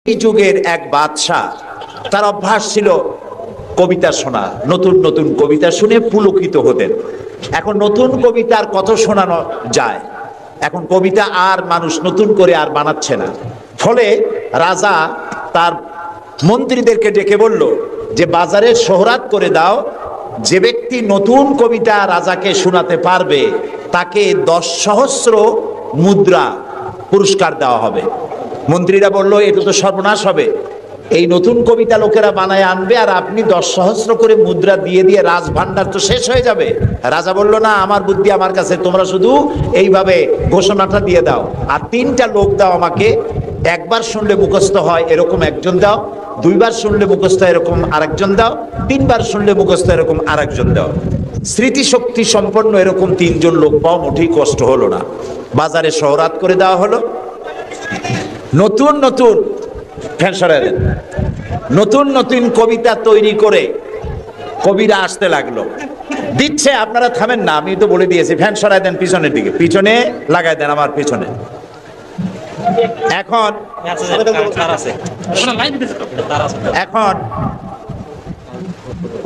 এই যুগের এক বাদশাহ, তার অভ্যাস ছিল কবিতা শোনা। নতুন নতুন কবিতা শুনে পুলকিত হতেন। এখন নতুন কবিতার কত শোনানো যায়, এখন কবিতা আর মানুষ নতুন করে আর বানাচ্ছে না। ফলে রাজা তার মন্ত্রীদেরকে ডেকে বলল যে বাজারে শোহরাত করে দাও, যে ব্যক্তি নতুন কবিতা রাজাকে শোনাতে পারবে তাকে 10 সহস্র মুদ্রা পুরস্কার দেওয়া হবে। মন্ত্রীরা বলল এটা তো সর্বনাশ হবে, এই নতুন কবিতা লোকেরা বানায় আনবে আর আপনি 10 সহস্র করে মুদ্রা দিয়ে দিয়ে রাজভান্ডার তো শেষ হয়ে যাবে। রাজা বলল না, আমার বুদ্ধি আমার কাছে, তোমরা শুধু এইভাবে ঘোষণাটা দিয়ে দাও আর 3টা লোক দাও আমাকে, একবার শুনলে মুখস্থ হয় এরকম একজন দাও, 2বার শুনলে মুখস্থ এরকম আরেকজন দাও, 3বার শুনলে মুখস্থ এরকম আরেকজন দাও। স্মৃতিশক্তি সম্পন্ন এরকম 3 জন লোক পাওয়া মোটেই কষ্ট হলো না। বাজারে শোহরাত করে দেওয়া হলো। নতুন নতুন নতুন নতুন কবিতা তৈরি করে কবিরা আসতে লাগলো। দিচ্ছে, আপনারা থামেন না, আমি তো বলে দিয়েছি। ফ্যান সরাই দেন পিছনের দিকে, পিছনে লাগাই দেন আমার পিছনে। এখন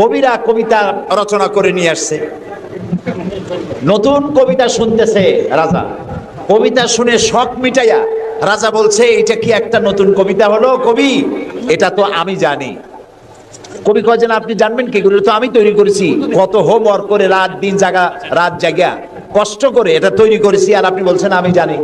কবিরা কবিতা রচনা করে নিয়ে আসছে। নতুন কবিতা শুনতেছে রাজা, কবিতা শুনে শখ মিটাইয়া রাজা বলছে এটা কি একটা নতুন কবিতা হলো কবি? এটা তো আমি জানি। কবি কয় যে আপনি জানবেন কি করে, তো আমি তৈরি করেছি, কত হোমওয়ার্ক করে রাত জাগা কষ্ট করে এটা তৈরি করেছি, আর আপনি বলছেন আমি জানি।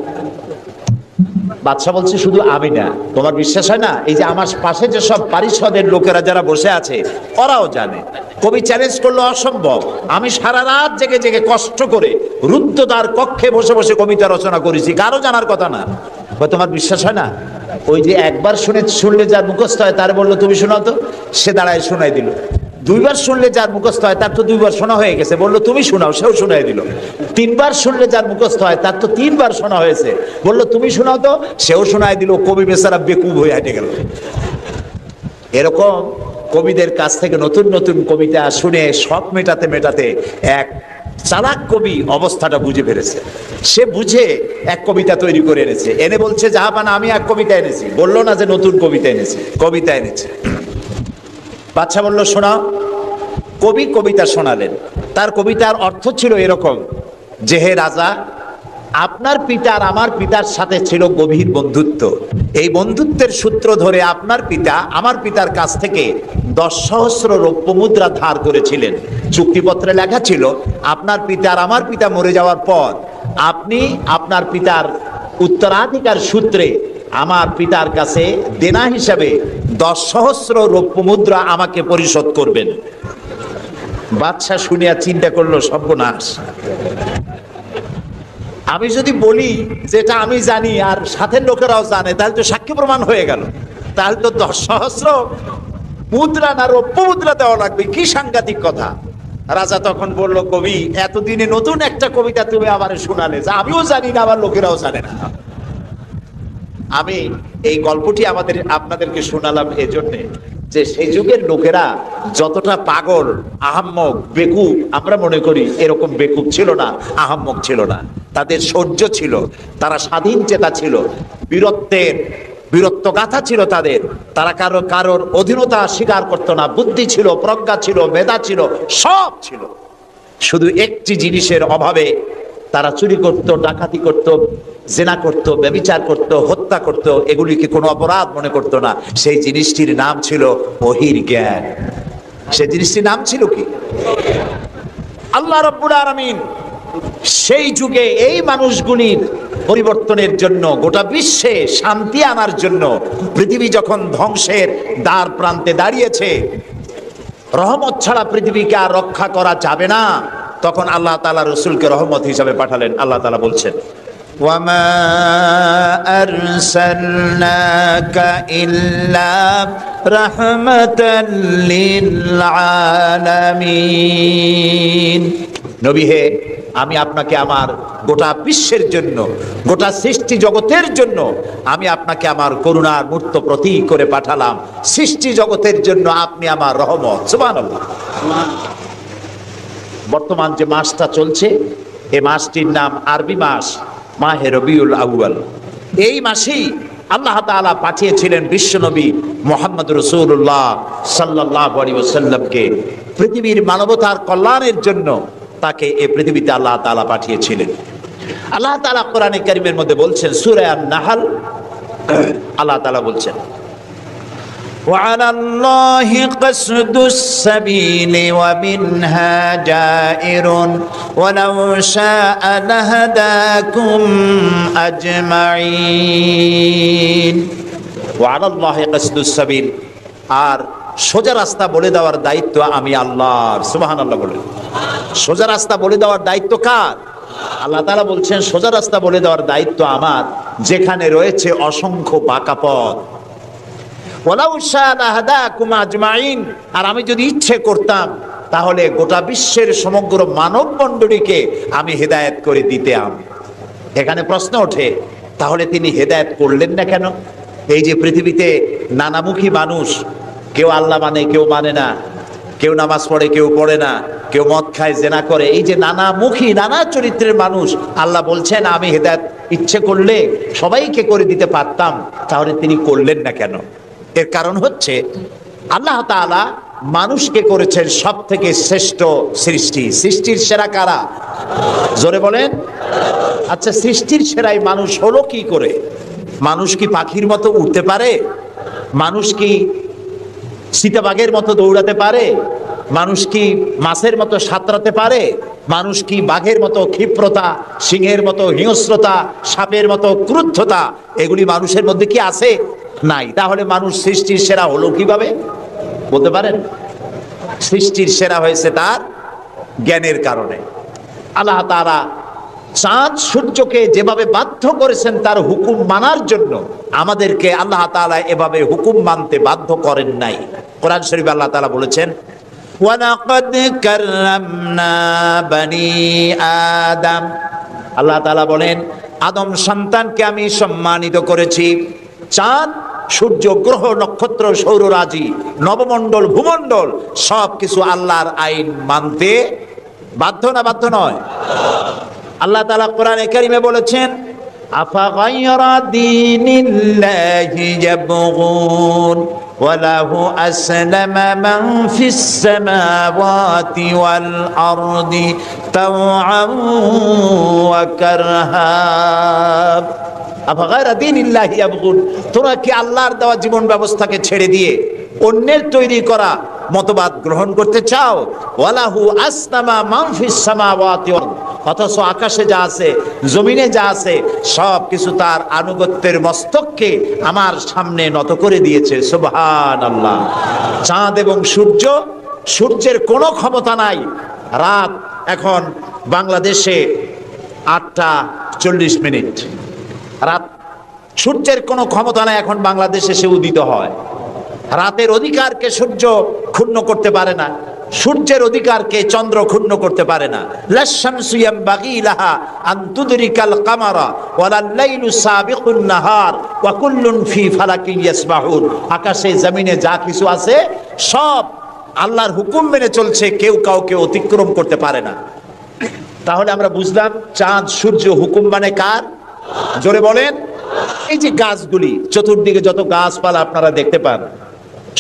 বাদশা বলছে শুধু আমি না, তোমার বিশ্বাস হয় না? এই যে আমার পাশে যে সব পারিষদের লোকেরা যারা বসে আছে ওরাও জানে। কবি চ্যালেঞ্জ করলো অসম্ভব, আমি সারা রাত জেগে জেগে কষ্ট করে রুদ্ধদ্বার কক্ষে বসে বসে কবিতা রচনা করেছি, কারো জানার কথা না। তোমার বিশ্বাস হয় না? ওই যে একবার শুনলে যার মুখস্থ হয় তার বললো তুমি শোনাও তো, সে দাঁড়ায় শোনাই দিল। 2বার শুনলে যার মুখস্থ হয় তার তো 2বার শোনা হয়ে গেছে, বললো তুমি শোনাও, সেও শোনাই দিল। 3বার শুনলে যার মুখস্থ হয় তার তো 3বার শোনা হয়েছে, বললো তুমি শোনাও তো, সেও শোনাই দিল। কবি বেচারা বেকুব হয়ে হেঁটে গেল। এরকম কবিদের কাছ থেকে নতুন নতুন কবিতা শুনে শখ মেটাতে মেটাতে এক চালাক কবি অবস্থাটা বুঝে ফেলেছে। সে বুঝে এক কবিতা তৈরি করে এনেছে, এনে বলছে জাহাপানা আমি এক কবিতা এনেছি। বললো না যে নতুন কবিতা এনেছে, কবিতা এনেছে। বাদশা বলল শোনাও। কবি কবিতা শোনালেন। তার কবিতার অর্থ ছিল এরকম যে হে রাজা, আপনার পিতা আর আমার পিতার সাথে ছিল গভীর বন্ধুত্ব। এই বন্ধুত্বের সূত্র ধরে আপনার পিতা আমার পিতার কাছ থেকে 10 সহস্র রৌপ্য মুদ্রা ধার করেছিলেন। চুক্তিপত্রে লেখা ছিল আপনার পিতা আর আমার পিতা মরে যাওয়ার পর আপনি আপনার পিতার উত্তরাধিকার সূত্রে আমার পিতার কাছে দেনা হিসাবে 10 সহস্র রৌপ্য মুদ্রা আমাকে পরিশোধ করবেন। বাদশা শুনিয়া চিন্তা করলো সর্বনাশ, আমি যদি বলি যেটা আমি জানি আর সাথের লোকেরাও জানে তাহলে তো সাক্ষী প্রমাণ হয়ে গেল, তাহলে তো 10 সহস্র মুদ্রা না রৌপ্য মুদ্রা দেওয়া লাগবে, কি সাংঘাতিক কথা। রাজা তখন বলল কবি এতদিনে নতুন একটা কবিতা তুমি আবার শোনালে, যা আমিও জানি না আবার লোকেরাও জানে না। আমি এই গল্পটি আপনাদেরকে শোনালাম এজন্য যে সেই যুগের লোকেরা যতটা পাগল, আহাম্মক, বেকুব আমরা মনে করি, এরকম বেকুব ছিল না, আহাম্মক ছিল না। তাদের শৌর্য ছিল, তারা স্বাধীন চেতা ছিল, বীরত্বগাথা ছিল তাদের। তারা কারোর অধীনতা স্বীকার করতো না, বুদ্ধি ছিল, প্রজ্ঞা ছিল, মেধা ছিল, সব ছিল। শুধু একটি জিনিসের অভাবে তারা চুরি করত, ডাকাতি করত, জেনা করত, ব্যভিচার করত, হত্যা করত, এগুলিকে কোনো অপরাধ মনে করত না। সেই জিনিসটির নাম ছিল ওহীর জ্ঞান। সেই জিনিসটির নাম ছিল কি? আল্লাহ রাব্বুল আলামিন সেই যুগে এই মানুষগুলির পরিবর্তনের জন্য, গোটা বিশ্বে শান্তি আনার জন্য, পৃথিবী যখন ধ্বংসের দ্বার প্রান্তে দাঁড়িয়েছে, রহমত ছাড়া পৃথিবীকে আর রক্ষা করা যাবে না, তখন আল্লাহ তাআলা রাসূলকে রহমত হিসাবে পাঠালেন। আল্লাহ তাআলা বলছেন ওয়ামা আরসালনাকা ইল্লা রাহমাতাল লিল আলামিন। নবী হে, আমি আপনাকে আমার গোটা বিশ্বের জন্য, গোটা সৃষ্টি জগতের জন্য আমি আপনাকে আমার করুণার মূর্ত প্রতীক করে পাঠালাম। সৃষ্টি জগতের জন্য আপনি আমার রহমত। সুবহানাল্লাহ। বর্তমান যে মাসটা চলছে, এই মাসটির নাম আরবি মাস মাহে রবিউল আউয়াল। এই মাসেই আল্লাহ তাআলা পাঠিয়েছিলেন বিশ্বনবী মুহাম্মদ রাসূলুল্লাহ সাল্লাল্লাহু আলাইহি ওয়াসাল্লামকে পৃথিবীর মানবতার কল্যাণের জন্য। তাকে এই পৃথিবীতে আল্লাহ তাআলা পাঠিয়েছিলেন। আল্লাহ তাআলা কোরআনে কারীমের মধ্যে বলছেন, সূরা আন-নাহল, আল্লাহ তাআলা বলছেন, وعلى الله قصد السبيل ومنها جائر ولو شاء لهداكم أجمعين وعلى الله قصد السبيل। আর সোজা রাস্তা বলে দেওয়ার দায়িত্ব আমি আল্লাহর। সুবহানাল্লাহ বলেন। সোজা রাস্তা বলে দেওয়ার দায়িত্ব কার? আল্লাহ তাআলা বলছেন সোজা রাস্তা বলে দেওয়ার দায়িত্ব আমার, যেখানে রয়েছে অসংখ্য বাঁকা পথ। ওয়ালাউ শাআ লাহাদাকুম আজমাইন। আর আমি যদি ইচ্ছে করতাম তাহলে গোটা বিশ্বের সমগ্র মানব মণ্ডলীকে আমি হেদায়েত করে দিতাম। এখানে প্রশ্ন ওঠে, তাহলে তিনি হেদায়েত করলেন না কেন? এই যে পৃথিবীতে নানামুখী মানুষ, কেউ আল্লাহ মানে, কেউ মানে না, কেউ নামাজ পড়ে, কেউ পড়ে না, কেউ মদ খায়, জেনা করে, এই যে নানামুখী নানা চরিত্রের মানুষ, আল্লাহ বলছেন আমি হেদায়েত ইচ্ছে করলে সবাইকে করে দিতে পারতাম, তাহলে তিনি করলেন না কেন? এর কারণ হচ্ছে আল্লাহ তাআলা মানুষকে করেছেন সব থেকে শ্রেষ্ঠ সৃষ্টি। সৃষ্টির সেরা কারা? জোরে বলেন। আচ্ছা, সৃষ্টির সেরাই মানুষ হলো কি করে? মানুষ কি পাখির মতো উড়তে পারে? মানুষ কি চিতাবাঘের মতো দৌড়াতে পারে? মানুষ কি মাছের মতো সাঁতরাতে পারে? মানুষ কি বাঘের মতো ক্ষিপ্রতা, সিংহের মতো হিংস্রতা, সাপের মতো ক্রুদ্ধতা এগুলি মানুষের মধ্যে কি আছে? নাই। তাহলে মানুষ সৃষ্টির সেরা হলো কিভাবে? বলতে পারেন? সৃষ্টির সেরা হয়েছে তার জ্ঞানের কারণে। আল্লাহ তাআলা চাঁদ সূর্যকে যেভাবে বাধ্য করেছেন তার হুকুম মানার জন্য, আমাদেরকে আল্লাহ তাআলা এভাবে হুকুম মানতে বাধ্য করেন নাই। কোরআন শরীফে আল্লাহ তাআলা বলেছেন, ওয়ালাকাদ কাররামনা বানি আদম। আল্লাহ তাআলা বলেন, আদম সন্তানকে আমি সম্মানিত করেছি। চাঁদ, সূর্য, গ্রহ, নক্ষত্র, সৌররাজি, নবমণ্ডল, ভূমণ্ডল সব কিছু আল্লাহর আইন মানতে বাধ্য না বাধ্য নয়? আল্লাহ তাআলা কোরআনে কারীমে বলেছেন, আফা গায়রা দীনিল্লাহি ইয়াবগুন ওয়া লাহু আসলামা মান ফিস সামাওয়াতি ওয়াল আরদি তাওআন ওয়া কারহা। আফা গায়রা দীনিল্লাহি ইয়াবগুন, তোরা কি আল্লাহর দেওয়া জীবন ব্যবস্থাকে ছেড়ে দিয়ে অন্যের তৈরি করা মতবাদ গ্রহণ করতে চাও? ওয়ালাহু আসলামা মান ফিস সামাওয়াতি ওয়াল, অথচ আকাশে যা আছে, জমিনে যা আছে সব কিছু তার আনুগত্যের মস্তককে আমার সামনে নত করে দিয়েছে। সুবহানাল্লাহ। চাঁদ এবং সূর্য, সূর্যের কোনো ক্ষমতা নাই। রাত এখন বাংলাদেশে 8:40, রাত, সূর্যের কোনো ক্ষমতা নাই এখন বাংলাদেশে সে উদিত হয়। রাতের অধিকারকে সূর্য ক্ষুণ্ণ করতে পারে না, সূর্যের অধিকারকে চন্দ্র ক্ষুণ্ণ করতে পারে না। লাশ-শামসু ইয়ামবাগি লাহা আন তুদরিকাল কামারা ওয়ালাল লাইলু সাবিকুন নাহার ওয়া কুল্লুন ফি ফালাকিন ইয়াসবাহুন। আকাশে জমিনে যা কিছু আছে সব আল্লাহর হুকুম মেনে চলছে, কেউ কাউকে অতিক্রম করতে পারে না। তাহলে আমরা বুঝলাম চাঁদ সূর্য হুকুম মানে কার? জোরে বলেন। এই যে গাছগুলি, চতুর্দিকে যত গাছপালা আপনারা দেখতে পান,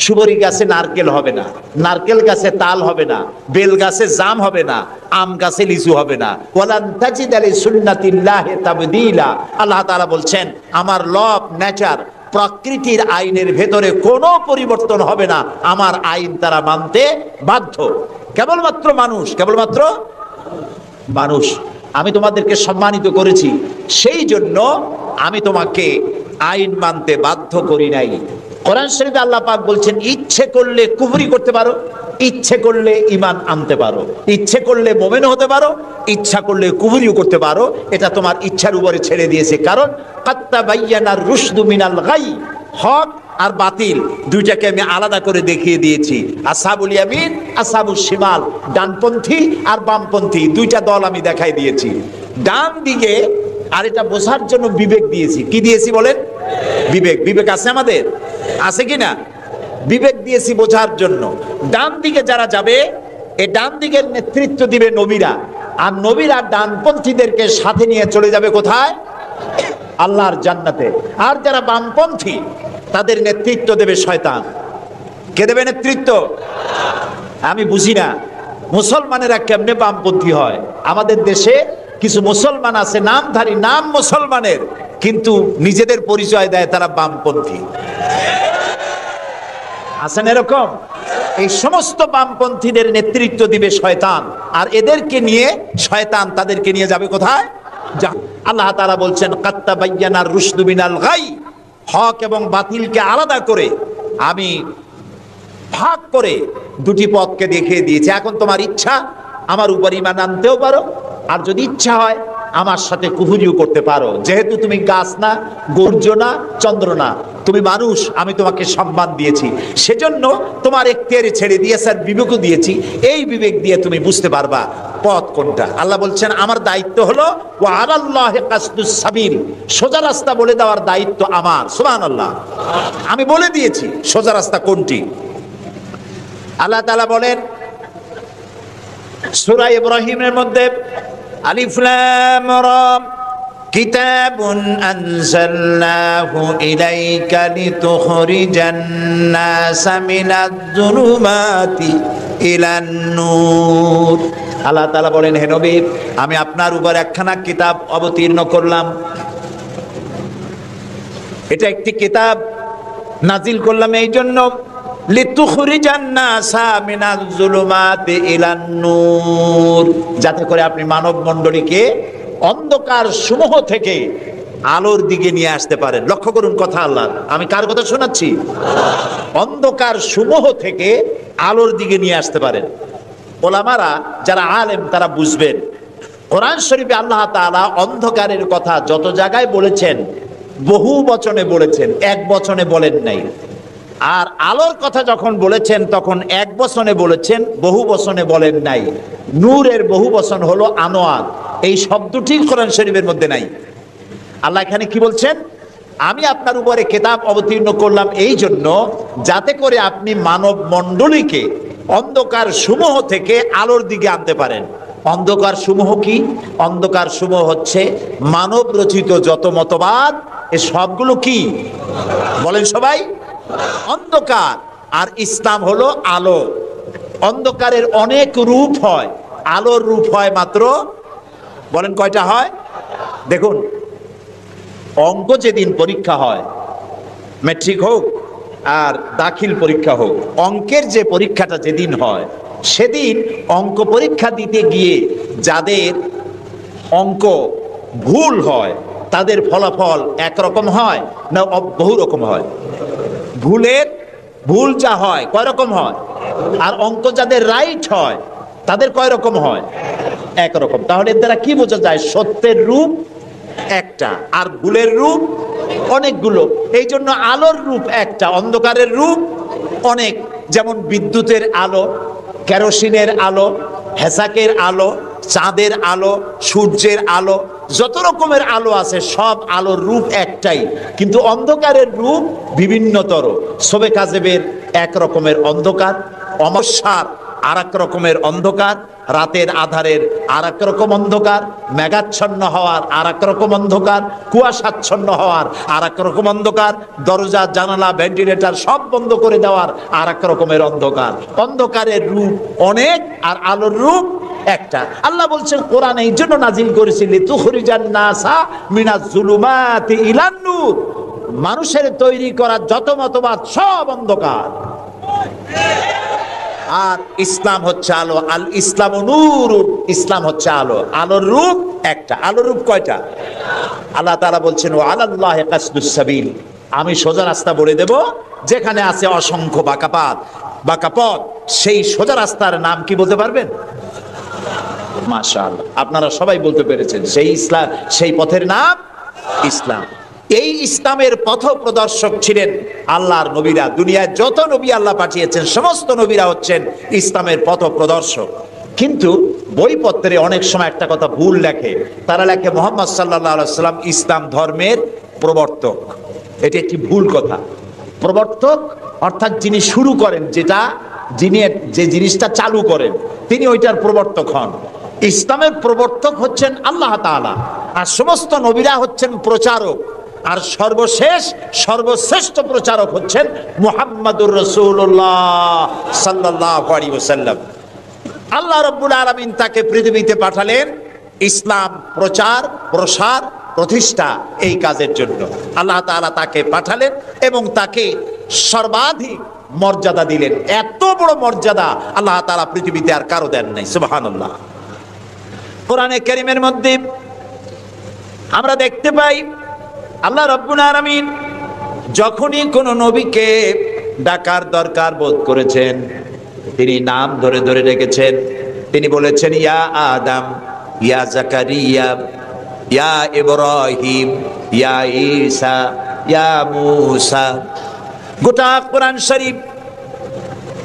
সুবরি গাছে নারকেল হবে না, নারকেল গাছে তাল হবে না, বেল গাছে জাম হবে না, আম গাছে লিচু হবে না। ওয়ালান তাজিদা লিসুন্নাতিল্লাহি তাবদীলা। আল্লাহ তাআলা বলছেন আমার লব, নেচার, প্রকৃতির আইনের ভেতরে কোনো পরিবর্তন হবে না, আমার আইন তারা মানতে বাধ্য। কেবলমাত্র মানুষ, কেবলমাত্র মানুষ। আমি তোমাদেরকে সম্মানিত করেছি, সেই জন্য আমি তোমাকে আইন মানতে বাধ্য করি নাই। কোরআন শরীফে আল্লাহ পাক বলছেন, ইচ্ছে করলে কুফরি করতে পারো, ইচ্ছে করলে ঈমান আনতে পারো, ইচ্ছে করলে মুমিন হতে পারো, ইচ্ছা করলে কুফরিও করতে পারো। এটা তোমার ইচ্ছার উপরে ছেড়ে দিয়েছে। কারণ কাত্তা বাইয়ানার রুশদু মিনাল গাই, হক আর বাতিল দুইটাকে আমি আলাদা করে দেখিয়ে দিয়েছি। আসহাবুল ইয়ামিন, আসহাবুশ শিমাল, ডানপন্থী আর বামপন্থী দুইটা দল আমি দেখাই দিয়েছি। ডান দিকে, আর এটা বোঝার জন্য বিবেক দিয়েছি। কি দিয়েছি বলেন? বিবেক। বিবেক আছে আমাদের? আছে কি না? বিবেক দিয়েছি বোঝার জন্য। ডান দিকে যারা যাবে, এই ডান দিকের নেতৃত্ব দিবে নবীরা, আর নবীরা ডানপন্থীদেরকে সাথে নিয়ে চলে যাবে কোথায়? আল্লাহর জান্নাতে। আর যারা বামপন্থী তাদের নেতৃত্ব দেবে শয়তান। কে দেবে নেতৃত্ব? আমি বুঝি না মুসলমানেরা কেমনে বামপন্থী হয়। আমাদের দেশে কিছু মুসলমান আছে নামধারী, নাম মুসলমানের, কিন্তু নিজেদের পরিচয় দেয় তারা বামপন্থী। আছেন এরকম? এই সমস্ত বামপন্থীদের নেতৃত্ব দিবে শয়তান, আর এদেরকে নিয়ে শয়তান তাদেরকে নিয়ে যাবে কোথায়? আল্লাহ তাআলা বলছেন কাত্তাবায়্যানার রুশদু মিনাল গাই, হক এবং বাতিলকে আলাদা করে আমি ভাগ করে দুটি পথকে দেখিয়ে দিয়েছি। এখন তোমার ইচ্ছা আমার উপর ঈমান আনতেও পারো, আর যদি ইচ্ছা হয় আমার সাথে কুফরিও করতে পারো। যেহেতু তুমি গাছ না, গর্জ না, চন্দ্র না, তুমি মানুষ, আমি তোমাকে সম্মান দিয়েছি, সেজন্য তোমার এখতিয়ারে ছেড়ে দিয়েছি আর বিবেকও দিয়েছি। এই বিবেক দিয়ে তুমি বুঝতে পারবা পথ কোনটা। আল্লাহ বলছেন আমার দায়িত্ব হলো ওয়া আলাল্লাহি কাসদুস সাবিল, সোজা রাস্তা বলে দেওয়ার দায়িত্ব আমার। সুবহানাল্লাহ, আমি বলে দিয়েছি সোজা রাস্তা কোনটি। আল্লাহ তাআলা বলেন সূরা ইব্রাহিমের মধ্যে আলিফ লাম রা কিতাবুন আনজালনাহু ইলাইকা লিতুখরিজান নাসা মিনাজ যুলুমাতি ইলান নূর। আল্লাহ তাআলা বলেন হে নবী, আমি আপনার উপর একখানা কিতাব অবতীর্ণ করলাম। এটা একটি কিতাব নাজিল করলাম এই জন্য লিতুখরিজান নাসা মিনাজ যুলুমাতি ইলান নূর, যাতে করে আপনি মানব মণ্ডলীকে অন্ধকার সমূহ থেকে আলোর দিকে নিয়ে আসতে পারেন। লক্ষ্য করুন কথা আল্লাহ, আমি কার কথা শোনাচ্ছি? অন্ধকার সমূহ থেকে আলোর দিকে নিয়ে আসতে পারেন। ওলামারা যারা আলেম তারা বুঝবেন, কোরআন শরীফে আল্লাহ তাআলা অন্ধকারের কথা যত জায়গায় বলেছেন বহু বচনে বলেছেন, এক বচনে বলেন নাই। আর আলোর কথা যখন বলেছেন তখন এক বচনে বলেছেন, বহু বচনে বলেন নাই। নূরের বহু বচন হলো আনোয়ার, এই শব্দটি কোরআন শরীফের মধ্যে নাই। আল্লাহ এখানে কি বলছেন? আমি আপনার উপরে কিতাব অবতীর্ণ করলাম এই জন্য যাতে করে আপনি মানব মণ্ডলীকে অন্ধকার সমূহ থেকে আলোর দিকে আনতে পারেন। অন্ধকার সমূহ কি? অন্ধকার সমূহ হচ্ছে মানব রচিত যত মতবাদ, এ সবগুলো কি বলেন সবাই? অন্ধকার। আর ইসলাম হলো আলো। অন্ধকারের অনেক রূপ হয়, আলোর রূপ হয় মাত্র, বলেন কয়টা হয়? দেখুন, অঙ্ক যেদিন পরীক্ষা হয়, ম্যাট্রিক হোক আর দাখিল পরীক্ষা হোক, অঙ্কের যে পরীক্ষাটা যেদিন হয় সেদিন অঙ্ক পরীক্ষা দিতে গিয়ে যাদের অঙ্ক ভুল হয় তাদের ফলাফল একরকম হয় না বহু রকম হয়? ভুল যা হয় কয় রকম হয়, আর অঙ্ক যাদের রাইট হয় তাদের কয় রকম হয়? একরকম। তাহলে এর দ্বারা কি বোঝা যায়? সত্যের রূপ একটা আর ভুলের রূপ অনেকগুলো। এই জন্য আলোর রূপ একটা, অন্ধকারের রূপ অনেক। যেমন বিদ্যুতের আলো, কেরোসিনের আলো, হেসাকের আলো, চাঁদের আলো, সূর্যের আলো, যত রকমের আলো আছে সব আলোর রূপ একটাই, কিন্তু অন্ধকারের রূপ বিভিন্নতর। শবে কাজেবের এক রকমের অন্ধকার, অমাবস্যার আর এক রকমের অন্ধকার, রাতের আধারের আর এক রকম অন্ধকার, মেঘাচ্ছন্ন হওয়ার আর এক রকম অন্ধকার, কুয়াশাচ্ছন্ন হওয়ার আর এক রকম অন্ধকার, দরজা জানালা ভেন্টিলেটর সব বন্ধ করে দেওয়ার আর এক রকমের অন্ধকার। অন্ধকারের রূপ অনেক আর আলোর রূপ একটা। আল্লাহ বলছেন কোরআন এই জন্য নাজিল করেছি লিতুখরিজান নাসা মিনাজ যুলুমাতি ইলান নূর, মানুষের তৈরি করা যত মতবাদ সব অন্ধকার, আর ইসলাম হচ্ছে আলো। আল ইসলাম নূর, ইসলাম হচ্ছে আলো। আলোর রূপ একটা। আলোর রূপ কয়টা? আল্লাহ তাআলা বলছেন ওয়া আলাল্লাহি কাসদুস সাবিল, আমি সোজা রাস্তা বলে দেব যেখানে আছে অসংখ্য বাঁকা পথ। সেই সোজা রাস্তার নাম কি বলতে পারবেন? মাশাআল্লাহ, আপনারা সবাই বলতে পেরেছেন। সেই ইসলাম, সেই পথের নাম ইসলাম। এই ইসলামের পথ প্রদর্শক ছিলেন আল্লাহর নবীরা। দুনিয়ায় যত নবী আল্লাহ পাঠিয়েছেন সমস্ত নবীরা হচ্ছেন ইসলামের পথ প্রদর্শক। কিন্তু বইপত্রে অনেক সময় একটা কথা ভুল লেখে, তারা লেখে মুহাম্মদ সাল্লাল্লাহু আলাইহি ওয়াসাল্লাম ইসলাম ধর্মের প্রবর্তক। এটি একটি ভুল কথা। প্রবর্তক অর্থাৎ যিনি শুরু করেন, যে জিনিসটা চালু করেন তিনি ওইটার প্রবর্তক হন। ইসলামের প্রবর্তক হচ্ছেন আল্লাহ তাআলা, আর সমস্ত নবীরা হচ্ছেন প্রচারক, আর সর্বশ্রেষ্ঠ প্রচারক হচ্ছেন মুহাম্মাদুর রাসূলুল্লাহ সাল্লাল্লাহু আলাইহি ওয়াসাল্লাম। আল্লাহ রাব্বুল আলামিন তাকে পৃথিবীতে পাঠালেন ইসলাম প্রচার, প্রসার, প্রতিষ্ঠা এই কাজের জন্য। আল্লাহ তাআলা তাকে পাঠালেন এবং তাকে সর্বাধিক মর্যাদা দিলেন। এত বড় মর্যাদা আল্লাহ তাআলা পৃথিবীতে আর কারো দেন নাই। সুবহানাল্লাহ। কোরআনে কারীমের মধ্যে আমরা দেখতে পাই আল্লাহ রাব্বুল আলামিন যখনই কোন নবীকে ডাকার দরকার বোধ করেছেন, তিনি নাম ধরে ধরে ডেকেছেন। তিনি বলেছেন ইয়া আদম, ইয়া জাকারিয়া, ইয়া ইব্রাহিম, ইয়া ঈসা, ইয়া মূসা। গোটা কোরআন শরীফ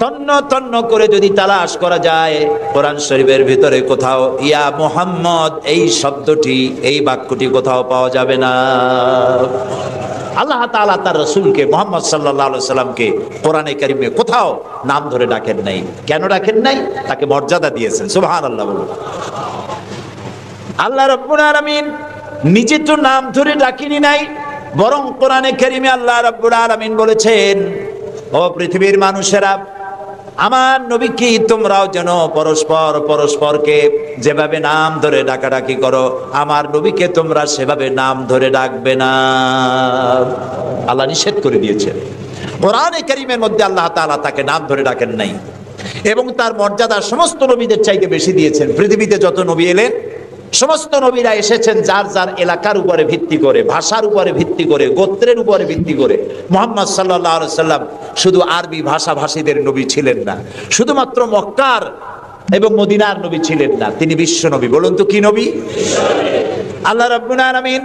তন্ন তন্ন করে যদি তালাশ করা যায়, কোরআন শরীফের ভিতরে কোথাও ইয়া মুহাম্মদ এই শব্দটি, এই বাক্যটি কোথাও পাওয়া যাবে না। আল্লাহ তাআলা তার রাসূলকে মুহাম্মদ সাল্লাল্লাহু আলাইহি সাল্লামকে কোরআনে কারীমে কোথাও নাম ধরে ডাকেন নাই। কেন ডাকেন নাই? তাকে মর্যাদা দিয়েছেন। সুবহানাল্লাহ বলুন। আল্লাহ রাব্বুল আলামিন নিজে তো নাম ধরে ডাকেনি নাই, বরং কোরআনে কারীমে আল্লাহ রাব্বুল আলামিন বলেছেন, ও পৃথিবীর মানুষেরা, আমার নবীকে তোমরাও যেন পরস্পরকে যেভাবে নাম ধরে ডাকাডাকি করো, আমার নবীকে তোমরা সেভাবে নাম ধরে ডাকবে না। আল্লাহ নিষেধ করে দিয়েছেন। কোরআনে কারীমের মধ্যে আল্লাহ তাআলা তাকে নাম ধরে ডাকেন নাই এবং তার মর্যাদা সমস্ত নবীদের চাইতে বেশি দিয়েছেন। পৃথিবীতে যত নবী এলেন, সমস্ত নবীরা এসেছেন যার যার এলাকার উপরে ভিত্তি করে, ভাষার উপরে ভিত্তি করে, গোত্রের উপরে ভিত্তি করে। মুহাম্মদ সাল্লাল্লাহু আলাইহি সাল্লাম শুধু আরবি ভাষাভাষীদের নবী ছিলেন না, শুধুমাত্র মক্কার এবং মদিনার নবী ছিলেন না, তিনি বিশ্ব নবী। বলুন তো কি নবী? আল্লাহ রাব্বুল আলামিন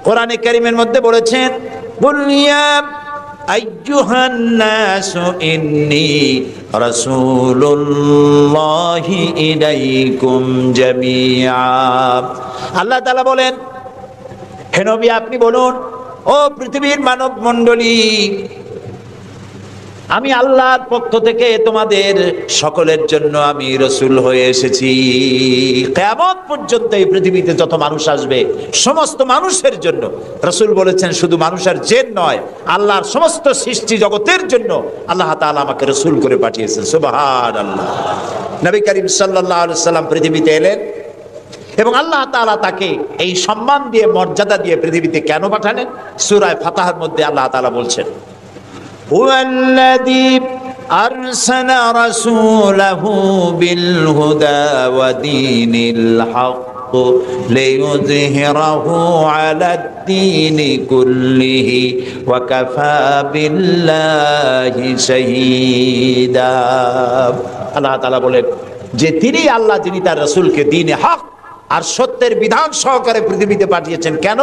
কোরআনে কারীমের মধ্যে বলেছেন, কুল ইয়া আইয়ুহান নাসু ইন্নী রাসূলুল্লাহি ইলাইকুম জামিআ। আল্লাহ তাআলা বলেন, হে নবী আপনি বলুন, ও পৃথিবীর মানব মণ্ডলী, আমি আল্লাহর পক্ষ থেকে তোমাদের সকলের জন্য আমি রাসূল হয়ে এসেছি। কিয়ামত পর্যন্ত এই পৃথিবীতে যত মানুষ আসবে সমস্ত মানুষের জন্য। রাসূল বলেছেন শুধু মানুষের জিন নয়, আল্লাহর সমস্ত সৃষ্টি জগতের জন্য আল্লাহ তাআলা আমাকে রাসূল করে পাঠিয়েছেন। সুবহানাল্লাহ। নবী করিম সাল্লাল্লাহু আলাইহি সাল্লাম পৃথিবীতে এলেন এবং আল্লাহ তাআলা তাকে এই সম্মান দিয়ে, মর্যাদা দিয়ে পৃথিবীতে কেন পাঠালেন? সূরা ফাতহার মধ্যে আল্লাহ তাআলা বলছেন, هو الذي أرسل رسوله بالهدى ودين الحق ليظهره على الدين كله وكفى بالله شهيدا। আল্লাহ তাআলা বলেন যে তিনি আল্লাহ, যিনি তার রাসূলকে দ্বীনে হক আর সত্যের বিধান সহকারে পৃথিবীতে পাঠিয়েছেন। কেন?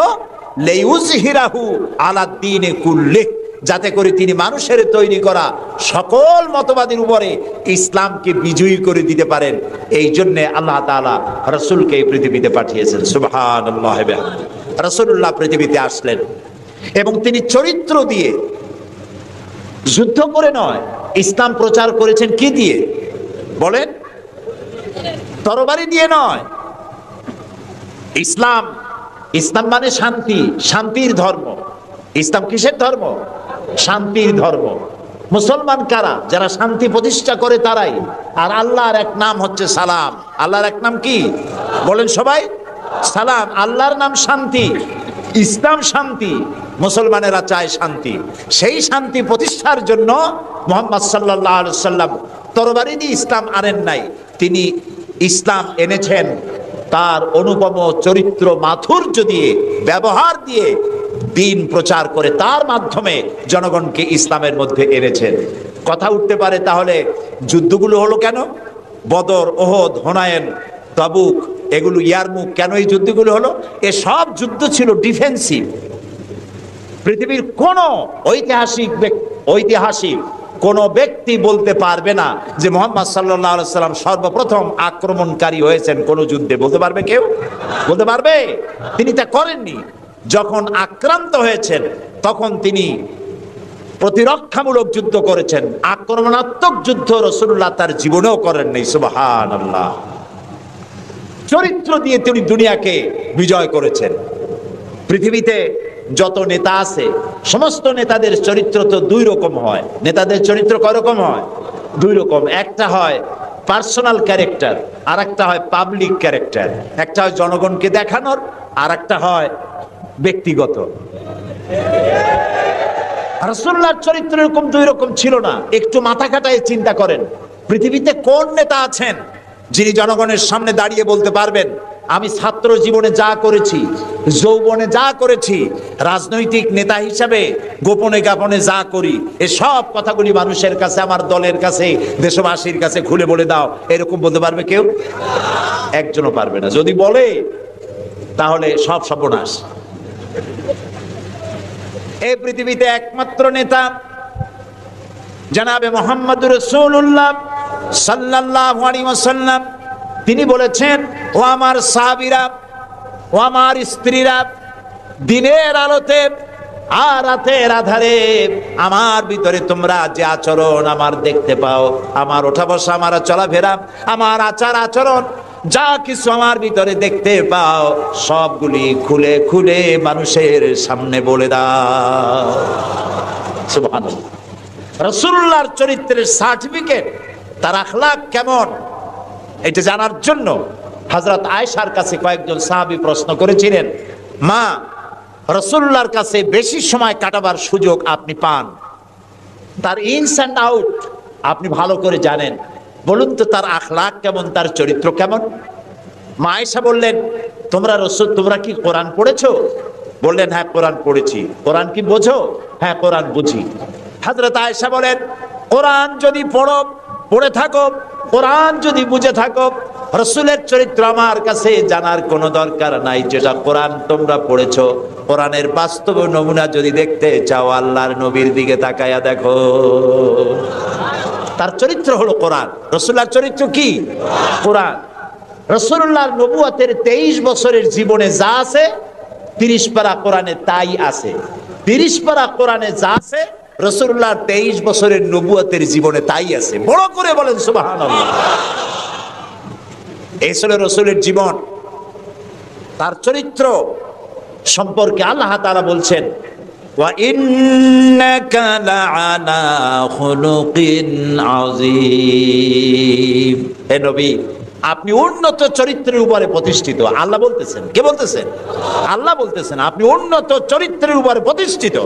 লিইউযহিরাহু আলা দ্বীনি কুল্লিহি, যাতে করে তিনি মানুষের তৈরি করা সকল মতবাদের উপরে ইসলামকে বিজয়ী করে দিতে পারেন। এই জন্য আল্লাহ তাআলা রাসূলকে এই পৃথিবীতে পাঠিয়েছেন। সুবহানাল্লাহ। রাসূলুল্লাহ পৃথিবীতে আসলেন এবং তিনি চরিত্র দিয়ে, যুদ্ধ করে নয়, ইসলাম প্রচার করেছেন কি দিয়ে বলেন? তরবারি দিয়ে নয়। ইসলাম মানে শান্তি, শান্তির ধর্ম। ইসলাম কিসের ধর্ম? শান্তির ধর্ম। মুসলমান কারা? যারা শান্তি প্রতিষ্ঠা করে তারাই। আর আল্লাহর এক নাম হচ্ছে সালাম। আল্লাহর এক নাম কি বলেন সবাই? সালাম। আল্লাহর নাম শান্তি, ইসলাম শান্তি, মুসলমানেরা চায় শান্তি। সেই শান্তি প্রতিষ্ঠার জন্য মুহাম্মদ সাল্লাল্লাহু আলাইহি সাল্লাম তরবারি দিয়ে ইসলাম আনেন নাই, তিনি ইসলাম এনেছেন তার অনুপম চরিত্র মাধুর্য দিয়ে, ব্যবহার দিয়ে, দিন প্রচার করে তার মাধ্যমে জনগণকে ইসলামের মধ্যে এনেছেন। কথা উঠতে পারে তাহলে যুদ্ধগুলো হলো কেন? বদর, ওহদ, হুনাইন, তাবুক, এগুলো ইয়ারমুক, কেন এই যুদ্ধগুলো হলো? এসব যুদ্ধ ছিল ডিফেন্সিভ। পৃথিবীর কোন ঐতিহাসিক কোন ব্যক্তি বলতে পারবে না যে মুহাম্মদ সাল্লাল্লাহু আলাইহি সাল্লাম সর্বপ্রথম আক্রমণকারী হয়েছেন কোন যুদ্ধে। বলতে পারবে কেউ? বলতে পারবে? তিনি তা করেননি। যখন আক্রান্ত হয়েছেন তখন তিনি প্রতিরক্ষামূলক যুদ্ধ করেছেন। আক্রমণাত্মক যুদ্ধ রাসূলুল্লাহ তার জীবনেও করেননি। সুবহানাল্লাহ। চরিত্র দিয়ে তিনি দুনিয়াকে বিজয় করেছেন। পৃথিবীতে যত নেতা আছে সমস্ত নেতাদের চরিত্র তো দুই রকম হয়। নেতাদের চরিত্র কয় রকম হয়? দুই রকম। একটা হয় পার্সোনাল ক্যারেক্টার, আর একটা হয় পাবলিক ক্যারেক্টার। একটা হয় জনগণকে দেখানোর, আর একটা হয় ব্যক্তিগত। রাসূলুল্লাহর চরিত্র এরকম দুই রকম ছিল না। একটু মাথা খাটায় চিন্তা করেন, পৃথিবীতে কোন নেতা আছেন যিনি জনগণের সামনে দাঁড়িয়ে বলতে পারবেন আমি ছাত্র জীবনে যা করেছি, যৌবনে যা করেছি, রাজনৈতিক নেতা হিসাবে গোপনে গোপনে যা করি, এ সব কথাগুলি মানুষের কাছে, আমার দলের কাছে, দেশবাসীর কাছে খুলে বলে দাও, এরকম বলতে পারবে কেউ? একজনও পারবে না। যদি বলে তাহলে সব সর্বনাশ। এই পৃথিবীতে একমাত্র নেতা জনাবে মুহাম্মদুর রাসূলুল্লাহ সাল্লাল্লাহু আলাইহি ওয়াসাল্লাম। তিনি বলেছেন, ও আমার সাহাবীরা, ও আমার স্ত্রীরা, দিনের আলোতে আর রাতের আধারে আমার ভিতরে তোমরা যে আচরণ আমার দেখতে পাও, আমার ওঠা বসা, আমার চলাফেরা, আমার আচার আচরণ, যা কিছু আমার ভিতরে দেখতে পাও, সবগুলি খুলে খুলে মানুষের সামনে বলে দাও। সুবহানাল্লাহ। রাসূলুল্লাহর চরিত্রের সার্টিফিকেট, তার আখলাক কেমন, এটা জানার জন্য হযরত আয়েশার কাছে কয়েকজন সাহাবী প্রশ্ন করেছিলেন, মা, রাসূলুল্লাহর কাছে বেশি সময় কাটাবার সুযোগ আপনি পান, তার ইনস এন্ড আউট আপনি ভালো করে জানেন, বলুন তো তার আখলাক কেমন, তার চরিত্র কেমন? মা আয়েশা বললেন, তোমরা কি কোরআন পড়েছো? বললেন, হ্যাঁ কোরআন পড়েছি। কোরআন কি বোঝো? হ্যাঁ কোরআন বুঝি। হযরত আয়েশা বলেন, কোরআন যদি পড়ে থাকো, কোরআন যদি বুঝে থাকো, রাসূলের চরিত্র আমার কাছে জানার কোনো দরকার নাই। যেটা কোরআন তোমরা পড়েছো, কোরআনের বাস্তব নমুনা যদি দেখতে চাও, আল্লাহর নবীর দিকে তাকায়া দেখো। তার চরিত্র হলো কোরআন। রাসূলুল্লাহর চরিত্র কি? কোরআন। রাসূলুল্লাহর নবুয়তের 23 বছরের জীবনে যা আছে, 30 পারা কোরআনে তাই আছে। 30 পারা কোরআনে যা আছে, রাসূলুল্লাহর 23 বছরের নবুয়তের জীবনে তাই আছে। বড় করে বলেন সুবহানাল্লাহ। এই ছিল রাসূলের জীবন। তার চরিত্র সম্পর্কে আল্লাহ তাআলা বলছেন, ওয়া ইন্নাকা লাআলা খুলুকিন আযীম। হে নবী, আপনি উন্নত চরিত্রের উপরে প্রতিষ্ঠিত। আল্লাহ বলতেছেন। কে বলতেছেন? আল্লাহ বলতেছেন আপনি উন্নত চরিত্রের উপরে প্রতিষ্ঠিত।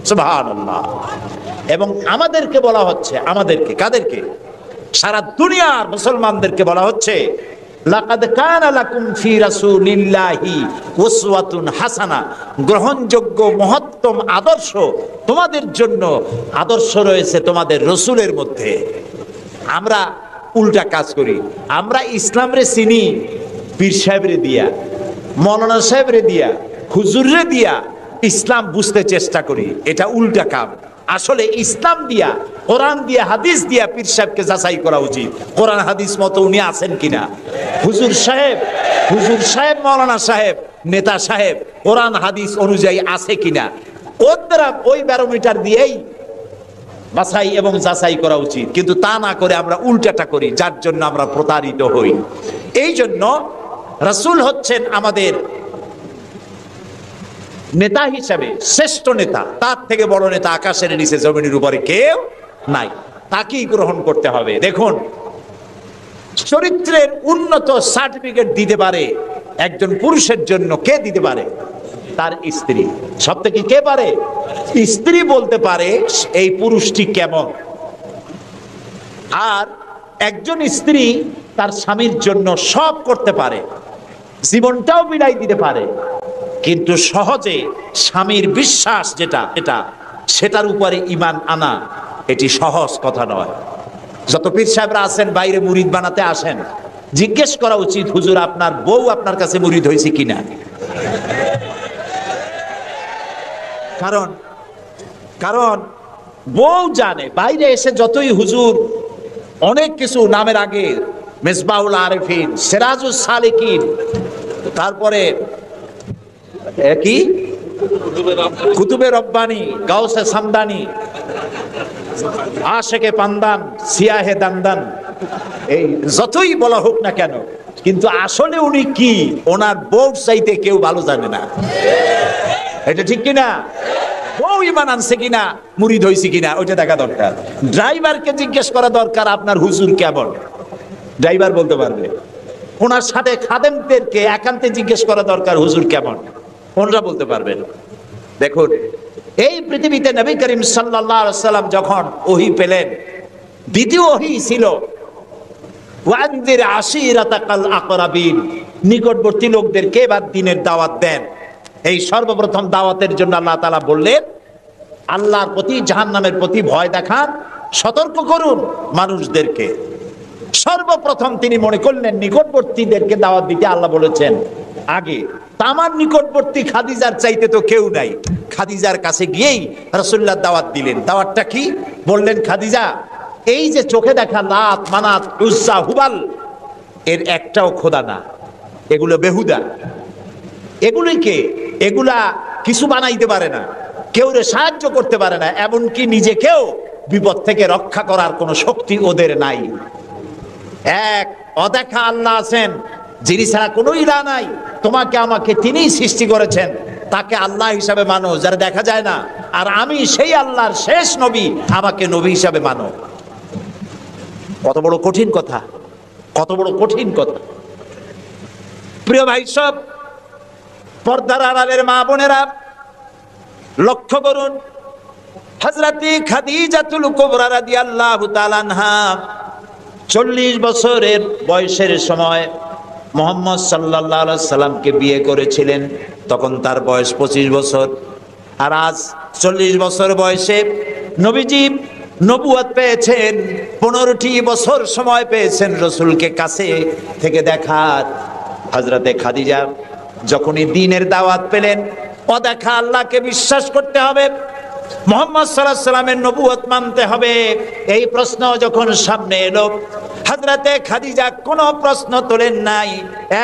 সুবহানাল্লাহ। এবং আমাদেরকে বলা হচ্ছে, আমাদেরকে, কাদেরকে? সারা দুনিয়ার মুসলমানদেরকে বলা হচ্ছে, লাকাদ কানা লাকুম ফি রাসূলিল্লাহি উসওয়াতুন হাসানা। গ্রহণযোগ্য মহত্তম আদর্শ তোমাদের জন্য আদর্শ রয়েছে তোমাদের রাসূলের মধ্যে। আমরা উল্টা কাজ করি। আমরা ইসলামরে চিনি পীর সাহেবরে দিয়া, মৌলানা সাহেবরে দিয়া, হুজুররে দিয়া ইসলাম বুঝতে চেষ্টা করি। এটা উল্টা কাম। আসলে ইসলাম দিয়া, কোরআন দিয়া, হাদিস দিয়া পীর সাহেবকে যাচাই করা উচিত, কোরআন হাদিস মতো উনি আছেন কিনা। হুজুর সাহেব, মৌলানা সাহেব, নেতা সাহেব কোরআন হাদিস অনুযায়ী আছে কিনা, ওই ব্যারোমিটার দিয়েই বাছাই এবং যাচাই করা উচিত। কিন্তু তা না করে আমরা উল্টাটা করি, যার জন্য আমরা প্রতারিত হই। এই জন্য রাসূল হচ্ছেন আমাদের নেতা হিসাবে শ্রেষ্ঠ নেতা। তার থেকে বড় নেতা আকাশের নিচে জমিনের উপরে কেউ নাই। তাকেই গ্রহণ করতে হবে। দেখুন, চরিত্রের উন্নত সার্টিফিকেট দিতে পারে একজন পুরুষের জন্য কে দিতে পারে? তার স্ত্রী। সব থেকে কে পারে? স্ত্রী বলতে পারে এই পুরুষটি কেমন। আর একজন স্ত্রী তার স্বামীর জন্য সব করতে পারে, জীবনটাও বিলাই দিতে পারে, কিন্তু সহজে স্বামীর বিশ্বাস যেটা সেটার উপরে ঈমান আনা এটি সহজ কথা নয়। যত পীর সাহেবরা আছেন বাইরে মুরিদ বানাতে আসেন, জিজ্ঞেস করা উচিত, হুজুর আপনার বউ আপনার কাছে মুরিদ হয়েছে কিনা? কারণ বউ জানে। বাইরে এসে যতই হুজুর অনেক কিছু নামের আগে মিসবাহুল আরিফিন, সিরাজুস সালিকিন, তারপরে কি কুতুবে রব্বানি, গাউসে সামদানি, আশেকে পান্দান, সিয়াহে দান্দান, এই যতই বলা হোক না কেন, কিন্তু আসলে উনি কি ওনার বউ চাইতে কেউ ভালো জানে না। এটা ঠিক কিনা? বউ ইমান আনছে কিনা, মুরিদ হইছে কিনা, ওইটা দেখা দরকার। ড্রাইভারকে জিজ্ঞেস করা দরকার আপনার হুজুর কেমন, ড্রাইভার বলতে পারবে। ওনার সাথে খাদেমদেরকে একান্তে জিজ্ঞেস করা দরকার হুজুর কেমন, ওনারা বলতে পারবেন। দেখুন, এই পৃথিবীতে নবী করিম সাল্লাল্লাহু আলাইহি সাল্লাম যখন ওহী পেলেন, দ্বিতীয় ওহী ছিল ওয়ানজির আশিরাতাকাল আকরাবিন, নিকটবর্তী লোকদেরকে এবার দ্বীনের দাওয়াত দেন। এই সর্বপ্রথম দাওয়াতের জন্য আল্লাহ তাআলা বললেন, আল্লাহর প্রতি, জাহান্নামের প্রতি ভয় দেখান, সতর্ক করুন মানুষদেরকে। সর্বপ্রথম তিনি মনে করলেন নিকটবর্তীদেরকে দাওয়াত দিতে আল্লাহ বলেছেন আগে। আমার নিকটবর্তী খাদিজার চাইতে তো কেউ নাই। খাদিজার কাছে গিয়েই রাসূলুল্লাহ দাওয়াত দিলেন। দাওয়াতটা কি? বললেন, খাদিজা, এই যে চোখে দেখা লাত, মানাত, উজ্জা, হুবাল, এর একটাও খোদা না, এগুলো বেহুদা। এগুলা কিছু বানাইতে পারে না, কেউ সাহায্য করতে পারে না, এমনকি নিজেকেও বিপদ থেকে রক্ষা করার কোনো শক্তি ওদের নাই। এক অদেখা আল্লাহ আছেন, যিনি ছাড়া কোনো ইলাহ নাই, তোমাকে আমাকে তিনিই সৃষ্টি করেছেন, তাকে আল্লাহ হিসাবে মানো যারা দেখা যায় না। আর আমি সেই আল্লাহর শেষ নবী, আমাকে নবী হিসাবে মানো। কত বড় কঠিন কথা, কত বড় কঠিন কথা। প্রিয় ভাই সব, পর্দার আড়ালের মা বোনেরা, লক্ষ্য করুন, হযরতে খাদিজাতুল কুবরা রাদিয়াল্লাহু তাআলা আনহা 40 বছরের বয়সের সময় মুহাম্মদ সাল্লাল্লাহু আলাইহি সাল্লামকে বিয়ে করেছিলেন। তখন তার বয়স 25 বছর। আর আজ 40 বছর বয়সে নবীজি নবুয়ত পেয়েছেন। 15টি বছর সময় পেয়েছেন রাসূলকে কাছে থেকে দেখার। হযরতে খাদিজা যখনই দ্বীনের দাওয়াত পেলেন, অদেখা আল্লাহকে বিশ্বাস করতে হবে, মুহাম্মদ সাল্লাল্লাহু আলাইহি সাল্লামের নবুয়ত মানতে হবে, এই প্রশ্ন যখন সামনে এলো, হযরতে খাদিজা কোনো প্রশ্ন তোলেন নাই,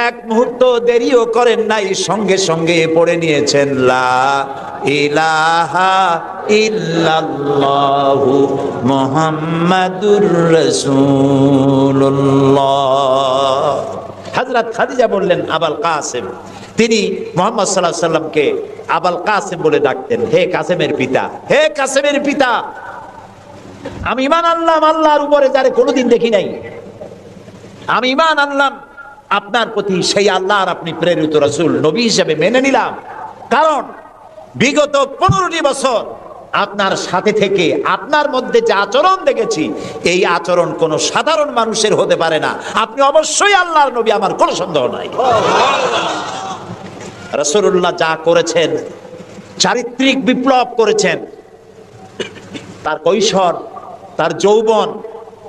এক মুহূর্ত দেরিও করেন নাই, সঙ্গে সঙ্গে পড়ে নিয়েছেন লা ইলাহা ইল্লাল্লাহু মুহাম্মাদুর রাসূলুল্লাহ। হযরত খাদিজা বললেন আবুল কাসেম। তিনি মুহাম্মদ সাল্লাল্লাহু আলাইহি সাল্লামকে আবুল কাসেম বলে ডাকতেন, হে কাসেমের পিতা, হে কাসেমের পিতা। আমি ঈমান আনলাম আল্লাহর উপরে যারে কোনোদিন দেখি নাই, আমি ঈমান আনলাম আপনার প্রতি, সেই আল্লাহর আপনি প্রেরিত রাসূল, নবী হিসেবে মেনে নিলাম। কারণ বিগত 15টি বছর আপনার সাথে থেকে আপনার মধ্যে যে আচরণ দেখেছি, এই আচরণ কোনো সাধারণ মানুষের হতে পারে না। আপনি অবশ্যই আল্লাহর নবী, আমার কোনো সন্দেহ নাই। রাসূলুল্লাহ যা করেছেন, চারিত্রিক বিপ্লব করেছেন, তার কৈশোর, তার যৌবন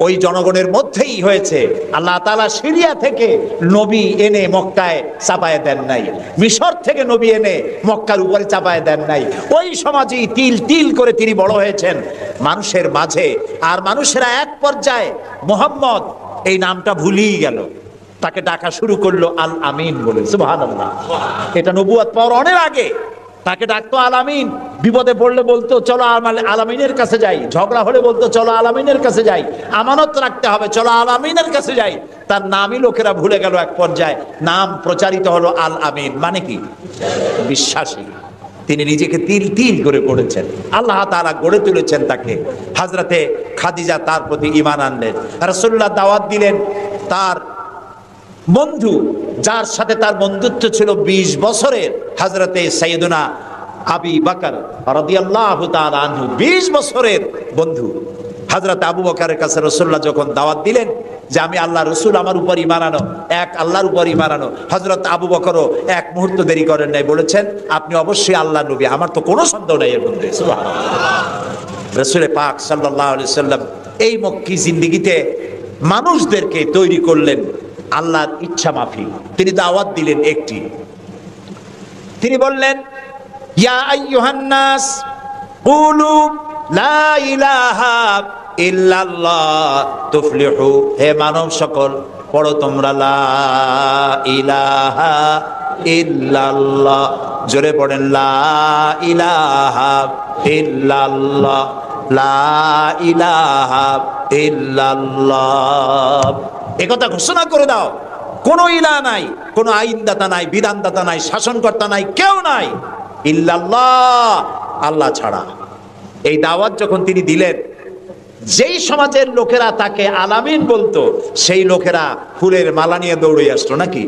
ওই জনগণের মধ্যেই হয়েছে। আল্লাহ তাআলা সিরিয়া থেকে নবী এনে মক্কায় চাপায় দেন নাই, মিশর থেকে নবী এনে মক্কার উপরে চাপায় দেন নাই। ওই সমাজেই তিল তিল করে তিনি বড় হয়েছেন মানুষের মাঝে। আর মানুষেরা এক পর্যায়ে মুহাম্মদ এই নামটা ভুলেই গেল, তাকে ডাকা শুরু করলো আল আমিন বলে। সুবহানাল্লাহ। এটা নবুয়ত পাওয়ার অনেক আগে তাকে ডাকতো আল আমিন। বিপদে পড়লে বলতো চলো আল আমিনের কাছে যাই, ঝগড়া হলে বলতো চলো আল আমিনের কাছে যাই, আমানত রাখতে হবে চলো আল আমিনের কাছে যাই। তার নামই লোকেরা ভুলে গেল। এক পর্যায়ে নাম প্রচারিত হলো আল আমিন, মানে কি? বিশ্বাসী। তিনি নিজেকে তিল তিল করে গড়েছেন, আল্লাহ তাআলা গড়ে তুলেছেন তাকে। হযরতে খাদিজা তার প্রতি ঈমান আনলেন। রাসূলুল্লাহ দাওয়াত দিলেন তার বন্ধু, যার সাথে তার বন্ধুত্ব ছিল 20 বছরের, হযরতে সাইয়েদুনা আবু বকর রাদিয়াল্লাহু তাআলা আনহু, 20 বছরের বন্ধু। হযরত আবু বকরের কাছে রাসূলুল্লাহ যখন দাওয়াত দিলেন যে আমি আল্লাহর রাসূল, আমার উপর ঈমান আনো, এক আল্লাহর উপর ঈমান আনো, হযরত আবু বকরও এক মুহূর্ত দেরি করেন নাই, বলেছেন আপনি অবশ্যই আল্লাহর নবী, আমার তো কোনো সন্দেহ নাই এর মধ্যে। সুবহানাল্লাহ। রাসূল পাক সাল্লাল্লাহু আলাইহি সাল্লাম এই মক্কি জিন্দেগিতে মানুষদেরকে তৈরি করলেন আল্লাহর ইচ্ছা মাফিক। তিনি দাওয়াত দিলেন একটি, তিনি বললেন ইয়া আইয়ুহান নাস কুলু লা ইলাহা ইল্লাল্লাহ তুফলিহু, হে মানব সকল পড়ো তোমরা লা ইলাহা ইল্লাল্লাহ। জোরে পড়েন লা ইলাহা ইল্লাল্লাহ, লা ইলাহা ইল্লাল্লাহ। একথা ঘোষণা করে দাও, কোনো ইলাহ নাই, কোনো আইনদাতা নাই, বিধানদাতা নাই, শাসনকর্তা নাই, কেউ নাই ইল্লাল্লাহ, আল্লাহ ছাড়া। এই দাওয়াত যখন তিনি দিলেন, যেই সমাজের লোকেরা তাকে আলামিন বলতো, সেই লোকেরা ফুলের মালা নিয়ে দৌড়ে আসতো নাকি?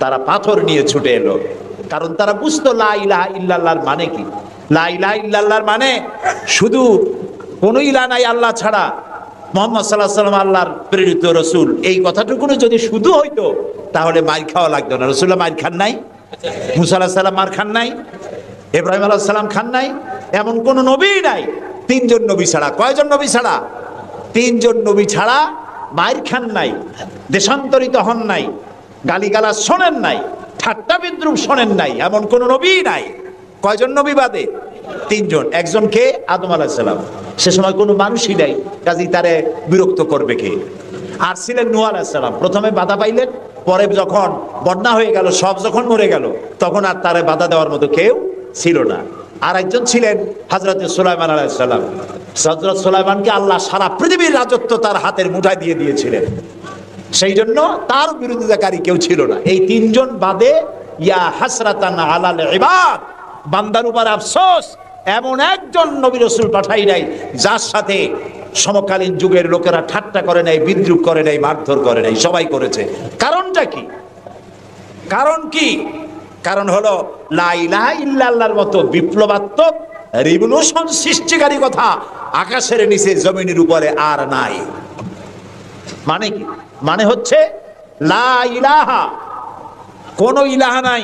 তারা পাথর নিয়ে ছুটে এলো, কারণ তারা বুঝতো লা ইলাহা ইল্লাল্লাহর মানে কি। লা ইলাহা ইল্লাল্লাহর মানে শুধু কোনো ইলাহ নাই আল্লাহ ছাড়া, মুহাম্মদ সাল্লাল্লাহু আলাইহি ওয়াসাল্লাম আল্লাহর প্রেরিত রাসূল, এই কথাটুকু যদি শুধু হইতো তাহলে মার খাওয়া লাগতো না। রাসূলুল্লাহ মার খান নাই, মুসা আলাইহিস সালাম মার খান নাই, ইব্রাহিম আলাইহিস সালাম খান নাই, এমন কোন নবী নাই। তিনজন নবী ছাড়া, কয়জন নবী ছাড়া? তিনজন নবী ছাড়া মার খান নাই, দেশান্তরিত হন নাই, গালিগালাজ শোনেন নাই, ঠাট্টা বিদ্রুপ শোনেন নাই, এমন কোন নবী নাই। কয়জন নবী বাদে? তিনজন। একজন কে? আদম আলাইহিস সালাম। সে সময় কোনো মানুষই নাই, কাজেই তারে বিরক্ত করবে কে? আর ছিলেন নূহ আলাইহিস সালাম। প্রথমে বাধা পাইলেন, পরে যখন বন্যা হয়ে গেল, সব যখন মরে গেল, তখন আর তারে বাধা দেওয়ার মতো কেউ ছিল না। আর একজন ছিলেন হযরত সুলাইমান আলাইহিস সালাম। হযরত সুলাইমানকে আল্লাহ সারা পৃথিবীর রাজত্ব তার হাতের মুঠায় দিয়ে দিয়েছিলেন, সেই জন্য তার বিরোধিতাকারী কেউ ছিল না। এই তিনজন বাদে ইয়া হাসরাতান আলাল ইবাদ, বান্দার উপর আফসোস, এমন একজন নবী রাসূল পাঠাই নাই যার সাথে সমকালীন যুগের লোকেরা ঠাট্টা করে নাই, বিদ্রুপ করে নাই, মারধর করে নাই। সবাই করেছে। কারণটা কি? কারণ কি? কারণ হলো লা ইলাহা ইল্লাল্লাহর মতো বিপ্লবাত্মক রিভলিউশন সৃষ্টিকারী কথা আকাশের নিচে জমিনের উপরে আর নাই। মানে কি? মানে হচ্ছে লা ইলাহা, কোন ইলাহা নাই,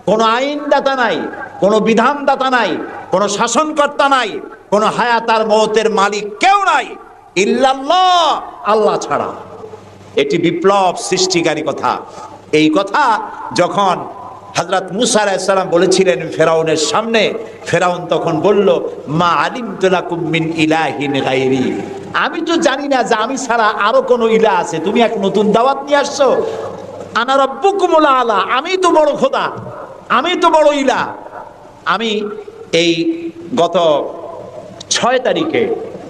কোন আইনদাতা নাই, কোন বিধানদাতা নাই, কোন শাসনকর্তা নাই, কোন হায়াত আর মওতের মালিক কেউ নাই ইল্লাল্লাহ, আল্লাহ ছাড়া। এটি বিপ্লব সৃষ্টিকারী কথা। এই কথা যখন হযরত মুসা আলাইহিস সালাম বলেছিলেন ফেরাউনের সামনে, ফেরাউন তখন বলল, মা আলিমতু লাকুম মিন ইলাহিন গায়রি, আমি তো জানি না যে আমি ছাড়া আরো কোনো ইলাহ আছে, তুমি এক নতুন দাওয়াত নিয়ে আসছো। আনা রাব্বুকুমুল আলা, আমি তো বড় খোদা, আমি তো বড় ইলাহ। আমি এই গত 6 তারিখে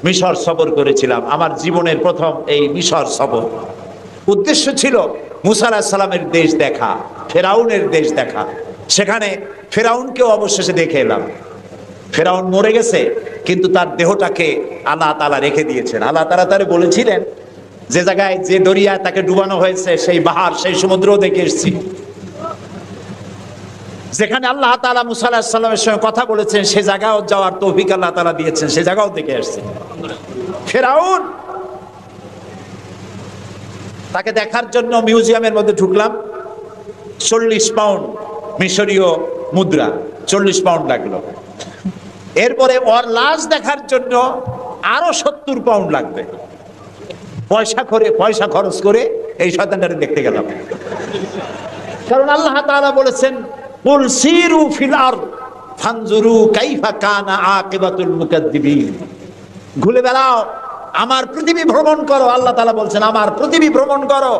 মিশর সফর করেছিলাম, আমার জীবনের প্রথম এই মিশর সফর। উদ্দেশ্য ছিল মুসা আলাইহিস সালামের দেশ দেখা, ফেরাউনের দেশ দেখা। সেখানে ফেরাউনকেও অবশেষে দেখে এলাম। ফেরাউন মরে গেছে, কিন্তু তার দেহটাকে আল্লাহ তাআলা রেখে দিয়েছেন। আল্লাহ তাআলা তারে বলেছিলেন, যে জায়গায় যে দরিয়ায় তাকে ডুবানো হয়েছে, সেই বাহার, সেই সমুদ্র দেখে এসেছি। যেখানে আল্লাহ তাআলা মুসা আলাইহিস সালামের সঙ্গে কথা বলেছেন, সে জায়গাও যাওয়ার তৌফিক আল্লাহ তাআলা দিয়েছেন, সে জায়গাও দেখে আসছে। ফেরাউন, তাকে দেখার জন্য মিউজিয়ামের মধ্যে ঢুকলাম। 40 পাউন্ড মিশরীয় মুদ্রা, 40 পাউন্ড লাগলো। এরপরে ওর লাশ দেখার জন্য আরো 70 পাউন্ড লাগবে। পয়সা খরচ করে এই শয়তানটারে দেখতে গেলাম। কারণ আল্লাহ তাআলা বলেছেন, কুল সিরু ফিল আরদ ফানজুরু কাইফা কানা আকিবাতুল মুকাদ্দিবিন, ঘুরে বেড়াও, আমার পৃথিবী ভ্রমণ করো। আল্লাহ তাআলা বলছেন, আমার পৃথিবী ভ্রমণ করো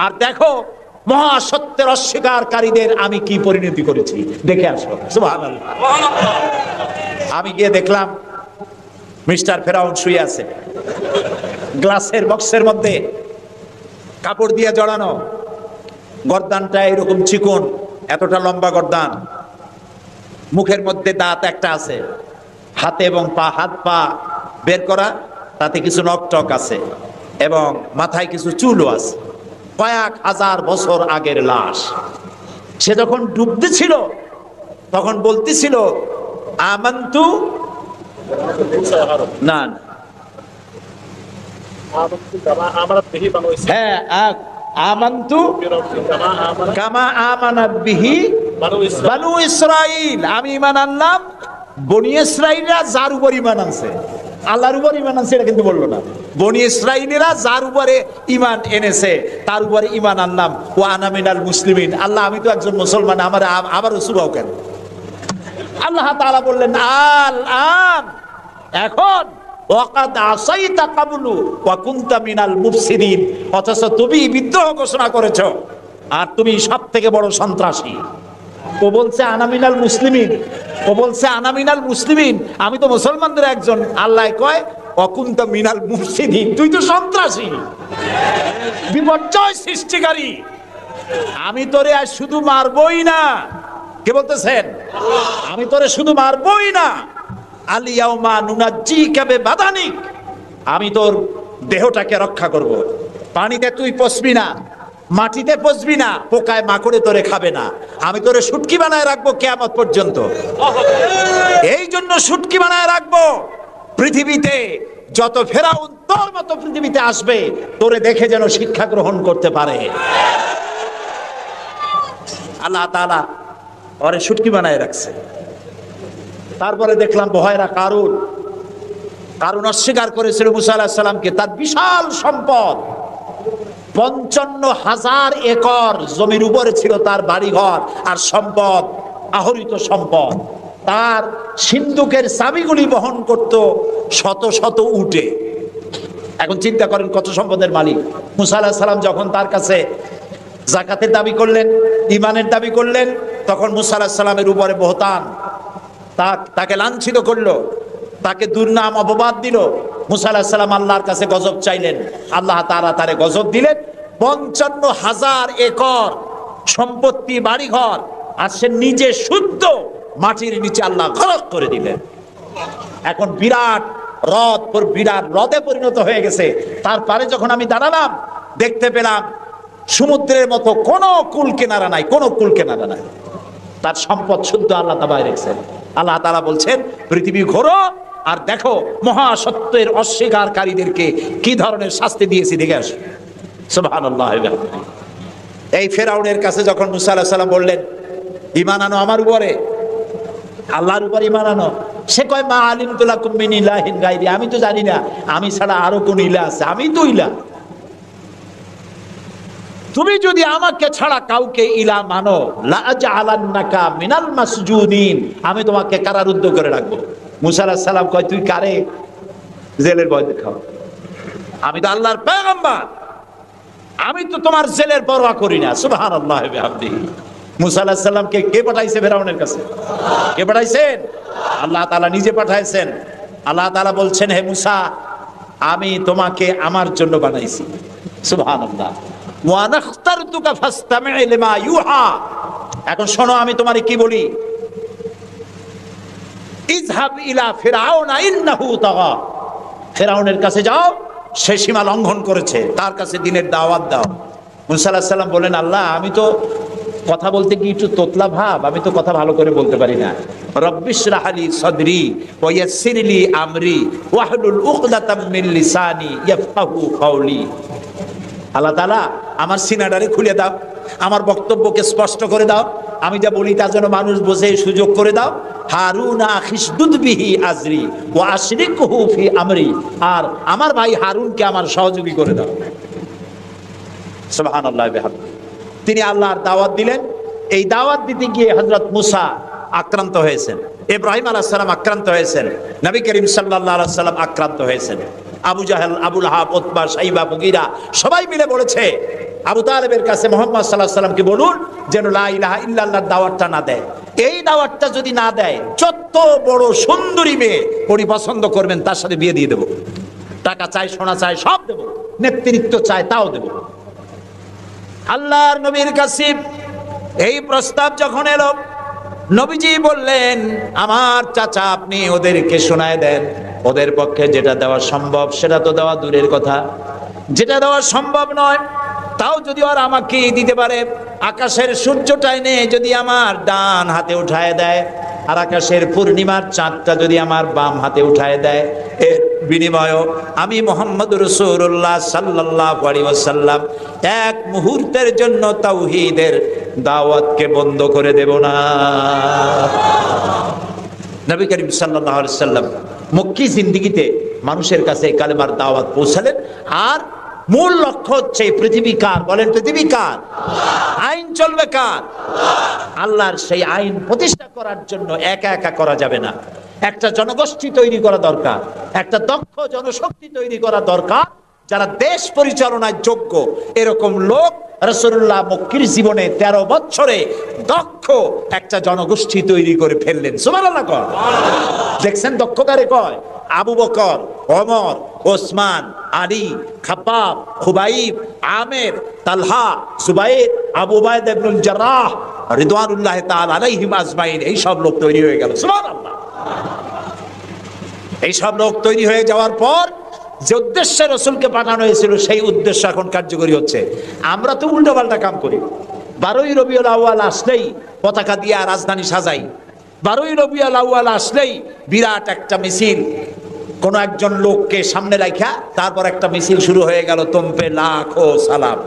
আর দেখো মহাসত্যের অস্বীকারীদের আমি কি পরিণতি করেছি, দেখে আসো। সুবহানাল্লাহ। আমি গিয়ে দেখলাম মিস্টার ফেরাউন শুয়ে আছে, গ্লাসের বক্সের মধ্যে কাপড় দিয়ে জড়ানো, গর্দানটা এরকম চিকন, এতটা লম্বা গর্দান, মুখের মধ্যে দাঁত একটা আছে, হাতে এবং পা, হাত পা বের করা, তাতে কিছু নখটক আছে এবং মাথায় কিছু চুলও আছে। কয়েক হাজার বছর আগের লাশ। সে যখন ডুবতেছিল তখন বলতেছিল, আমান্তু না, হ্যাঁ, আমান্তু কামা আমানাত বিহি বানু ইসরাইল, আমি ঈমান আনলাম বনি ইসরাইলরা যার উপর ঈমান আনছে। আল্লাহর উপর ঈমান আনছে এটা কিন্তু বললো না। বনি ইসরাইলীরা যার উপরে ঈমান এনেছে তার উপরে ঈমান আনলাম। ওয়া আনা মিনাল মুসলিমিন, আল্লাহ আমি তো একজন মুসলমান, আমার আবারও সুবাও কেন? আল্লাহ তাআলা বললেন, আল আন, এখন, ওয়াকাদ আসাইতা কাবলু ওয়া কুনতা মিনাল মুফসিদিন, অথচ তুমি বিদ্রোহ ঘোষণা করেছো আর তুমি সবথেকে বড় সন্ত্রাসী। ও বলছে আনা মিনাল মুসলিমিন, ও বলছে আনা মিনাল মুসলিমিন, আমি তো মুসলমানদের একজন। আল্লাহ কয়, অকুন্তা মিনাল মুফসিদিন, তুই তো সন্ত্রাসী, বিপর্যয় সৃষ্টিকারী। আমি তোরে আজ শুধু মারবই না, কে বলতেছেন? আমি তোরে শুধু মারবই না, আলিয়াউমা নুনাজ্জিকা বিবাদানিক, আমি তোর দেহটাকে রক্ষা করব। পানিতে তুই পচবি না, মাটিতে পচবি না, পোকায় মাকড়ে তোরে খাবে না, আমি তোরে শুটকি বানায় রাখবো কিয়ামত পর্যন্ত। এই জন্য শুটকি বানায় রাখবো, পৃথিবীতে যত ফেরাউন তোর মতো পৃথিবীতে আসবে, তোরে দেখে যেন শিক্ষা গ্রহণ করতে পারে। আল্লাহ তাআলা ওরে শুটকি বানায় রাখছে। তারপরে দেখলাম বহায়রা কারুন অস্বীকার করেছিল মুসা আলাইহিস সালামকে। তার বিশাল সম্পদ, 55,000 একর জমির উপরে ছিল তার বাড়িঘর আর সম্পদ, আহরিত সম্পদ। তার সিন্ধুকের চাবিগুলি বহন করত শত শত উটে। এখন চিন্তা করেন কত সম্পদের মালিক। মুসা আলাইহিস সালাম যখন তার কাছে যাকাতের দাবি করলেন, ঈমানের দাবি করলেন, তখন মুসা আলাইহিস সালামের উপরে বহতান, তাকে লাঞ্ছিত করলো, তাকে দুর্নাম অপবাদ দিল। মুসা আলাইহিস সালাম আল্লাহর কাছে গজব চাইলেন, আল্লাহ তাআলা তারে গজব দিলেন। 55,000 একর সম্পত্তি, বাড়িঘর, আর সে নিজে শুদ্ধ মাটির নিচে আল্লাহ গরক করে দিলেন। এখন বিরাট হ্রদে পরিণত হয়ে গেছে। তারপরে যখন আমি দাঁড়ালাম, দেখতে পেলাম সমুদ্রের মতো কোনো কুল কিনারা নাই, কোনো কুল কিনারা নাই। তার সম্পদ শুদ্ধ আল্লাহ তাআলা রেখেছেন। আল্লাহ তাআলা বলছেন, পৃথিবী ঘোরো আর দেখো মহাসত্যের অস্বীকারীদেরকে কি ধরনের শাস্তি দিয়েছি, দেখে আসো। সুবহানাল্লাহ। এই ফেরাউনের কাছে যখন মুসা আলাইহিস সালাম বললেন, ঈমান আনো আমার উপরে, আল্লাহর উপর ঈমান আনো, সে কয় মা আলিমতু লাকুম মিন ইলাহিন গায়রি, আমি তো জানি না আমি ছাড়া আরো কোন ইলাহ আছে, আমি তো ইলাহ। তুমি যদি আমাকে ছাড়া কাউকে ইলাহ মানো, লা আজআলান্নাকা মিনাল মাসজুনিন, আমি তোমাকে কারারুদ্ধ করে রাখবো। মুসা আলাইহিস সালাম কয়, তুই কারে জেলের ভয় দেখাও? আমি তো আল্লাহর পয়গম্বর, আমি তো তোমার জেলের পরোয়া করি না। সুবহানাল্লাহ ওয়া বিহামদিহি। মুসা আলাইহিস সালামকে কে পাঠাইছে ফেরাউনের কাছে? কে পাঠাইছেন? আল্লাহ তাআলা নিজে পাঠাইছেন। আল্লাহ তাআলা বলছেন, হে মুসা, আমি তোমাকে আমার জন্য বানাইছি। সুবহানাল্লাহ। ওয়া নাখতারতুকা ফাসতামি' লিমা ইউহা। এখন শোনো আমি তোমারে কি বলি। ইযহাব ইলা ফিরআউনা ইন্নাহু তাগা, ফিরআউনের কাছে যাও, সে সীমা লঙ্ঘন করেছে, তার কাছে দ্বীনের দাওয়াত দাও। মুসা আলাইহিস সালাম বলেন, আল্লাহ আমি তো কথা বলতে কি একটু তোতলা ভাব, আমি তো কথা ভালো করে বলতে পারি না। রব্বিশরাহ লি সাদরি ওয়া ইয়াসসির লি আমরি ওয়াহলুল উকদাতাম মিন লিসানি ইয়াফকাহু কাওলি। আল্লাহ তাআলা আমার সিনাটারে খুলে দাও, আমার বক্তব্যকে স্পষ্ট করে দাও, আমি যা বলি তা যেন মানুষ বোঝে সুযোগ করে দাও। হারুন আখিসদুদ বিহি আজরি ওয়া আশরিকহু ফি আমরি, আর আমার ভাই হারুনকে আমার সহযোগী করে দাও। সুবহানাল্লাহ বিহামদিহি। তিনি আল্লাহর দাওয়াত দিলেন। এই দাওয়াত দিতে গিয়ে হযরত মুসা আক্রান্ত হয়েছেন, ইব্রাহিম আলাইহিস সালাম আক্রান্ত হয়েছেন, নবী করিম সাল্লাল্লাহু আলাইহি সাল্লাম আক্রান্ত হয়েছেন। আবু জাহেল, আবু লাহাব, উতবা, শাইবা, মুগীরা সবাই মিলে বলেছে আবু তালেবের কাছে মুহাম্মদ সাল্লাল্লাহু আলাইহি সাল্লামকে বলুন যেন লা ইলাহা ইল্লাল্লাহর দাওয়াতটা না দেয়। এই দাওয়াতটা যদি না দেয়, যত বড় সুন্দরী মেয়ে উনি পছন্দ করবেন তার সাথে বিয়ে দিয়ে দেব, টাকা চাই, সোনা চাই, সব দেব, নেতৃত্ব চাই তাও দেব। আল্লাহর নবীর কাছে এই প্রস্তাব যখন এলো, নবীজি বললেন, আমার চাচা আপনি ওদেরকে শোনায় দেন, ওদের পক্ষে যেটা দেওয়া সম্ভব সেটা তো দেওয়া দূরের কথা, যেটা দেওয়া সম্ভব নয় তাও যদি ওরা আমাকে দিতে পারে, আকাশের সূর্যটা এনে যদি আমার ডান হাতে উঠায় দেয় আর আকাশের পূর্ণিমার চাঁদটা যদি আমার বাম হাতে উঠায় দেয়, এর বিনিময়ে আমি মুহাম্মদ রাসূলুল্লাহ সাল্লাল্লাহু আলাইহি ওয়াসাল্লাম এক মুহূর্তের জন্য তাওহীদের দাওয়াতকে বন্ধ করে দেব না। নবী করিম সাল্লাল্লাহু আলাইহি ওয়াসাল্লাম মক্কি জিন্দেগিতে মানুষের কাছে কালেমার দাওয়াত পৌঁছালেন। আর মূল লক্ষ্য হচ্ছে পৃথিবী কার? বলেন পৃথিবী কার? আইন চলবে কার? আল্লাহর। সেই আইন প্রতিষ্ঠা করার জন্য একা একা করা যাবে না, একটা জনগোষ্ঠী তৈরি করা দরকার, একটা দক্ষ জনশক্তি তৈরি করা দরকার, যারা দেশ পরিচালনায় যোগ্য এরকম লোক রাসূলুল্লাহ মক্কির জীবনে 13 বছরে দক্ষ একটা জনগোষ্ঠী তৈরি করে ফেললেন। সুবহানাল্লাহ কয়। দেখছেন দক্ষতারে কয় আবু বকর, ওমর, ওসমান, আলী, খাব্বাব, খুবাইব, আমের, তালহা, সুবাইর, আবু উবাইদা ইবনুল জাররাহ রিদওয়ানুল্লাহি তাআলা আলাইহিম আজমাইন, এই সব লোক তৈরি হয়ে গেল। সুবহানাল্লাহ। এই সব লোক তৈরি হয়ে যাওয়ার পর যে উদ্দেশ্যে রাসূলকে পাঠানো হয়েছিল সেই উদ্দেশ্য এখন কার্যকরী হচ্ছে। আমরা তো উল্টোপাল্টা কাম করি। 12ই রবিউল আউয়াল আসলেই পতাকা দিয়ে রাজধানী সাজাই। 12ই রবিউল আউয়াল আসলেই বিরাট একটা মিছিল, কোন একজন লোককে সামনে রাখা তারপর একটা মিছিল শুরু হয়ে গেল। তোমপে লাখো সালাম,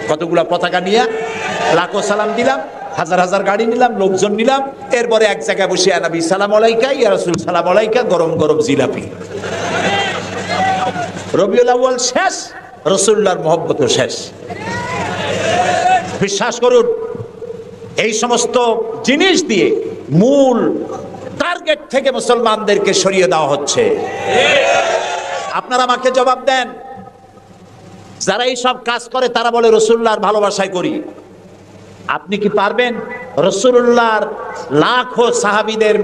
কতগুলা পতাকা নিয়ে লাখো সালাম দিলাম, হাজার হাজার গাড়ি নিলাম, লোকজন নিলাম, এরপরে এক জায়গায় বসে নবী সালাম আলাইকা, ইয়া রাসূল সালাম আলাইকা, গরম গরম জিলাপি। রবিউল আউয়াল শেষ, রাসূলুল্লাহর মহব্বতও শেষ। বিশ্বাস করুন, এই সমস্ত জিনিস দিয়ে মূল টার্গেট থেকে মুসলমানদেরকে সরিয়ে দেওয়া হচ্ছে। আপনারা আমাকে জবাব দেন, যারা এই সব কাজ করে তারা বলে রাসূলুল্লাহর ভালোবাসায় করি। আপনি কি পারবেন রাসূলুল্লাহর লাখো সাহাবীদের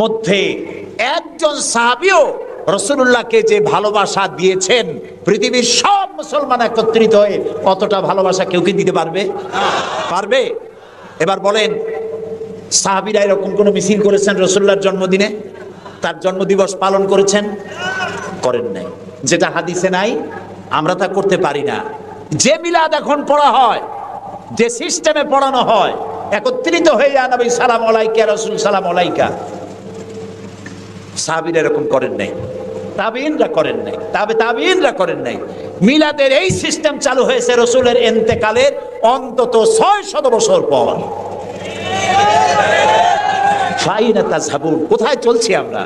মধ্যে একজন সাহাবীও রাসূলুল্লাহকে যে ভালোবাসা দিয়েছেন, পৃথিবীর সব মুসলমান একত্রিত হয়ে অতটা ভালোবাসা কেউ কি দিতে পারবে? পারবে? এবার বলেন, সাহাবীরা এরকম কোন মিছিল করেছেন রাসূলুল্লাহর জন্মদিনে? তার জন্মদিবস পালন করেছেন? করেন নাই। যেটা হাদিসে নাই আমরা তা করতে পারি না। যে মিলাদ এখন পড়া হয়, যে সিস্টেমে পড়ানো হয়, একত্রিত হয়ে নবী সালাম আলাইকা, রাসূল সালাম আলাইকা, সাহাবীরা এরকম করেন নাই, তাবিঈনরা করেন নাই, তাবিঈনরা করেন নাই। মিলাদের এই সিস্টেম চালু হয়েছে রাসূলের ইন্তেকালের অন্তত 600 বছর পর। ফাইনা তাযহাবুন, কোথায় চলছি আমরা?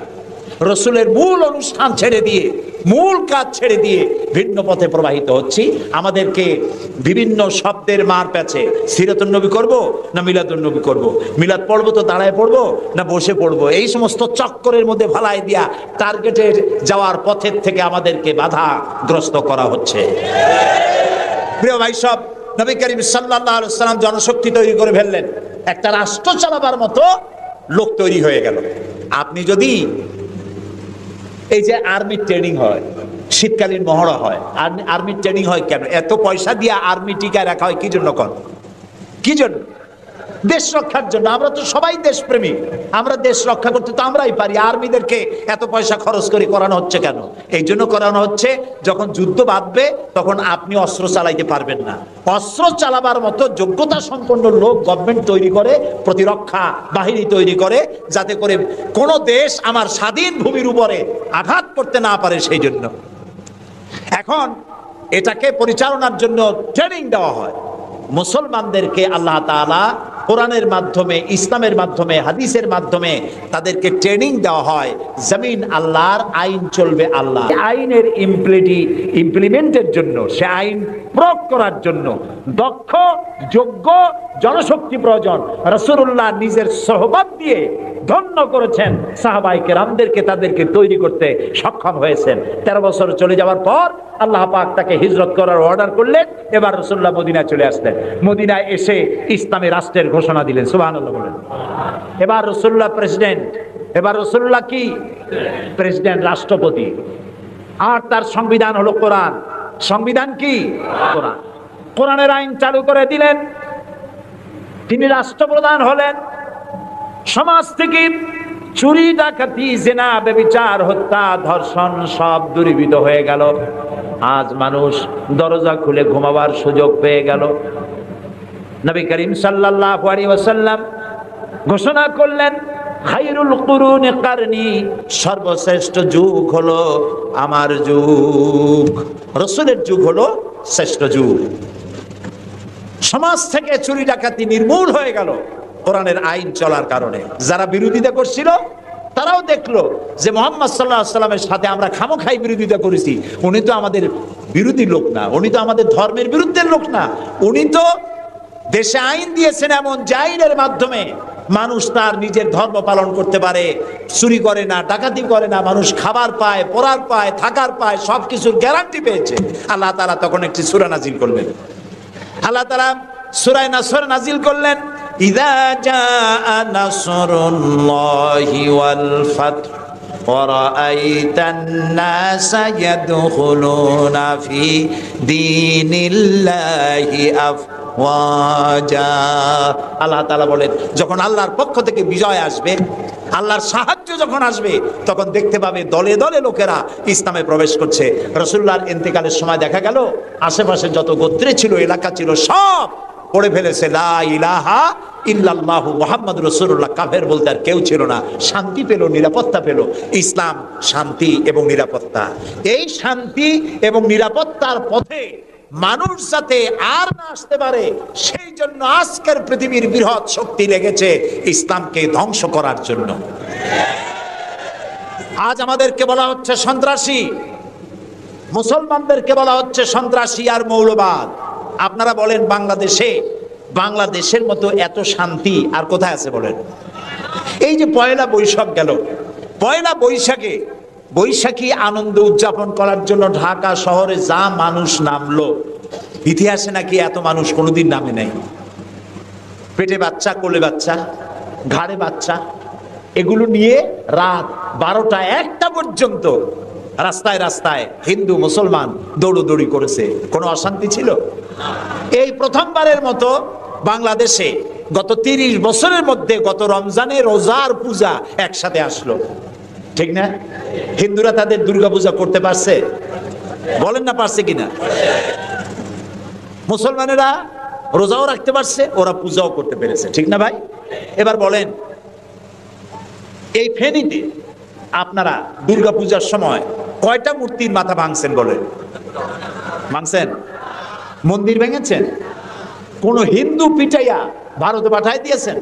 রাসূলের মূল অনুষ্ঠান ছেড়ে দিয়ে, মূল কাজ ছেড়ে দিয়ে ভিন্ন পথে প্রবাহিত হচ্ছি। আমাদেরকে বিভিন্ন শব্দের মার প্যাচে সিরাতুন নবী করব না মিলাদুন নবী করব, মিলাদ পড়বো তো দাঁড়ায় পড়বো না বসে পড়বো, এই সমস্ত চক্করের মধ্যে ফালাই দিয়া টার্গেটের যাওয়ার পথের থেকে আমাদেরকে বাধাগ্রস্ত করা হচ্ছে। প্রিয় ভাই সব, নবী করিম সাল্লাল্লাহু আলাইহি ওয়াসাল্লাম জনশক্তি তৈরি করে ফেললেন, একটা রাষ্ট্র চালাবার মতো লোক তৈরি হয়ে গেল। আপনি যদি এই যে আর্মি ট্রেনিং হয়, শীতকালীন মহড়া হয়, আর্মি ট্রেনিং হয় কেন? এত পয়সা দিয়ে আর্মি টিকায় রাখা হয় কি জন্য? কি জন্য? দেশ রক্ষার জন্য। আমরা তো সবাই দেশপ্রেমী, আমরা দেশ রক্ষা করতে তো আমরাই পারি। আর্মিদেরকে এত পয়সা খরচ করে করানো হচ্ছে কেন? এই জন্য করানো হচ্ছে, যখন যুদ্ধ বাঁধবে তখন আপনি অস্ত্র চালাইতে পারবেন না, অস্ত্র চালাবার মতো যোগ্যতা সম্পন্ন লোক গভর্নমেন্ট তৈরি করে, প্রতিরক্ষা বাহিনী তৈরি করে, যাতে করে কোন দেশ আমার স্বাধীন ভূমির উপরে আঘাত করতে না পারে। সেই জন্য এখন এটাকে পরিচালনার জন্য ট্রেনিং দেওয়া হয়। মুসলমানদেরকে আল্লাহ তাআলা কোরআনের মাধ্যমে, ইসলামের মাধ্যমে, হাদিসের মাধ্যমে তাদেরকে ট্রেনিং দেওয়া হয়। জমিন আল্লাহর, আইন চলবে আল্লাহ। আইনের ইমপ্লিমেন্টের জন্য, সে আইন প্রয়োগ করার জন্য দক্ষ যোগ্য জনশক্তি প্রয়োজন। রাসূলুল্লাহ নিজের সোহবত দিয়ে ধন্য করেছেন সাহাবায়ে কেরামদেরকে, তাদেরকে তৈরি করতে সক্ষম হয়েছেন। 13 বছর চলে যাওয়ার পর আল্লাহ পাক তাকে হিজরত করার অর্ডার করলেন। এবার রাসূলুল্লাহ মদিনায় চলে আসলেন। মদিনায় এসে ইসলামী রাষ্ট্রের ঘোষণা দিলেন। সুবহানাল্লাহ বলেন। এবার রাসূলুল্লাহ প্রেসিডেন্ট, এবার রাসূলুল্লাহ কি প্রেসিডেন্ট, রাষ্ট্রপতি। আর তার সংবিধান হলো কোরআন। সংবিধান কি? কোরআন। কোরআনের আইন চালু করে দিলেন। তিনি রাষ্ট্রপ্রধান হলেন। সমাজ থেকে চুরি, ডাকাতি, জিনা, ব্যভিচার, হত্যা, ধর্ষণ সব দূরীভূত হয়ে গেল। আজ মানুষ দরজা খুলে ঘুমাবার সুযোগ পেয়ে গেল। নবী করিম সাল্লাল্লাহু আলাইহি ওয়াসাল্লাম ঘোষণা করলেন, খায়রুল কুরুনি কারনি, সর্বশ্রেষ্ঠ যুগ হলো আমার যুগ। রাসূলের যুগ হলো শ্রেষ্ঠ যুগ। সমাজ থেকে চুরি ডাকাতি নির্মূল হয়ে গেল কোরআনের আইন চলার কারণে। যারা বিরোধিতা করছিল তারাও দেখলো যে মুহাম্মদ সাল্লাল্লাহু আলাইহি ওয়াসাল্লামের সাথে আমরা খামোখাই বিরোধিতা করেছি, উনি তো আমাদের বিরোধী লোক না, উনি তো আমাদের ধর্মের বিরুদ্ধে লোক না, উনি তো দেশে আইন দিয়েছেন এমন যে আইনের মাধ্যমে মানুষ তার নিজের ধর্ম পালন করতে পারে, চুরি করে না, ডাকাতি করে না, মানুষ খাবার পায়, পড়ার পায়, থাকার পায়, সবকিছুর গ্যারান্টি পেয়েছে। আল্লাহ তাআলা তখন একটি সূরা নাযিল করলেন। আল্লাহ তাআলা সূরা নাসর নাজিল করলেন, ইযা জাআ নাসরুল্লাহি ওয়াল ফাতহ ওয়া রাআইতান নাসা ইয়াদখুলুনা ফি দীনিল্লাহি আফওয়াজা। আল্লাহ তাআলা বলেন, যখন আল্লাহর পক্ষ থেকে বিজয় আসবে, আল্লাহর সাহায্য যখন আসবে, তখন দেখতে পাবে দলে দলে লোকেরা ইসলামে প্রবেশ করছে। রাসূলুল্লাহর ইন্তেকালের সময় দেখা গেল আশেপাশে যত গোত্রে ছিল, এলাকা ছিল, সব পড়ে ফেলেছে লা ইলাহা ইল্লাল্লাহু মুহাম্মাদুর রাসূলুল্লাহ। কাফের বলতে আর কেউ ছিল না। শান্তি পেল, নিরাপত্তা পেল। ইসলাম শান্তি এবং নিরাপত্তা। এই শান্তি এবং নিরাপত্তার পথে মানুষ যাতে আর না আসতে পারে, সেই জন্য আজকের পৃথিবীর বৃহৎ শক্তি লেগেছে ইসলামকে ধ্বংস করার জন্য। আজ আমাদেরকে বলা হচ্ছে সন্ত্রাসী, মুসলমানদেরকে বলা হচ্ছে সন্ত্রাসী আর মৌলবাদ। আপনারা বলেন, বাংলাদেশের মতো এত শান্তি আর কোথায় আছে বলেন? এই যে পয়লা বৈশাখ গেল, পয়লা বৈশাখী আনন্দ উদযাপন করার জন্য ঢাকা শহরে যা মানুষ নামলো, ইতিহাসে নাকি এত মানুষ কোনোদিন নামে নাই। পেটে বাচ্চা, কোলে বাচ্চা, ঘাড়ে বাচ্চা, এগুলো নিয়ে রাত 12টা 1টা পর্যন্ত রাস্তায় রাস্তায় হিন্দু মুসলমান দৌড়দৌড়ি করেছে। কোনো অশান্তি ছিল? এই প্রথমবারের মতো বাংলাদেশে গত 30 বছরের মধ্যে গত রমজানে রোজার পূজা একসাথে আসলো, ঠিক না? হিন্দুরা তাদের দুর্গা পূজা করতে পারছে? বলেন না পারছে কিনা? মুসলমানেরা রোজাও রাখতে পারছে, ওরা পূজাও করতে পেরেছে, ঠিক না ভাই? এবার বলেন, এই ফেনীতে আপনারা দুর্গা পূজার সময় কয়টা মূর্তির মাথা ভাঙছেন বলেন? ভাঙছেন? মন্দির ভেঙেছেন? কোন হিন্দু পিটাইয়া ভারতে পাঠায় দিয়েছেন?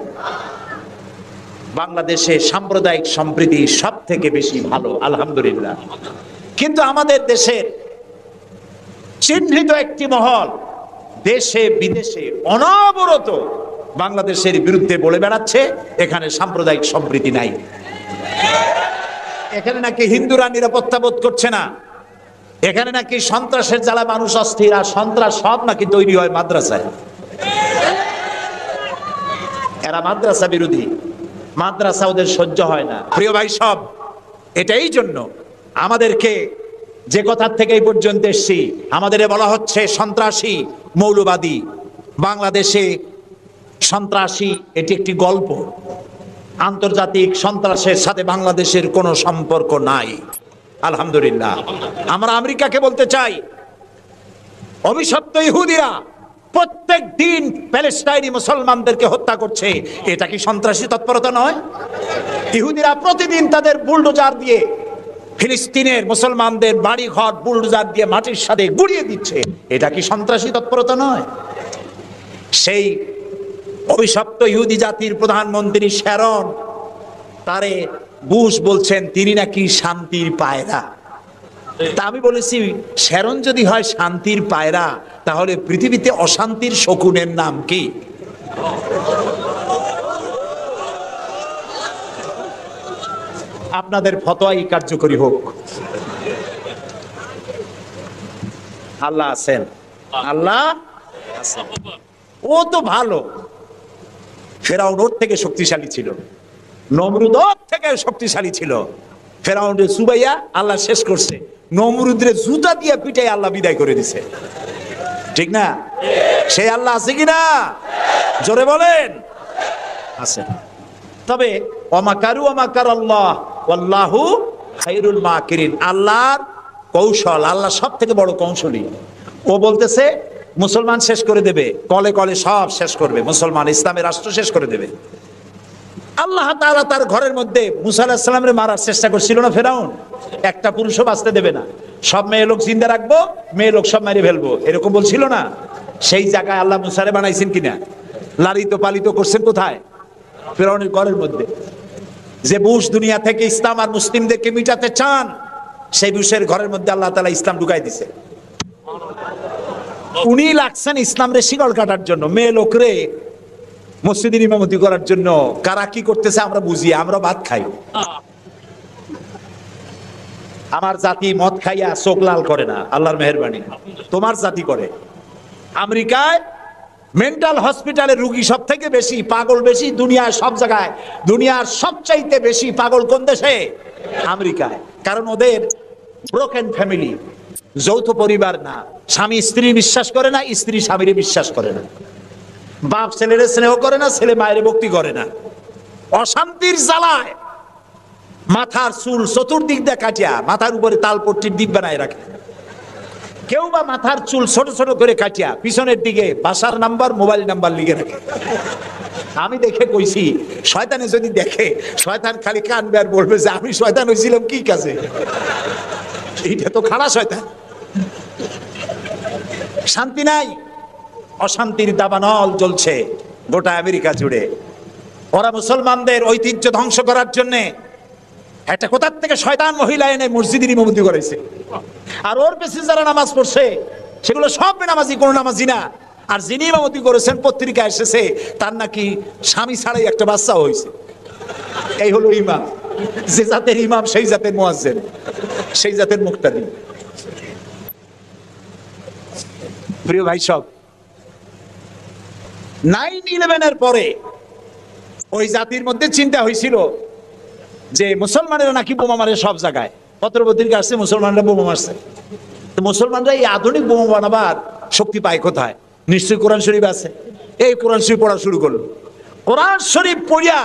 বাংলাদেশে সাম্প্রদায়িক সম্প্রীতি সব থেকে বেশি ভালো, আলহামদুলিল্লাহ। কিন্তু আমাদের দেশের চিহ্নিত একটি মহল দেশে বিদেশে অনবরত বাংলাদেশের বিরুদ্ধে বলে বেড়াচ্ছে এখানে সাম্প্রদায়িক সম্প্রীতি নাই, এখানে নাকি হিন্দুরা নিরাপত্তা বোধ করছে না, এখানে নাকি সন্ত্রাসের জ্বালা মানুষ অস্থির, আর সন্ত্রাস সব নাকি তৈরি হয় মাদ্রাসায়। এরা মাদ্রাসা বিরোধী, মাদ্রাসা ওদের সহ্য হয় না। প্রিয় ভাই সব, এটাই জন্য আমাদেরকে যে কথার থেকে এই পর্যন্ত এসেছি, আমাদের বলা হচ্ছে সন্ত্রাসী, মৌলবাদী। বাংলাদেশে সন্ত্রাসী এটি একটি গল্প, আন্তর্জাতিক সন্ত্রাসের সাথে বাংলাদেশের কোনো সম্পর্ক নাই, আলহামদুলিল্লাহ। আমরা আমেরিকাকে বলতে চাই, অভিশপ্ত ইহুদিরা প্রত্যেক দিন প্যালেস্টাইনি মুসলমানদেরকে হত্যা করছে, এটা কি সন্ত্রাসী তৎপরতা নয়? ইহুদিরা প্রতিদিন তাদের বুলডোজার দিয়ে ফিলিস্তিনের মুসলমানদের বাড়ি ঘর বুলডোজার দিয়ে মাটির সাথে গুড়িয়ে দিচ্ছে, এটা কি সন্ত্রাসী তৎপরতা নয়? সেই অভিশপ্ত ইহুদি জাতির প্রধানমন্ত্রী শ্যারন, তারে বুশ বলছেন তিনি নাকি শান্তির পায়রা। তা আমি বলেছি, শ্যারন যদি হয় শান্তির পায়রা, তাহলে পৃথিবীতে অশান্তির শকুনের নাম কি? আপনাদের ফতোয়াই কার্যকরী হোক। আল্লাহ আছেন, আল্লাহ আছেন। ও তো ভালো, ফেরাউন ওর থেকে শক্তিশালী ছিল, নমরুদ ওর থেকে শক্তিশালী ছিল। ফেরাউনের সুবাইয়া আল্লাহ শেষ করছে, নমরুদের জুতা দিয়ে পিটাই আল্লাহ বিদায় করে দিছে, ঠিক না? সেই আল্লাহ আছে কিনা? জোরে বলেন, আছে। তবে ওয়ামাকারু ওয়ামাকার আল্লাহ ওয়াল্লাহু খায়রুল মাকিরিন। আল্লাহর কৌশল, আল্লাহ সব থেকে বড় কৌশলী। ও বলতেছে মুসলমান শেষ করে দেবে, কলে কলে সব শেষ করবে, মুসলমান ইসলামের রাষ্ট্র শেষ করে দেবে। আল্লাহ তাআলা তার ঘরের মধ্যে মুসা আলাইহিস সালামের মারার চেষ্টা করছিল না ফেরাউন? একটা পুরুষও বাঁচতে দেবে না, সব মেয়ে লোক জিন্দা রাখবো, মেয়ে লোক সব মেরে ফেলবো, এরকম বলছিল না? সেই জায়গায় আল্লাহ মুসারে বানাইছেন কিনা? লালিত পালিত করছেন কোথায়? ফেরাউনের ঘরের মধ্যে। যে বুশ দুনিয়া থেকে ইসলাম আর মুসলিমদেরকে মিটাতে চান, সেই বুশের ঘরের মধ্যে আল্লাহ তাআলা ইসলাম ঢুকাই দিছে। উনি লাগছেন ইসলামরে শিকল কাটার জন্য, মেয়ে লোকরে মসজিদের ইমামতি করার জন্য। কারা কি করতেছে আমরা বুঝি, আমরা ভাত খাই। আমার জাতি মদ খাইয়া চোখ লাল করে না, আল্লাহর মেহেরবানি। তোমার জাতি করে। আমেরিকায় মেন্টাল হসপিটালে রুগী সব থেকে বেশি, পাগল বেশি দুনিয়ার সব জায়গায়। দুনিয়ার সবচাইতে বেশি পাগল কোন দেশে? আমেরিকায়। কারণ ওদের ব্রোকেন ফ্যামিলি, যৌথ পরিবার না, স্বামী স্ত্রী বিশ্বাস করে না, স্ত্রী স্বামীর বিশ্বাস করে না, বাপ ছেলের স্নেহ করে না, ছেলে মায়ের ভক্তি করে না, অশান্তির জ্বালায় মাথার চুল চতুর্দিক দিয়ে কাটিয়া মাথার উপরে তালপট্টির দ্বীপ বানায় রাখে। কেউ বা মাথার চুল ছোট ছোট করে কাটিয়া পিছনের দিকে বাসার নাম্বার, মোবাইল নাম্বার লিখে রাখে। আমি দেখে কইছি, শয়তানে যদি দেখে, শয়তান খালি কানবে আর বলবে যে আমি শয়তান হয়েছিলাম কি কাজে। এইটা তো খারাপ শয়তান। শান্তি নাই, অশান্তির দাবানল জ্বলছে গোটা আমেরিকা জুড়ে। ওরা মুসলমানদের ঐতিহ্য ধ্বংস করার জন্য একটা কোথার থেকে শয়তান মহিলা এনে মসজিদের ইমামতি করেছে। আর ওর পেছে যারা নামাজ পড়ছে সেগুলো সব বেনামাজি, কোনো নামাজি না। আর যিনি ইমামতি করেছেন পত্রিকা এসেছে তার নাকি স্বামী ছাড়াই একটা বাচ্চা হয়েছে। এই হলো ইমাম। যে জাতের ইমাম সেই জাতের মুয়াজ্জিন, সেই জাতের মুক্তাদি। প্রিয় ভাই সব, 9/11 পরে ওই জাতির মধ্যে চিন্তা হয়েছিল যে মুসলমানেরা নাকি বোমা মারে সব জায়গায়। পত্রপত্রিকা আসছে মুসলমানরা বোমা মারছে। মুসলমানরা এই আধুনিক বোমা বানাবার শক্তি পায় কোথায়? নিশ্চয়ই কোরআন শরীফ আছে। এই কোরআন শরীফ পড়া শুরু করলো। কোরআন শরীফ পড়িয়া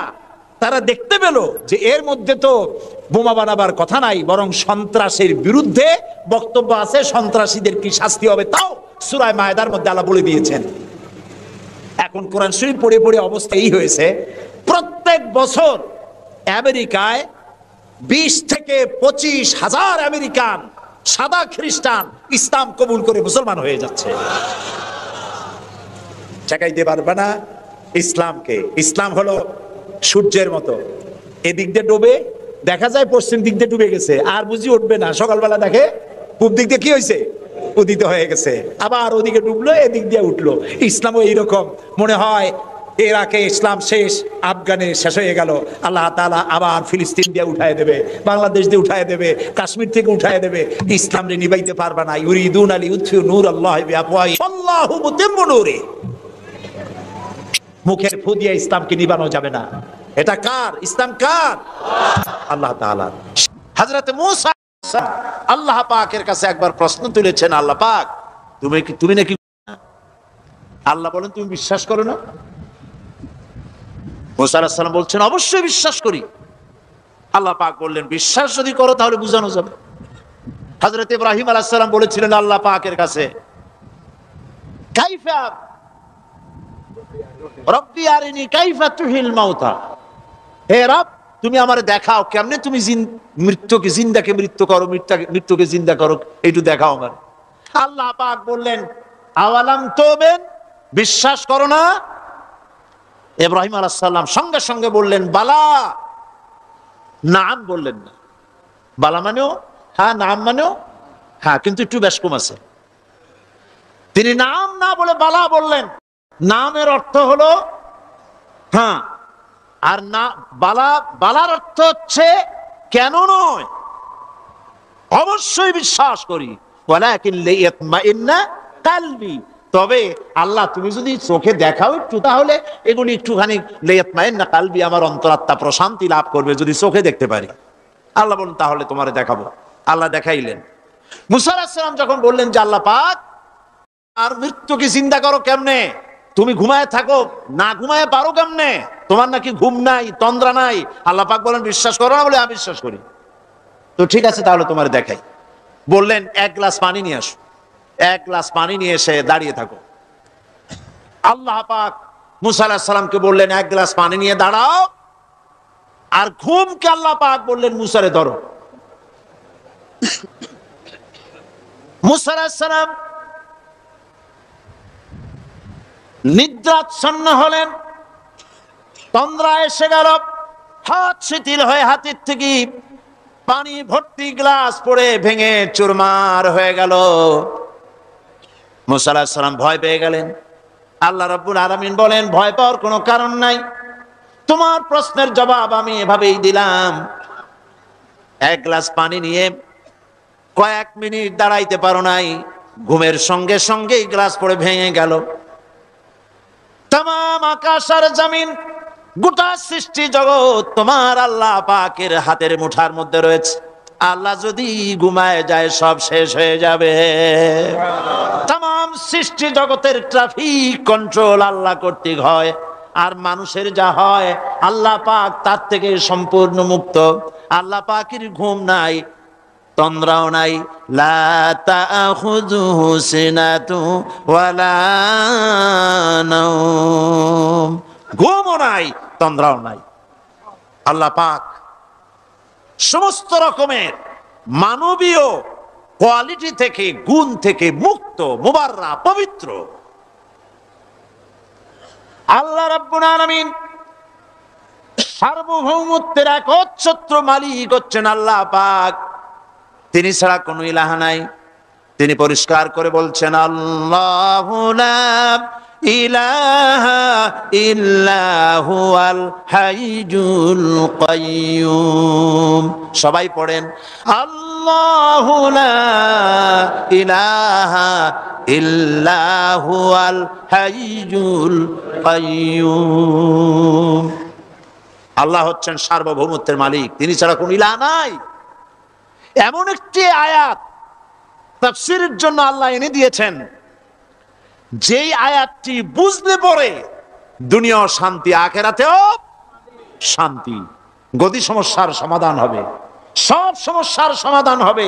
তারা দেখতে পেল যে এর মধ্যে তো বোমা বানাবার কথা নাই, বরং সন্ত্রাসের বিরুদ্ধে বক্তব্য আছে। সন্ত্রাসীদের কি শাস্তি হবে তাও সূরা মায়েদার মধ্যে আল্লাহ বলে দিয়েছেন। এখন কোরআন শরীফ পড়ে পড়ে অবস্থা এই হয়েছে, প্রত্যেক বছর আমেরিকায় 20 থেকে 25 হাজার আমেরিকান সাদা খ্রিস্টান ইসলাম কবুল করে মুসলমান হয়ে যাচ্ছে। ঠেকাইতে পারবে না ইসলামকে। ইসলাম হলো সূর্যের মতো, এদিক দিয়ে ডুবে দেখা যায় পশ্চিম দিক দিয়ে ডুবে গেছে, আর বুঝি উঠবে না। সকালবেলা দেখে পূব দিক দিয়ে কি হয়েছে? উদিত হয়ে গেছে। আবার ওদিকে ডুবলো, এদিক দিয়ে উঠলো। ইসলামও এইরকম। মনে হয় ইরাকে ইসলাম শেষ, আফগানে শেষ হয়ে গেল, আল্লাহ তাআলা আবার ফিলিস্তিন দিয়ে উঠায় দেবে, বাংলাদেশ দিয়ে উঠায় দেবে, কাশ্মীর থেকে উঠায় দেবে। ইসলাম রে নিবাইতে পারবে না। ইউরিদুন আল ইউতফিউ নূরাল্লাহি বিআফওয়াহি আল্লাহু মুতিম্মু নূরি। মুখের ফু দিয়ে ইসলামকে নিবানো যাবে না। এটা কার? ইসলাম কার? আল্লাহ তাআলার। হযরত মূসা আল্লাহ পাকের কাছে একবার প্রশ্ন তুলেছেন, আল্লাহ পাক তুমি নাকি? আল্লাহ বলেন তুমি বিশ্বাস করো না? মূসা আলাইহিস সালাম বলছেন অবশ্যই বিশ্বাস করি। আল্লাহ পাক বললেন বিশ্বাস যদি করো তাহলে বুঝানো যাবে। হযরত ইব্রাহিম আলাইহিস সালাম বলেছিলেন আল্লাহ পাকের কাছে, কাইফা রব্বি আরিনি কাইফা তুহিল মাউতা, হে রব তুমি আমারে দেখাও কেমনে তুমি মৃত্যুকে জিন্দাকে মৃত্যু করো, মৃত্যুকে জিন্দা করো, একটু দেখাও আমার। আল্লাহ পাক বললেন আওয়ালাম তুমিন, বিশ্বাস করো না? ইব্রাহিম আলাইহিস সালাম সঙ্গে সঙ্গে বললেন বালা। নাম বললেন না। বালা মানেও হ্যাঁ, নাম মানেও হ্যাঁ, কিন্তু একটু বেশ কম আছে। তিনি নাম না বলে বালা বললেন। নামের অর্থ হলো হ্যাঁ, আর না বালা, বালার অর্থ হচ্ছে কেন নয়, অবশ্যই বিশ্বাস করি। ওয়ালাকিন লিয়াতমাইন্না কালবি, তবে আল্লাহ তুমি যদি চোখে দেখাও একটু, তাহলে এগুলি একটুখানি লিয়াতমাইন্না কালবি, আমার অন্তরাত্মা প্রশান্তি লাভ করবে যদি চোখে দেখতে পারি। আল্লাহ বলেন তাহলে তোমারে দেখাবো। আল্লাহ দেখাইলেন। মুসা আলাইহিস সালাম যখন বললেন যে আল্লাহ পাক আর মৃত্যুকে চিন্তা করো কেমনে, তুমি ঘুমায় থাকো, না ঘুমায় পারো কেমনে, তোমার নাকি ঘুম নাই, তন্দ্রা নাই। আল্লাহ পাক বলেন বিশ্বাস করো না? বলে বিশ্বাস করি। তো ঠিক আছে তাহলে তোমার দেখাই। বললেন 1 গ্লাস পানি নিয়ে আসো। 1 গ্লাস পানি নিয়ে এসে দাঁড়িয়ে থাকো। আল্লাহ পাক মুসা আলাইহিস সালামকে বললেন 1 গ্লাস পানি নিয়ে দাঁড়াও। আর ঘুমকে আল্লাহ পাক বললেন মুসারে ধরো। মুসা আলাইহিস সালাম নিদ্রাচ্ছন্ন হলেন, তন্দ্রা এসে গেল, হাত শিথিল হয়ে হাতের থেকে পানি ভর্তি গ্লাস পড়ে ভেঙে চুরমার হয়ে গেল। মুসা আলাইহিস সালাম ভয় পেয়ে গেলেন। আল্লাহ রাব্বুল আলামিন বলেন ভয় পাওয়ার কোনো কারণ নাই, তোমার প্রশ্নের জবাব আমি এভাবেই দিলাম। 1 গ্লাস পানি নিয়ে কয়েক মিনিট দাঁড়াইতে পারো নাই, ঘুমের সঙ্গে সঙ্গেই গ্লাস পড়ে ভেঙে গেল। তামাম আকাশ আর জমিন, গোটা সৃষ্টি জগৎ তোমার আল্লাহ পাকের হাতের মুঠার মধ্যে রয়েছে। আল্লাহ যদি ঘুমায় যায় সব শেষ হয়ে যাবে। তামাম সৃষ্টি জগতের ট্রাফিক কন্ট্রোল আল্লাহ কর্তৃক হয়, আর মানুষের যা হয় আল্লাহ পাক তার থেকে সম্পূর্ণ মুক্ত। আল্লাহ পাকের ঘুম নাই, তন্দ্রাও নাই। লা তাখুযুহু সিনাতু ওয়ালা নাওম, ঘুমও নাই, তন্দ্রাও নাই। আল্লাহ পাক সমস্ত রকমের মানবীয় কোয়ালিটি থেকে, গুণ থেকে মুক্ত, মুবাররা, পবিত্র। আল্লাহ রাব্বুল আলামিন সার্বভৌমত্বের একচ্ছত্র মালিক হচ্ছেন আল্লাহ পাক। তিনি ছাড়া কোনো ইলাহ নাই। তিনি পরিষ্কার করে বলছেন, আল্লাহু লা ইলাহা ইল্লা হুয়াল হাইয়ুল কাইয়্যুম। সবাই পড়েন, আল্লাহু লা ইলাহা ইল্লা হুয়াল হাইয়ুল কাইয়্যুম। আল্লাহ হচ্ছেন সার্বভৌমত্বের মালিক, তিনি ছাড়া কোনো ইলাহ নাই। এমন একটি আয়াত তাফসীরের জন্য আল্লাহ এনে দিয়েছেন, যেই আয়াতটি বুঝলে পরে দুনিয়াও শান্তি, আখিরাতেও শান্তি। গদি সমস্যার সমাধান হবে, সব সমস্যার সমাধান হবে।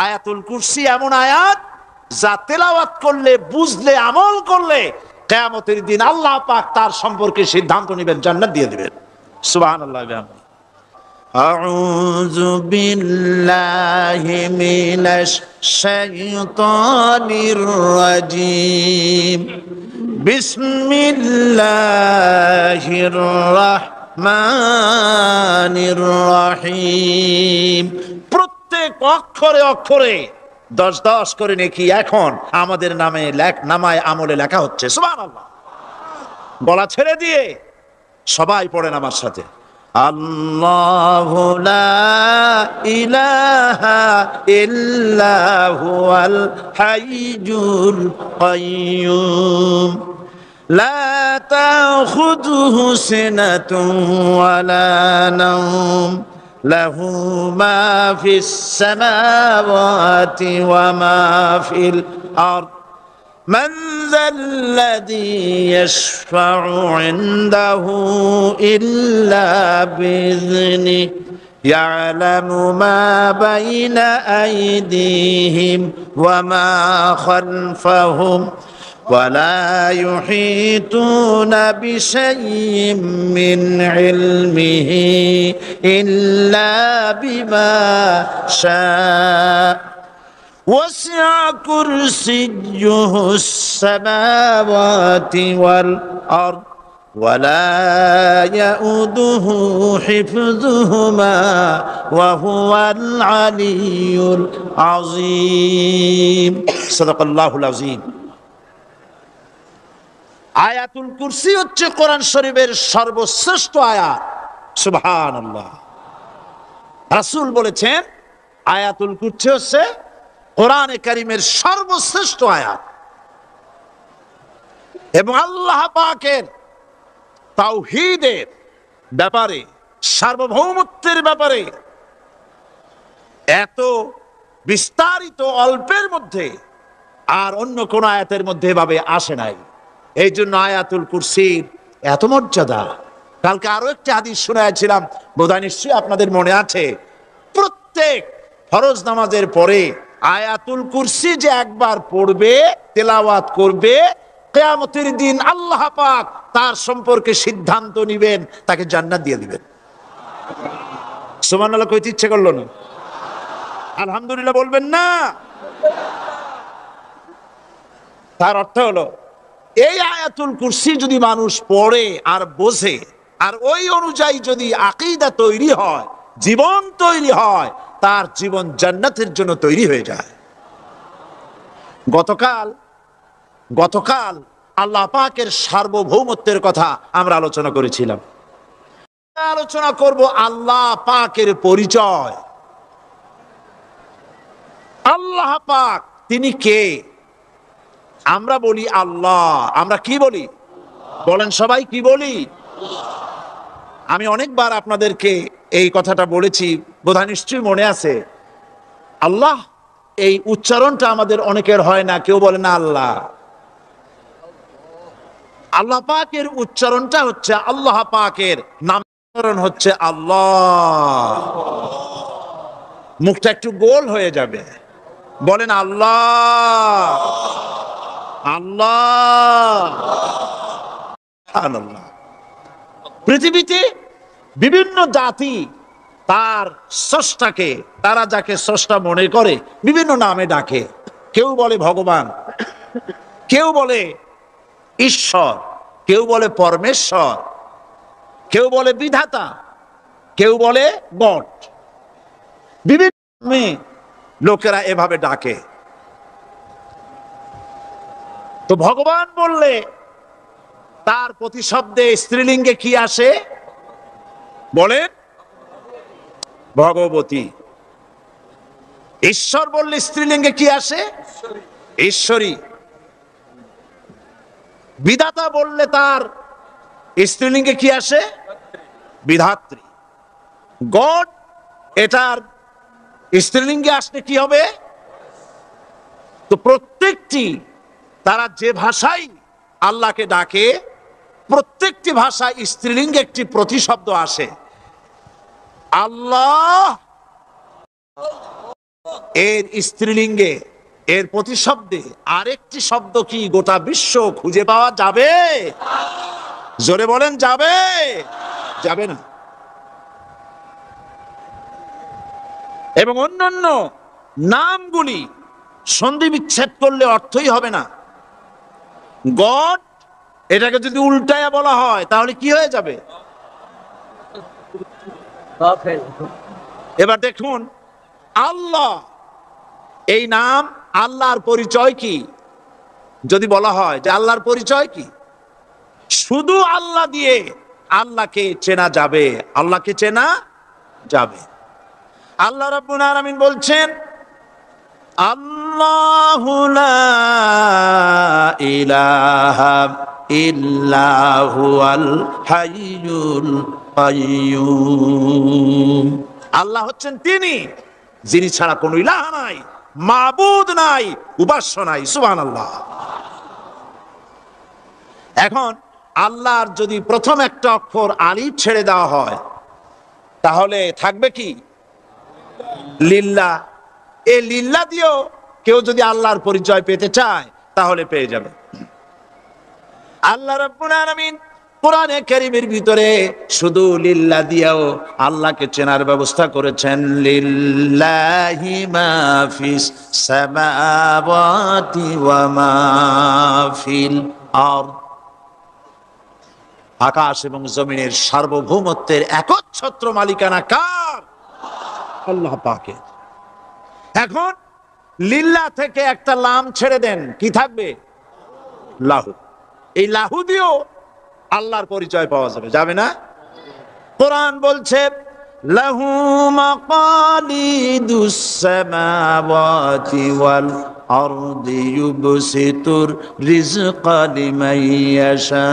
আয়াতুল কুরসি এমন আয়াত, যা তেলাওয়াত করলে, বুঝলে, আমল করলে কিয়ামতের দিন আল্লাহ পাক তার সম্পর্কে সিদ্ধান্ত নেবেন, জান্নাত দিয়ে দিবেন। সুবহানাল্লাহ। আউযু বিল্লাহি মিনাশ শাইতানির রাজিম। বিসমিল্লাহির রাহমানির রাহিম। প্রত্যেক অক্ষরে অক্ষরে 10-10 করে নেকি এখন আমাদের নামায় আমলে লেখা হচ্ছে। সুবহানাল্লাহ। গলা ছেড়ে দিয়ে সবাই পড়েন আমার সাথে, আল্লাহু লা ইলাহা ইল্লা হুয়াল হাইয়ুল কাইয়্যুম লা তাখুযুহু সিনাতুন ওয়ালা নাওম লাহু মা ফিস সামাওয়াতি ওয়া মা ফিল আরদ من ذا الذي يشفع عنده إلا بإذنه يعلم ما بين أيديهم وما خلفهم ولا يحيطون بشيء من علمه إلا بما شاء وسع كرسيه السماوات والأرض ولا يؤوده حفظهما وهو العلي العظيم صدق الله العظيم। আয়াতুল কুরসি হচ্ছে কোরআন শরীফের সর্বশ্রেষ্ঠ আয়াত। সুবহানাল্লাহ। রাসূল বলেছেন আয়াতুল কুরসি হচ্ছে কোরআনে কারীমের সর্বশ্রেষ্ঠ আয়াত। এবং আল্লাহ পাকের তাওহীদের ব্যাপারে, সার্বভৌমত্বের ব্যাপারে এত বিস্তারিত অল্পের মধ্যে আর অন্য কোন আয়াতের মধ্যে ভাবে আসে নাই। এই জন্য আয়াতুল কুরসির এত মর্যাদা। কালকে আরো একটি হাদিস শোনাচ্ছিলাম, বোধহয় নিশ্চয়ই আপনাদের মনে আছে, প্রত্যেক ফরজ নামাজের পরে আয়াতুল কুরসি যে একবার পড়বে, তেলাওয়াত করবে, কিয়ামতের দিন আল্লাহ পাক তার সম্পর্কে সিদ্ধান্ত নেবেন, তাকে জান্নাত দিয়ে দিবেন। সুবহানাল্লাহ কইতে ইচ্ছে করলো না? আলহামদুলিল্লাহ বলবেন না? তার অর্থ হলো, এই আয়াতুল কুরসি যদি মানুষ পড়ে আর বোঝে, আর ওই অনুযায়ী যদি আকীদা তৈরি হয়, জীবন তৈরি হয়, তার জীবন জান্নাতের জন্য তৈরি হয়ে যায়। গতকাল আল্লাহ পাকের সার্বভৌমত্বের কথা আমরা আলোচনা করেছিলাম। আলোচনা করব আল্লাহ পাকের পরিচয়। আল্লাহ পাক তিনি কে? আমরা বলি আল্লাহ। আমরা কি বলি? বলেন সবাই কি বলি? আমি অনেকবার আপনাদেরকে এই কথাটা বলেছি, বোধহয় নিশ্চয়ই মনে আছে। আল্লাহ, এই উচ্চারণটা আমাদের অনেকের হয় না, কেউ বলে না আল্লাহ। আল্লাহ পাকের উচ্চারণটা হচ্ছে, আল্লাহ পাকের নামকরণ হচ্ছে আল্লাহ। মুখটা একটু গোল হয়ে যাবে, বলেন আল্লাহ আল্লাহ আল্লাহ। পৃথিবীতে বিভিন্ন জাতি তার স্রষ্টাকে, তারা যাকে স্রষ্টা মনে করে বিভিন্ন নামে ডাকে। কেউ বলে ভগবান, কেউ বলে ঈশ্বর, কেউ বলে পরমেশ্বর, কেউ বলে বিধাতা, কেউ বলে গড। বিভিন্ন নামে লোকেরা এভাবে ডাকে। তো ভগবান বললে তার প্রতিশব্দে স্ত্রীলিঙ্গে কি আসে? বলেন ভগবতী। ঈশ্বর বললে স্ত্রীলিঙ্গে কি আসে? ঈশ্বরী। বিধাতা বললে তার স্ত্রীলিঙ্গে কি আসে? বিধাত্রী। গড, এটার স্ত্রীলিঙ্গে আসলে কি হবে? তো প্রত্যেকটি, তারা যে ভাষায় আল্লাহকে ডাকে, প্রত্যেকটি ভাষায় স্ত্রীলিঙ্গে একটি প্রতিশব্দ আসে। আল্লাহ এর স্ত্রীলিঙ্গে, এর প্রতিশব্দে আরেকটি শব্দ কি গোটা বিশ্ব খুঁজে পাওয়া যাবে? জোরে বলেন যাবে? যাবে না। এবং অন্যান্য নামগুলি সন্ধি বিচ্ছেদ করলে অর্থই হবে না। গড, এটাকে যদি উল্টায়া বলা হয় তাহলে কি হয়ে যাবে? এবার দেখুন, আল্লাহ এই নাম, আল্লাহর পরিচয় কি? যদি বলা হয় যে আল্লাহর পরিচয় কি, শুধু আল্লাহ দিয়ে আল্লাহকে চেনা যাবে, আল্লাহকে চেনা যাবে। আল্লাহ রাব্বুল আলামিন বলছেন, আল্লাহু লা ইলাহা ইল্লা হুয়াল হাইয়ুল কাইয়্যুম। আল্লাহ হচ্ছেন তিনি যিনি ছাড়া কোনো ইলাহ নাই, মাবুদ নাই, উপাস্য নাই। সুবহানাল্লাহ। এখন আল্লাহর যদি প্রথম একটা অক্ষর আলিফ ছেড়ে দেওয়া হয় তাহলে থাকবে কি? লিল্লাহ। এই লিল্লাহ দিয়েও কেউ যদি আল্লাহর পরিচয় পেতে চায় তাহলে পেয়ে যাবে। আল্লাহ রাব্বুল আলামিন কোরআনে কারীমের ভিতরে শুধু লিল্লাহ দিয়েও আল্লাহকে চেনার ব্যবস্থা করেছেন। লিল্লাহি মা ফিস সামাওয়াতি ওয়া মা ফিল আরদ। আকাশ এবং জমিনের সার্বভৌমত্বের একচ্ছত্র মালিকানা কার? আল্লাহ পাকের। এখন লিল্লাহ থেকে একটা লাম ছেড়ে দেন, কি থাকবে? লাহু। এই লাহু দিয়েও আল্লাহর পরিচয় পাওয়া যাবে, যাবে না? কোরআন বলছে, লাহু মাকালিদুস সামাওয়াতি ওয়াল আরদি ইউবসিতুর রিজকা লিমান ইয়াশা।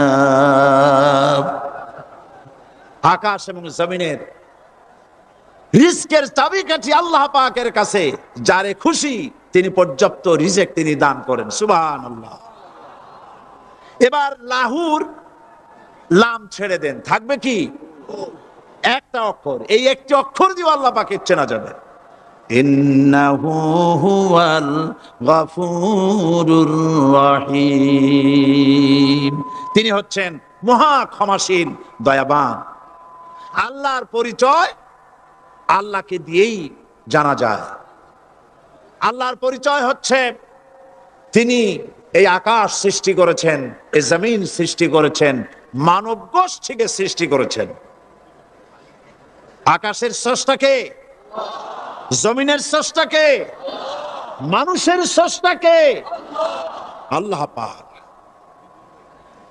আকাশ এবং জমিনের রিজকের চাবিকাঠি আল্লাহ পাকের কাছে, যারে খুশি তিনি পর্যাপ্ত রিজেক তিনি দান করেন। সুবহানাল্লাহ। এবার লাহুর লাম ছেড়ে দেন, থাকবে কি? একটা অক্ষর। এই একটি অক্ষর দিয়ে আল্লাহ পাকের চেনা যাবে। ইন্নাহু হুয়াল গফুরুর রহিম। তিনি হচ্ছেন মহা ক্ষমাশীল, দয়াবান। আল্লাহর পরিচয় আল্লাহকে দিয়েই জানা যায়। আল্লাহর পরিচয় হচ্ছে তিনি এই আকাশ সৃষ্টি করেছেন, এই জমিন সৃষ্টি করেছেন, মানব গোষ্ঠীকে সৃষ্টি করেছেন। আকাশের স্রষ্টাকে, জমিনের স্রষ্টাকে, মানুষের স্রষ্টাকে? আল্লাহ পাক।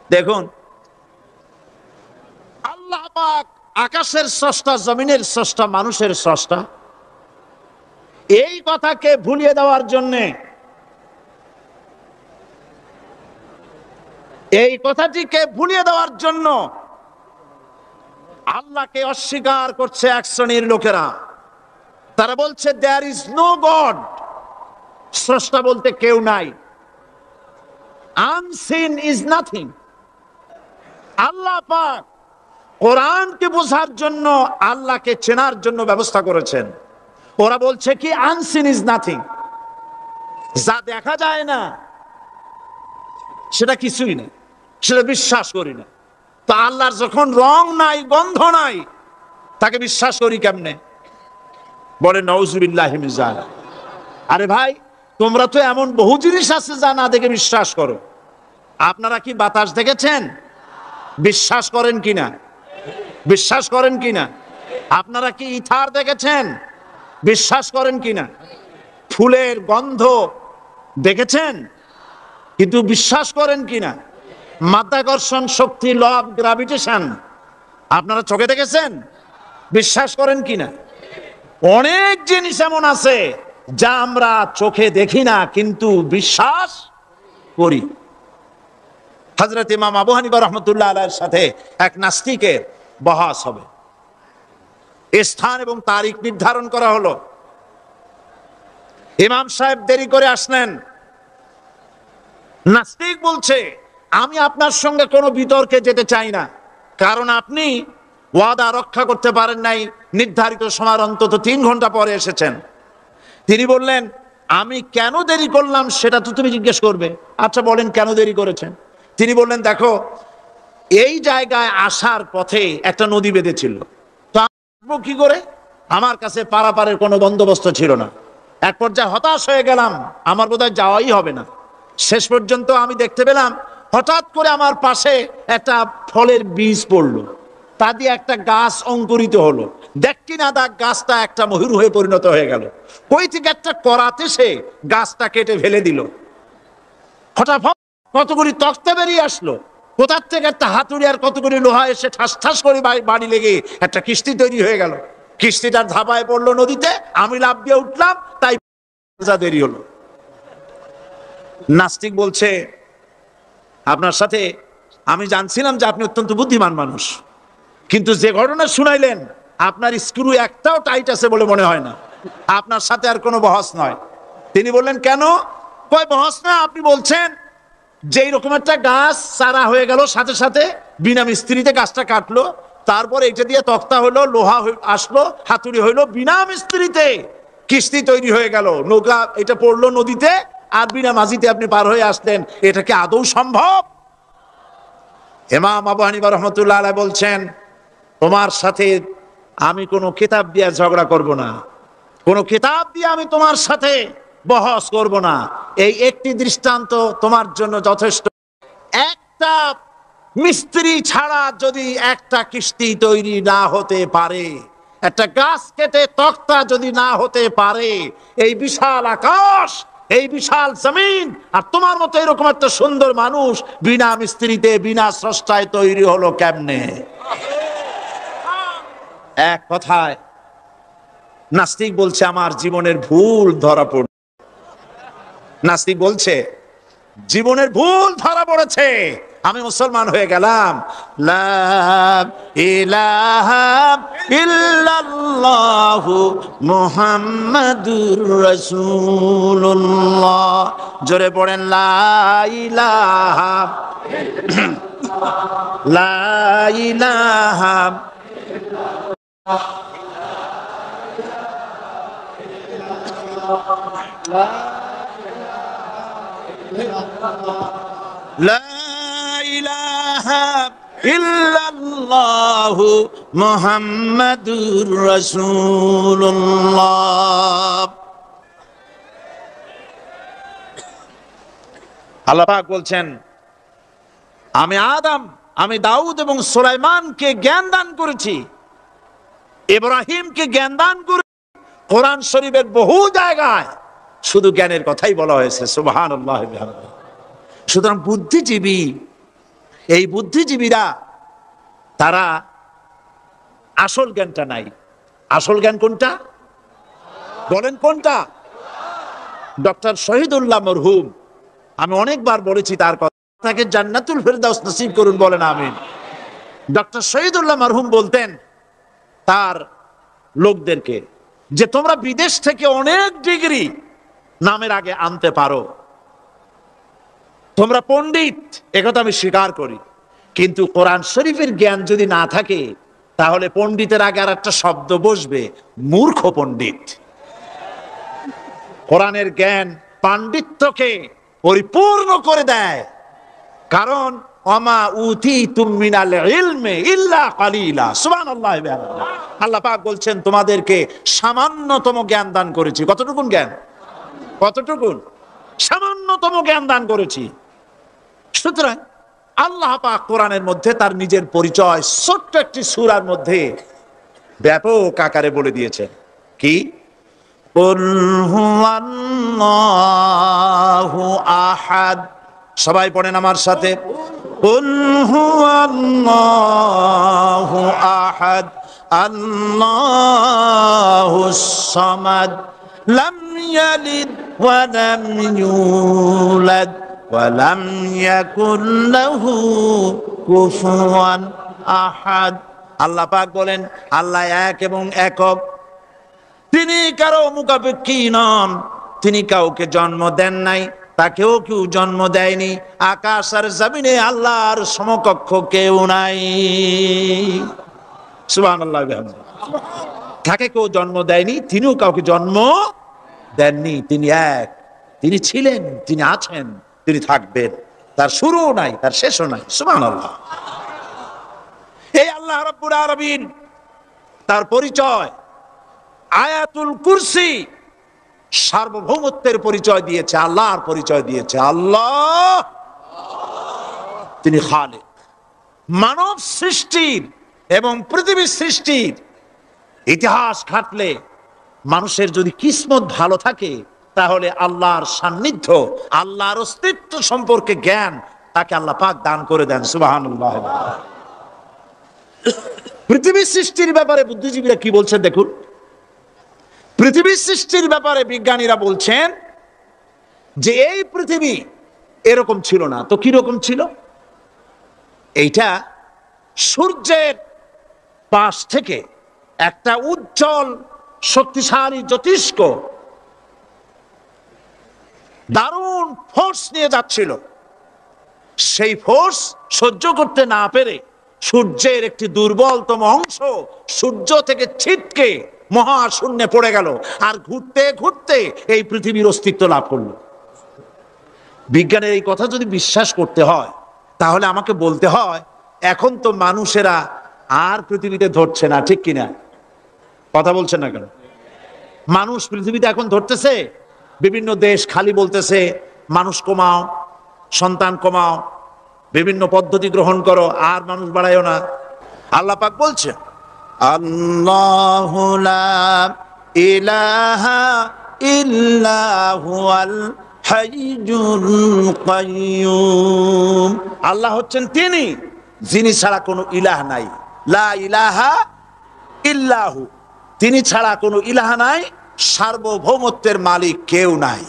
দেখুন, আল্লাহ পাক আকাশের স্রষ্টা, জমিনের স্রষ্টা, মানুষের স্রষ্টা। এই কথাকে ভুলিয়ে দেওয়ার জন্যে এই কথাটিকে ভুলিয়ে দেওয়ার জন্য আল্লাহকে অস্বীকার করছে এক শ্রেণীর লোকেরা। তারা বলছে দেয়ার ইজ নো গড, স্রষ্টা বলতে কেউ নাই। Unseen is nothing. আল্লাহ পাক কোরআনকে বোঝার জন্য, আল্লাহকে চেনার জন্য ব্যবস্থা করেছেন। ওরা বলছে কি আনসিন ইজ নাথিং, যা দেখা যায় না সেটা কিছুই নেই, সেটা বিশ্বাস করি না। তো আল্লাহর যখন রং নাই, গন্ধ নাই, তাকে বিশ্বাস করি কেমনে? বলে নাউজুবিল্লাহি মিন যালিক। আরে ভাই, তোমরা তো এমন বহু জিনিস আছে যা না দেখে বিশ্বাস করো। আপনারা কি বাতাস দেখেছেন? বিশ্বাস করেন কিনা? বিশ্বাস করেন কিনা? আপনারা কি ইথার দেখেছেন? বিশ্বাস করেন কিনা? ফুলের গন্ধ দেখেছেন, কিন্তু বিশ্বাস করেন কিনা? মাধ্যাকর্ষণ শক্তি, ল অফ গ্রাভিটেশন আপনারা চোখে দেখেছেন? বিশ্বাস করেন কিনা? অনেক জিনিস এমন আছে যা আমরা চোখে দেখি না কিন্তু বিশ্বাস করি। হযরত ইমাম আবু হানিফা রাহমাতুল্লাহ আলাইহির সাথে এক নাস্তিকের বহস হবে। স্থান এবং তারিখ নির্ধারণ করা হলো। ইমাম সাহেব দেরি করে আসলেন। নাস্তিক বলছে, আমি আপনার সঙ্গে কোনো বিতর্কে যেতে চাই না, কারণ আপনি ওয়াদা রক্ষা করতে পারেন নাই। নির্ধারিত সময় অন্তত 3 ঘন্টা পরে এসেছেন। তিনি বললেন, আমি কেন দেরি করলাম সেটা তো তুমি জিজ্ঞেস করবে। আচ্ছা বলেন কেন দেরি করেছেন? তিনি বললেন, দেখো, এই জায়গায় আসার পথে একটা নদী বেঁধেছিল, তো আসবো কি করে? আমার কাছে পারাপারের কোনো বন্দোবস্ত ছিল না। এক পর্যায়ে হতাশ হয়ে গেলাম, আমার বোধহয় যাওয়াই হবে না। শেষ পর্যন্ত আমি দেখতে পেলাম হঠাৎ করে আমার পাশে একটা ফলের বীজ পড়লো, তা দিয়ে একটা গাছ অঙ্কুরিত হলো। দেখি না দেখ গাছটা একটা ময়ূর হয়ে পরিণত হয়ে গেল। কই থেকে একটা করাতে সে গাছটা কেটে ফেলে দিল। হঠাৎ কতগুলি তক্তা বেরিয়ে আসলো, কোথার থেকে একটা হাতুড়ি আর কতগুলি লোহা এসে ঠাস ঠাস করে বাড়ি লেগে একটা কিস্তি তৈরি হয়ে গেল। কিস্তিটার ধাপায় পড়লো নদীতে, আমি লাফ দিয়ে উঠলাম, তাই দেরি হলো। নাস্তিক বলছে, আপনার সাথে আমি জানছিলাম যে আপনি অত্যন্ত বুদ্ধিমান মানুষ, কিন্তু যে ঘটনা শুনাইলেন আপনার স্ক্রু একটাও টাইট আছে বলে মনে হয় না। আপনার সাথে আর কোনো বহস নয়। তিনি বললেন, কেন? কয় বহস না, আপনি বলছেন যে এইরকম একটা গাছ চারা হয়ে গেল, সাথে সাথে বিনা মিস্ত্রিতে গাছটা কাটলো, তারপর এটা দিয়ে তক্তা হলো, লোহা আসলো, হাতুড়ি হইলো, বিনা মিস্ত্রিতে কিস্তি তৈরি হয়ে গেল, নৌকা এটা পড়লো নদীতে, আর বিনা মাঝিতে আপনি পার হয়ে আসলেন। এটা কি আদৌ সম্ভব? ইমাম আবু হানিফা রাহমাতুল্লাহ আলাইহি বলছেন, তোমার সাথে আমি কোনো কিতাব দিয়ে ঝগড়া করব না, কোনো কিতাব দিয়ে আমি তোমার সাথে বহস করব না। এই একটি দৃষ্টান্ত তোমার জন্য যথেষ্ট। একটা মিস্ত্রি ছাড়া যদি একটা কিস্তি তৈরি না হতে পারে, একটা গাছ কেটে তক্তা যদি না হতে পারে, এই বিশাল আকাশ, এই বিশাল জমিন, আর তোমার মতো এরকম একটা সুন্দর মানুষ বিনা মিস্ত্রিতে, বিনা স্রষ্টায় তৈরি হলো কেমনে? এক কথায় নাস্তিক বলছে, আমার জীবনের ভুল ধরা পড়ল। নাস্তিক বলছে, জীবনের ভুল ধরা পড়েছে, আমি মুসলমান হয়ে গেলাম। লা ইলাহা ইল্লাল্লাহু মুহাম্মাদুর রাসূলুল্লাহ। জোরে পড়েন, লা ইলাহা লা ইলাহা লা ইলাহা ইল্লাল্লাহু মুহাম্মাদুর রাসূলুল্লাহ। আল্লাহ পাক বলছেন, আমি আদম, আমি দাউদ এবং সুলাইমানকে জ্ঞান দান করেছি, ইব্রাহিমকে জ্ঞান দান করেছি। কোরআন শরীফের বহু জায়গায় শুধু জ্ঞানের কথাই বলা হয়েছে। সুবহানাল্লাহ। সুতরাং বুদ্ধিজীবী, এই বুদ্ধিজীবীরা তারা আসল জ্ঞানটা নাই। আসল জ্ঞান কোনটা বলেন? কোনটা? ডক্টর শহীদুল্লাহ মরহুম, আমি অনেকবার বলেছি তার কথা, আপনাকে জান্নাতুল ফেরদাউস নসিব করুন, বলেন আমিন। ডক্টর শহীদুল্লাহ মারহুম বলতেন তার লোকদেরকে যে তোমরা বিদেশ থেকে অনেক ডিগ্রি নামের আগে আনতে পারো, তোমরা পণ্ডিত, একথা আমি স্বীকার করি, কিন্তু কোরআন শরীফের জ্ঞান যদি না থাকে তাহলে পণ্ডিতের আগে আর একটা শব্দ বসবে, মূর্খ পণ্ডিত। কোরআনের জ্ঞান পাণ্ডিত্যকে পরিপূর্ণ করে দেয়, কারণ ওমা উতিতুম মিনাল ইলমি ইল্লা কালিলা, সুবহানাল্লাহ। আল্লাহ পাক বলছেন তোমাদেরকে সামান্যতম জ্ঞান দান করেছি। কতটুকুন জ্ঞান? কতটুকুন? সামান্যতম জ্ঞান দান করেছি। সুতরাং আল্লাহ পাক কোরআনের মধ্যে তার নিজের পরিচয় ছোট্ট একটি সূরার মধ্যে ব্যাপক আকারে বলে দিয়েছেন। কি? কুল হুয়াল্লাহু আহাদ। সবাই পড়েন আমার সাথে, কুল হুয়াল্লাহু আহাদ আল্লাহুস সামাদ লাম ইয়ালিদ ওয়া লাম ইউলাদ ওয়া লাম ইয়াকুল লাহু কুফুয়ান আহাদ। আল্লাহ পাক বলেন আল্লাহ এক এবং একক, তিনি কারো মুখাপেক্ষী নন, তিনি কাউকে জন্ম দেন নাই, তাকেও কেউ জন্ম দেয়নি, আকাশ আর জমিনে আল্লাহর সমকক্ষ কেউ নাই। সুবহানাল্লাহ। তাকে কেউ জন্ম দেয়নি, তিনিও কাউকে জন্ম দেননি। তিনি এক, তিনি ছিলেন, তিনি আছেন, তিনি থাকবেন, তার শুরুও নাই, তার শেষও নাই। সুবহানাল্লাহ। এই আল্লাহ রাব্বুল আলামিন তার পরিচয় আয়াতুল কুরসি সার্বভৌমত্বের পরিচয় দিয়েছে, আল্লাহর পরিচয় দিয়েছে। আল্লাহ তিনি খালিক। মানব সৃষ্টির এবং পৃথিবীর সৃষ্টির ইতিহাস ঘাটলে মানুষের যদি কিসমত ভালো থাকে তাহলে আল্লাহর সান্নিধ্য, আল্লাহর অস্তিত্ব সম্পর্কে জ্ঞান তাকে আল্লাহ পাক দান করে দেন। সুবহানাল্লাহ। পৃথিবীর সৃষ্টির ব্যাপারে বুদ্ধিজীবীরা কি বলছেন দেখুন। পৃথিবীর সৃষ্টির ব্যাপারে বিজ্ঞানীরা বলছেন যে এই পৃথিবী এরকম ছিল না, তো কি রকম ছিল? এইটা সূর্যের পাশ থেকে একটা উজ্জ্বল শক্তিশালী জ্যোতিষ্ক দারুণ ফোর্স নিয়ে যাচ্ছিল। সেই ফোর্স সহ্য করতে না পেরে সূর্যের একটি দুর্বলতম অংশ সূর্য থেকে ছিটকে মহাশূন্যে পড়ে গেল, আর ঘুরতে ঘুরতে এই পৃথিবীর অস্তিত্ব লাভ করলো। বিজ্ঞানের এই কথা যদি বিশ্বাস করতে হয় তাহলে আমাকে বলতে হয় এখন তো মানুষেরা আর পৃথিবীতে ধরছে না, ঠিক কিনা? কথা বলছেন না কেন? মানুষ পৃথিবীতে এখন ধরতেছে, বিভিন্ন দেশ খালি বলতেছে মানুষ কমাও, সন্তান কমাও, বিভিন্ন পদ্ধতি গ্রহণ করো, আর মানুষ বাড়াইও না। আল্লাহ পাক বলছে আল্লাহু লা ইলাহা ইল্লা হুয়াল হাইয়ুল কাইয়্যুম। আল্লাহ হচ্ছেন তিনি যিনি ছাড়া কোনো ইলাহ নাই। লা ইলাহা ইল্লাহু, তিনি ছাড়া কোনো ইলাহ নাই, সার্বভৌমত্বের মালিক কেউ নাই।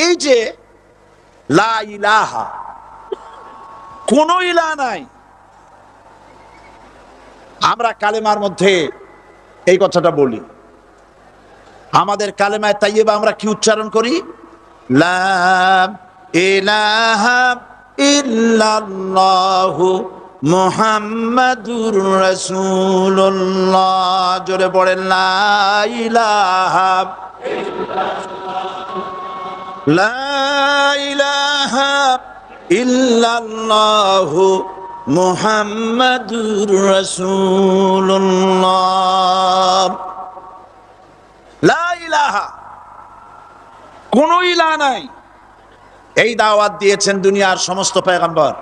এই যে লা ইলাহা, কোনো ইলাহ নাই, আমরা কালেমার মধ্যে এই কথাটা বলি। আমাদের কালেমায় তাইয়্যিবা আমরা কি উচ্চারণ করি? লা ইলাহা ইল্লাল্লাহু মুহাম্মাদুর রাসূলুল্লাহ। জোরে পড়েন লা ইলাহা ইল্লাল্লাহু মুহাম্মাদুর রাসূলুল্লাহ। লা ইলাহা, কোন ইলাহ নাই। এই দাওয়াত দিয়েছেন দুনিয়ার সমস্ত পয়গম্বর।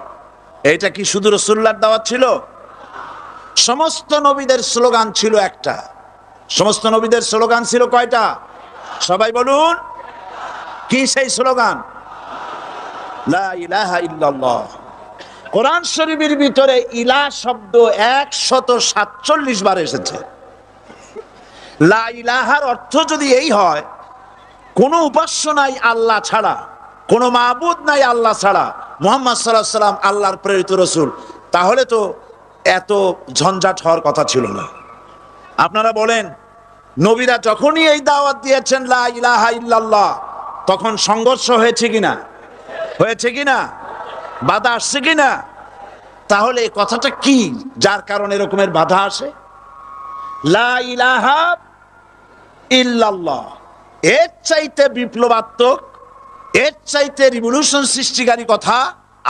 এটা কি শুধু রাসূলুল্লাহর দাওয়াত ছিল? সমস্ত নবীদের স্লোগান ছিল একটা। সমস্ত নবীদের স্লোগান ছিল কয়টা? সবাই বলুন, কি সেই স্লোগান? লা ইলাহা ইল্লাল্লাহ। কোরআন শরীফের ভিতরে ইলাহ শব্দ 147 বার এসেছে। লা ইলাহার অর্থ যদি এই হয় কোন উপাস্য নাই আল্লাহ ছাড়া, কোনো মাবুদ নাই আল্লাহ ছাড়া, মুহাম্মদ সাল্লাল্লাহু আলাইহি সাল্লাম আল্লাহর প্রেরিত রাসূল, তাহলে তো এত ঝঞ্ঝাট হওয়ার কথা ছিল না। আপনারা বলেন, নবীরা যখনই এই দাওয়াত দিয়েছেন লা ইলাহা ইল্লাল্লাহ, তখন সংঘর্ষ হয়েছে কিনা? হয়েছে কিনা? বাধা আসছে কিনা? তাহলে এই কথাটা কি যার কারণে এরকমের বাধা আসে? লা ইলাহা ইল্লাল্লাহ, এর চাইতে বিপ্লবাত্মক, এর চাইতে রিভলিউশন সৃষ্টিকারী কথা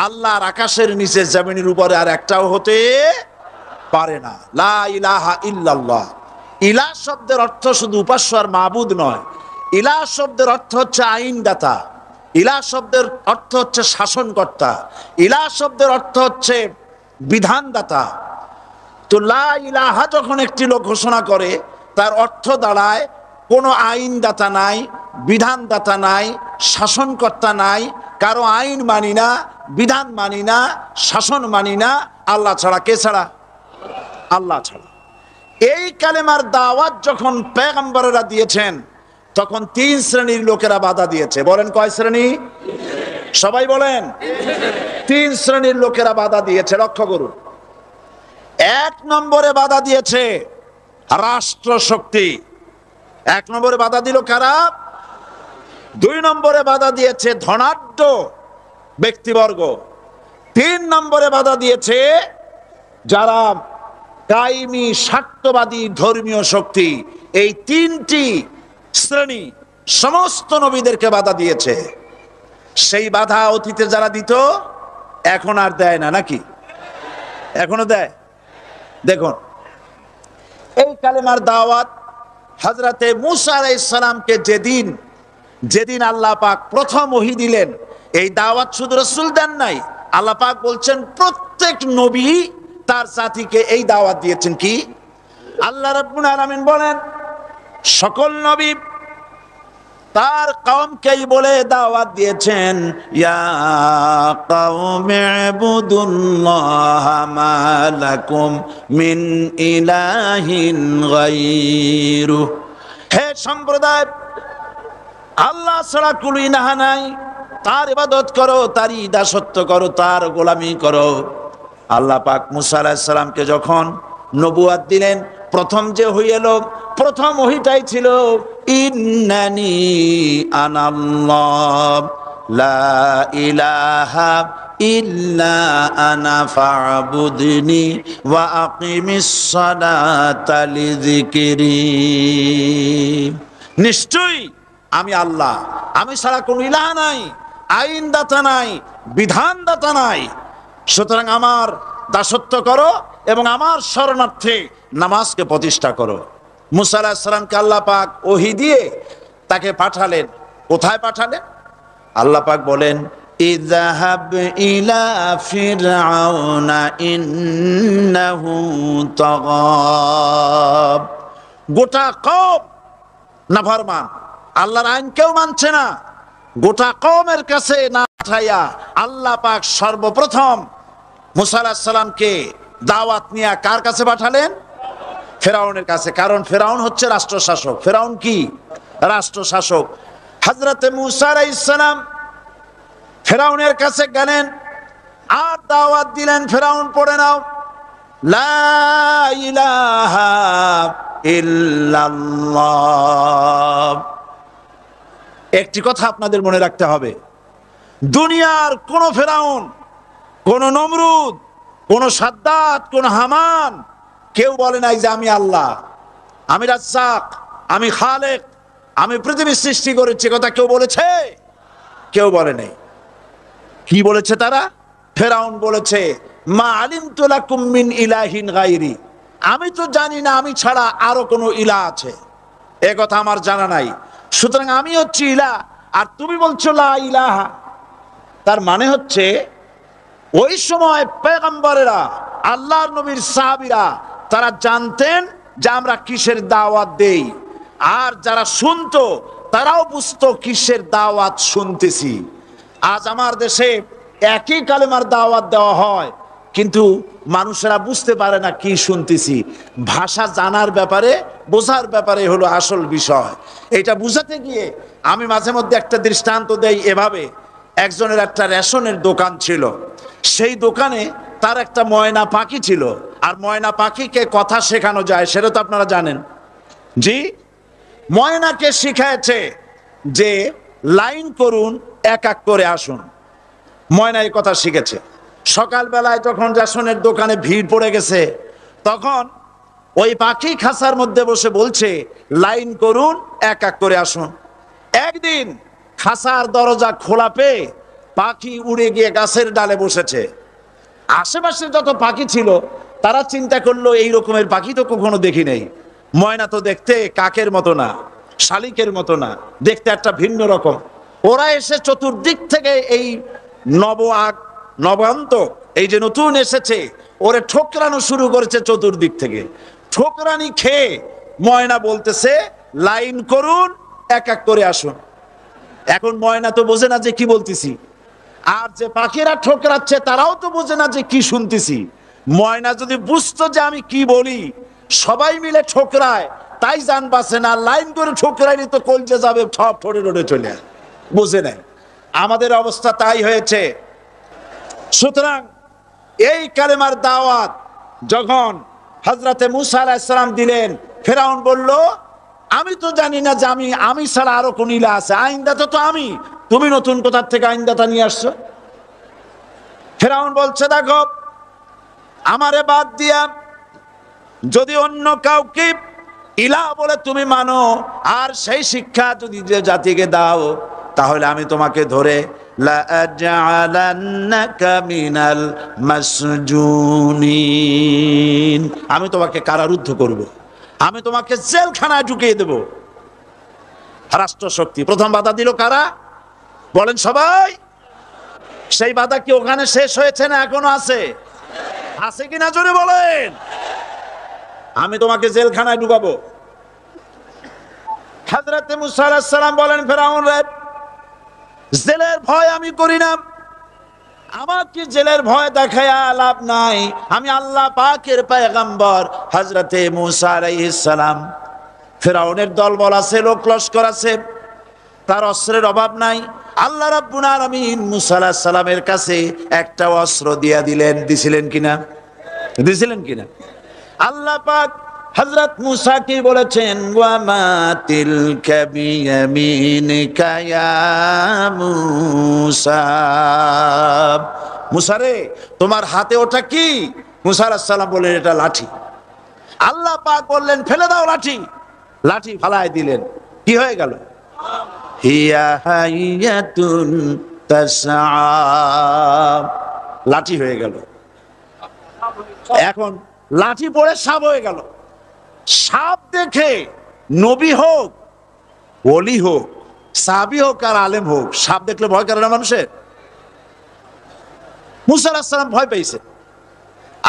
আল্লাহর আকাশের নিচে জমিনের উপরে আর একটাও হতে পারে না। লা ইলাহা ইল্লাল্লাহ। ইলাহ শব্দের অর্থ শুধু উপাস্য আর মাবুদ নয়, ইলাহ শব্দের অর্থ হচ্ছে আইনদাতা, ইলাহ শব্দের অর্থ হচ্ছে শাসনকর্তা, ইলাহ শব্দের অর্থ হচ্ছে বিধানদাতা। তো লা ইলাহা যখন একটি লোক ঘোষণা করে, তার অর্থ দাঁড়ায় কোনো আইনদাতা নাই, বিধানদাতা নাই, শাসনকর্তা নাই, কারো আইন মানি না, বিধান মানি না, শাসন মানি না, আল্লাহ ছাড়া। কে ছাড়া? আল্লাহ ছাড়া। এই কালেমার দাওয়াত যখন পয়গম্বরেরা দিয়েছেন, তখন 3 শ্রেণীর লোকেরা বাধা দিয়েছে। বলেন কয় শ্রেণী? সবাই বলেন। 3 শ্রেণীর লোকেরা বাধা দিয়েছে, লক্ষ্য করুন। 1 নম্বরে বাধা দিয়েছে রাষ্ট্র শক্তি। 1 নম্বরে বাধা দিল কারা? 2 নম্বরে বাধা দিয়েছে ধনাঢ্য ব্যক্তিবর্গ। 3 নম্বরে বাধা দিয়েছে যারা কায়েমি স্বার্থবাদী ধর্মীয় শক্তি। এই 3টি শ্রেণী সমস্ত নবীদেরকে বাধা দিয়েছে। সেই বাধা অতীতে যারা দিত এখন আর দেয় না, নাকি? এখনো দেয়? দেখুন, এই কালেমার দাওয়াত হযরতে মূসা আলাইহিস সালামকে যেদিন আল্লাহ পাক প্রথম ওহী দিলেন, এই দাওয়াত শুধু রাসূল দেন নাই, আল্লাহ পাক বলছেন প্রত্যেক নবী তার জাতিকে এই দাওয়াত দিয়েছেন। কি? আল্লাহ রাব্বুল আলামিন বলেন, সকল নবী তার কওমকেই বলে দাওয়াত দিয়েছেন, ইয়া কওমি ইবুদুল্লাহা মা লাকুম মিন ইলাহিন গায়রু। হে সম্প্রদায়, আল্লাহ ছাড়া কোনো ইলাহ নাই, তার ইবাদত করো, তারই দাসত্ব করো, তার গোলামি করো। আল্লাহ পাক মূসা আলাইহিস সালামকে যখন নবুয়াত দিলেন, প্রথম যে ওহী এলো, প্রথম ওহীটাই ছিল ইন্নানি আনাল্লাহ লা ইলাহা ইল্লা আনা ফা'বুদনি ওয়া আকিমিস সালাতা লিযিকরি। নিশ্চয়ই আমি আল্লাহ, আমি ছাড়া কোনো ইলাহ নাই, আইনদাতা নাই, বিধানদাতা নাই, সুতরাং আমার দাসত্ব করো এবং আমার শরণার্থে নামাজকে প্রতিষ্ঠা করো। মূসা আলাইহিস সালামকে আল্লাহ পাক ওহী দিয়ে তাকে পাঠালেন। কোথায় পাঠালেন? আল্লাহ পাক বলেন, ইযহাব ইলা ফিরআউনা ইন্নাহু তাগা। গোটা কওম নাফরমান, আল্লাহর আইন কেউ মানছে না, গোটা কওমের কাছে না পাঠাইয়া আল্লাহ পাক সর্বপ্রথম মূসা আলাইহিস সালামকে দাওয়াত নিয়ে কার কাছে পাঠালেন? ফেরাউনের কাছে। কারণ ফেরাউন হচ্ছে রাষ্ট্রশাসক। ফেরাউন কি? রাষ্ট্রশাসক। হযরতে মূসা আলাইহিস সালাম ফেরাউনের কাছে গেলেন আর দাওয়াত দিলেন, ফেরাউন পড়ে নাও, লা ইলাহা ইল্লাল্লাহ। একটি কথা আপনাদের মনে রাখতে হবে, দুনিয়ার কোন ফেরাউন, কোন নমরুদ, কোন সাদ্দাত, কোন হামান কেউ বলে নাই যে আমি আল্লাহ, আমি রাজ্জাক, আমি খালেক, আমি পৃথিবী সৃষ্টি করেছি। কথা কেউ বলেছে? কেউ বলে নাই। কি বলেছে তারা? ফেরাউন বলেছে, মা আলিমতু লাকুম মিন ইলাহিন গায়রি, আমি তো জানি না আমি ছাড়া আরো কোনো ইলাহ আছে, এ কথা আমার জানা নাই, সুতরাং আমি হচ্ছি ইলাহ আর তুমি বলছো লা ইলাহা। তার মানে হচ্ছে ওই সময় পয়গম্বরেরা, আল্লাহর নবীর সাহাবীরা, তারা জানতেন যে আমরা কিসের দাওয়াত দেই, আর যারা শুনতো তারাও বুঝতো কিসের দাওয়াত শুনতেছি। আজ আমার দেশে একই কালেমার দাওয়াত দেওয়া হয়, কিন্তু মানুষেরা বুঝতে পারে না কি শুনতেছি। ভাষা জানার ব্যাপারে, বোঝার ব্যাপারে হলো আসল বিষয়। এটা বুঝাতে গিয়ে আমি মাঝে মধ্যে একটা দৃষ্টান্ত দেই এভাবে। একজনের একটা রেশনের দোকান ছিল। সেই দোকানে তার একটা ময়না পাখি ছিল। আর ময়না পাখিকে কথা শেখানো যায়, সেটা তো আপনারা জানেন। জি, ময়নাকে শিখায়েছে যে লাইন করুন, এক এক করে আসুন। ময়না এই কথা শিখেছে। সকালবেলায় যখন রেশনের দোকানে ভিড় পড়ে গেছে, তখন ওই পাখি খাঁচার মধ্যে বসে বলছে লাইন করুন, এক এক করে আসুন। একদিন খাঁচার দরজা খোলা পেয়ে পাখি উড়ে গিয়ে গাছের ডালে বসেছে। আশেপাশে যত পাখি ছিল তারা চিন্তা করলো এই রকমের পাখি তো কখনো দেখি নাই। ময়না তো দেখতে কাকের মতো না, শালিকের মতো না, দেখতে একটা ভিন্ন রকম। ওরা এসে চতুর্দিক থেকে এই নবান্ত এই যে নতুন এসেছে ওরে ঠোকরানো শুরু করেছে চতুর্দিক থেকে। ঠোকরানি খেয়ে ময়না বলতেছে লাইন করুন, এক এক করে আসুন। এখন ময়না তো বোঝে না যে কি বলতেছি, আর যে পাখিরা ঠোকরাচ্ছে তারাও তো বোঝে না যে কি শুনতেছি। ময়না যদি বুঝতো যে আমি কি বলি, সবাই মিলে ঠোকরায়, তাই জান বাঁচে না। লাইন করে ঠোকরাইনি তো কলজে যাবে, সব ঠোঁটে ঠোঁটে চলে বুঝে নাই। আমাদের অবস্থা তাই হয়েছে। সুতরাং এই কালেমার দাওয়াত যখন হযরতে মুসা আলাইহিস সালাম দিলেন, ফেরাউন বলল আমি তো জানি না যে আমি ছাড়া আরো কোন ইলা আছে, আইনদাতা তো আমি, তুমি নতুন কোথা থেকে আইনদাতা নিয়ে আসছো? ফেরাউন বলছে দেখো, আমারে বাদ দিয়া যদি অন্য কাউকে ইলা বলে তুমি মানো, আর সেই শিক্ষা যদি যে জাতিকে দাও, তাহলে আমি তোমাকে ধরে লাআজআলান্নাকা মিনাল মাসজুনিন, আমি তোমাকে কারারুদ্ধ করব, আমি তোমাকে জেলখানায় ঢুকিয়ে দেব। রাষ্ট্রশক্তি প্রথম বাধা দিল কারা? বলেন সবাই। সেই বাধা কি ওখানে শেষ হয়েছে না এখনো আছে? আছে কিনা জোরে বলেন। আমি তোমাকে জেলখানায় ঢুকাবো। হযরত মুসা আলাইহিস সালাম বলেন ফেরাউন রে, জেলের ভয় আমি করি না, আমাকে জেলের ভয় দেখায়া লাভ নাই। আমি আল্লাহ পাকের পয়গম্বর হযরতে মুসা আলাইহিস সালাম। ফেরাউনের দলবল আছে, লোক লস্কর আছে, তার অস্ত্রের অভাব নাই। আল্লাহ রাব্বুল আলামিন মুসা আলাইহিস সালামের কাছে একটা অস্ত্র দিয়া দিলেন। দিছিলেন কিনা? আল্লাহ পাক হযরত মুসা কি বলেছেন, ওয়া মা তিলকা বিয়ামিনিকা ইয়া মুসা, মুসা রে তোমার হাতে ওটা কি? মুসা আলাইহিস সালাম বললেন এটা লাঠি। আল্লাহ পাক বললেন ফেলে দাও লাঠি। লাঠি ফালায় দিলেন, কি হয়ে গেল? হিয়া হাইয়াতুন তাসআ, লাঠি হয়ে গেল। এখন লাঠি পড়ে সাপ হয়ে গেল। সাপ দেখে নবী হোক, ওলি হোক, সাহাবী হোক আর আলেম হোক, সাপ দেখলে ভয় করে না মানুষের? মুসা আলাইহিস সালাম ভয় পেয়েছে।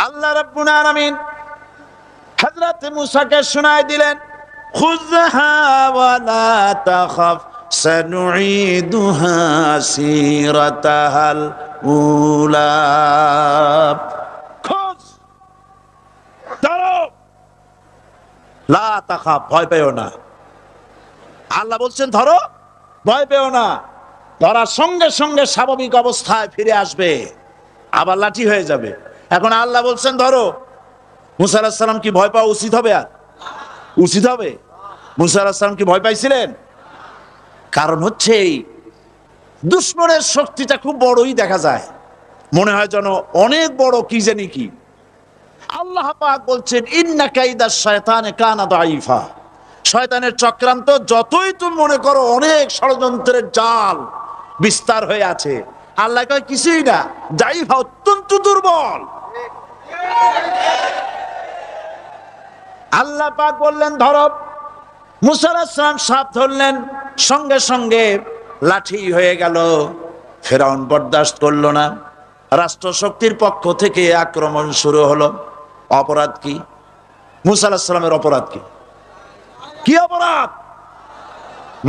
আল্লাহ রাব্বুল আলামিন হযরত মুসাকে শোনায় দিলেন, খুযহা ওয়া লা তাখাফ সানুঈদুহা সিরাতাহাল উলা, লা তাখাফ, ভয় পেও না। আল্লাহ বলছেন ধরো, ভয় পেও না। ধরার সঙ্গে সঙ্গে স্বাভাবিক অবস্থায় ফিরে আসবে, আবার লাঠি হয়ে যাবে। এখন আল্লাহ বলছেন ধরো। মুসা আলাইহিস সালাম কি ভয় পাওয়া উচিত হবে? আর উচিত হবে? মুসা আলাইহিস সালাম কি ভয় পাইছিলেন? কারণ হচ্ছে এই দুশমনের শক্তিটা খুব বড়ই দেখা যায়, মনে হয় যেন অনেক বড়, কি জানি কি। আল্লাহ পাক বলছেন ইন্না কাইদাশ শায়তানে কানা দাঈফা, শয়তানের চক্রান্ত যতই তুমি মনে করো অনেক ষড়যন্ত্রের জাল বিস্তার হয়ে আছে, আল্লাহ কয় কিছুই না, দাঈফা অত্যন্ত দুর্বল। আল্লাহ পাক বললেন ধরো। মুসা আলাইহিস সালাম সাপ ধরলেন, সঙ্গে সঙ্গে লাঠি হয়ে গেল। ফেরাউন বরদাস্ত করলো না, রাষ্ট্রশক্তির পক্ষ থেকে আক্রমণ শুরু হলো। অপরাধ কি? মুসা আলাইহিস সালামের অপরাধ কি? কি অপরাধ?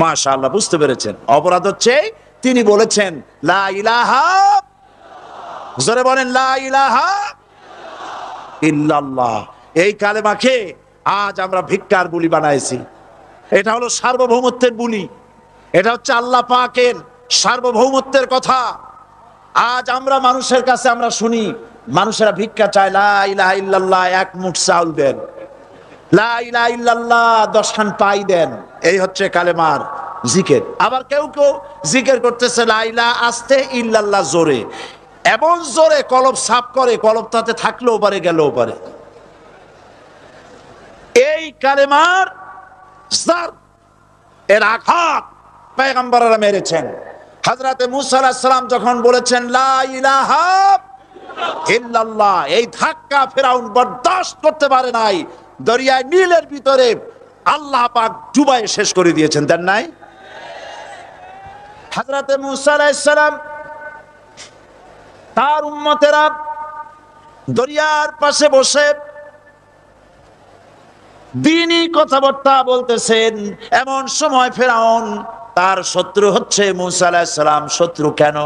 মাশাআল্লাহ, বুঝতে পেরেছেন। অপরাধ হচ্ছে তিনি বলেছেন লা ইলাহা, জোরে বলেন লা ইলাহা ইল্লাল্লাহ। এই কালেমাকে আজ আমরা ভিক্ষার বুলি বানাইছি। এটা হলো সার্বভৌমত্বের বুলি, এটা হচ্ছে আল্লাহ পাকের সার্বভৌমত্বের কথা। আজ আমরা মানুষের কাছে আমরা শুনি, মানুষেরা ভিক্ষা চায়, লা ইলাহা ইল্লাল্লাহ, এক মুঠ চাউল দেন, লা ইলাহা ইল্লাল্লাহ 10 খান পাই দেন। এই হচ্ছে কালেমার জিকির। আবার কেউ কেউ জিকির করতেছে লা ইলাহা আস্তে, ইল্লাল্লাহ জোরে, এমন জোরে কলব সাফ করে, কলব তাতে থাকলেও পারে গেলেও পারে। এই কালেমার এর আঘাত পয়গম্বররা মেরেছেন। হযরতে মুসা আলাইহিস সালাম যখন বলেছেন লা ইলাহা ইল্লাল্লাহ, এই ধাক্কা ফেরাউন বরদাশত করতে পারে নাই। দরিয়ায় নীলের ভিতরে আল্লাহ পাক ডুবাই শেষ করে দিয়েছেন, দেন নাই? হযরতে মুসা আলাইহিস সালাম তার উম্মতেরা দরিয়ার পাশে বসে দ্বীনি কথাবার্তা বলতেছেন। এমন সময় ফেরাউন, তার শত্রু হচ্ছে মুসা আলাইহিস সালাম। শত্রু কেন?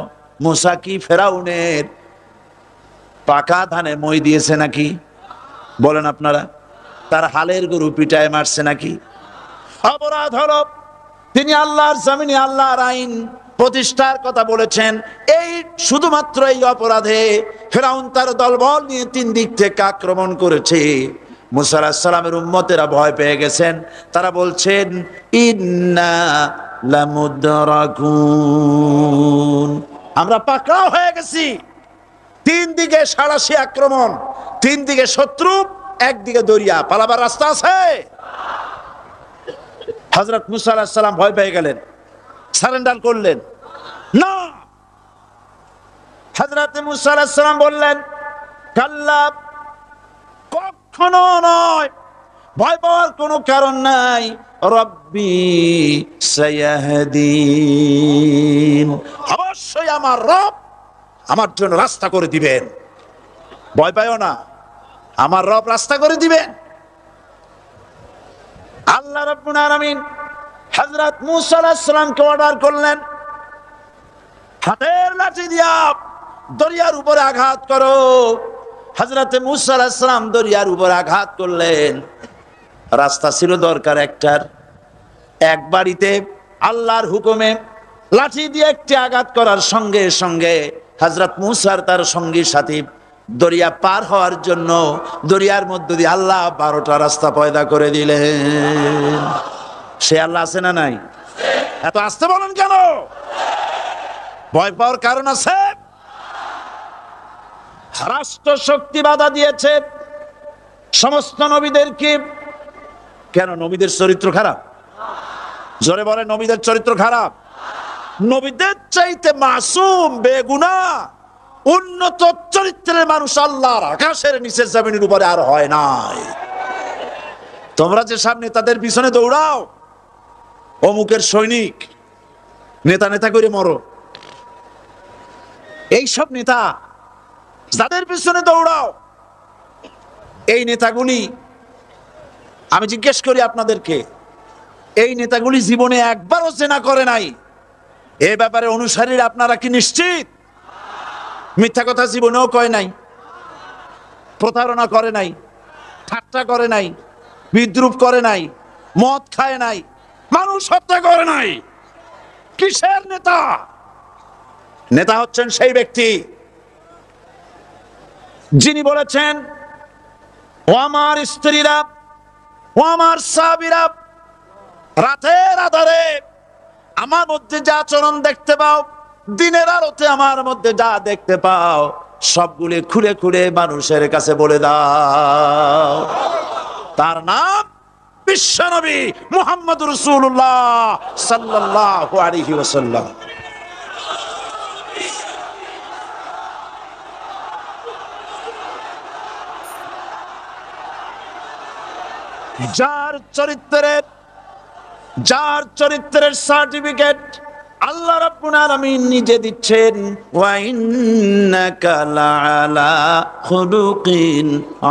মুসা কি ফেরাউনের পাকা ধানে মই দিয়েছে নাকি? বলেন আপনারা। তার হালের গরু পিটায় মারছে নাকি? অপরাধ হলো তিনি আল্লাহর জমিনে আল্লাহর আইন প্রতিষ্ঠার কথা বলেছেন। এই শুধুমাত্র এই অপরাধে ফেরাউন তার দলবল নিয়ে 3 দিক থেকে আক্রমণ করেছে। মুসা আলাইহিস সালামের উম্মতেরা ভয় পেয়ে গেছেন। তারা বলছেন ইন্না লামুদরাকুন, আমরা পাকড়াও হয়ে গেছি। 3 দিকে সাড়াশি আক্রমণ, 3 দিকে শত্রু, একদিকে দরিয়া, পালাবার রাস্তা আছে? হযরত মুসা আলাইহিস সালাম ভয় পেয়ে গেলেন, সারেন্ডার করলেন না। হযরত মুসা আলাইহিস সালাম বললেন কাল্লা, কখনো নয়, ভয় পাওয়ার কোনো কারণ নাই। রব্বি সায়াহদিন, অবশ্যই আমার রব আমার জন্য রাস্তা করে দিবেন। ভয় পাইও না, আমার রব রাস্তা করে দিবেন। আল্লাহ রাব্বুল আলামিন হযরত মুসা আলাইহিস সালামকে অর্ডার করলেন, হাতের লাঠি দিয়া দরিয়ার উপরে আঘাত করো। হযরতে মুসা আলাইহিস সালাম দরিয়ার উপর আঘাত করলেন। রাস্তা ছিল দরকার একটার, এক বাড়িতে আল্লাহর হুকুমে লাঠি দিয়ে একটি আঘাত করার সঙ্গে সঙ্গে হযরত মুসার তার সঙ্গী সাথী দরিয়া পার হওয়ার জন্য দরিয়ার মধ্য দিয়ে আল্লাহ 12টা রাস্তা পয়দা করে দিলেন। সে আল্লাহ আছে না নাই? এত আসতে বলেন কেন? ভয় পাওয়ার কারণ আছে? রাষ্ট্র শক্তি বাধা দিয়েছে সমস্ত নবীদেরকে। কেন? নবীদের চরিত্র খারাপ? জোরে বলে, নবীদের চরিত্র খারাপ? নবীদের চাইতে মাসুম, বেগুনাহ, উন্নত চরিত্রের মানুষ আল্লাহর আকাশের নিচে জমিনের উপরে আর হয় নাই। তোমরা যে সব নেতাদের পিছনে দৌড়াও, অমুকের সৈনিক, নেতা নেতা করে মরো, এইসব নেতা যাদের পিছনে দৌড়াও, এই নেতাগুলি, আমি জিজ্ঞেস করি আপনাদেরকে, এই নেতাগুলি জীবনে একবারও জেনা করে নাই? এ ব্যাপারে অনুসারীরা আপনারা কি নিশ্চিত? মিথ্যা কথা জীবনেও কয় নাই, প্রতারণা করে নাই, ঠাট্টা করে নাই, বিদ্রুপ করে নাই, মদ খায় নাই, মানুষ হত্যা করে নাই। কিসের নেতা? নেতা হচ্ছেন সেই ব্যক্তি যিনি বলেছেন, ও আমার স্ত্রীরা, ও আমার সাহাবীরা, রাতের আধারে আমার মধ্যে যা আচরণ দেখতে পাও, দিনের আলোতে আমার মধ্যে যা দেখতে পাও, সবগুলি খুলে খুলে মানুষের কাছে বলে দাও। তার নাম বিশ্বনবী মুহাম্মদুর রাসূলুল্লাহ সাল্লাল্লাহু আলাইহি ওয়াসাল্লাম। যার চরিত্রের সার্টিফিকেট আল্লাহ রাব্বুল আলামিন নিজে দিচ্ছেন, ওয়া ইন্নাকা লাআলা খুলুকিন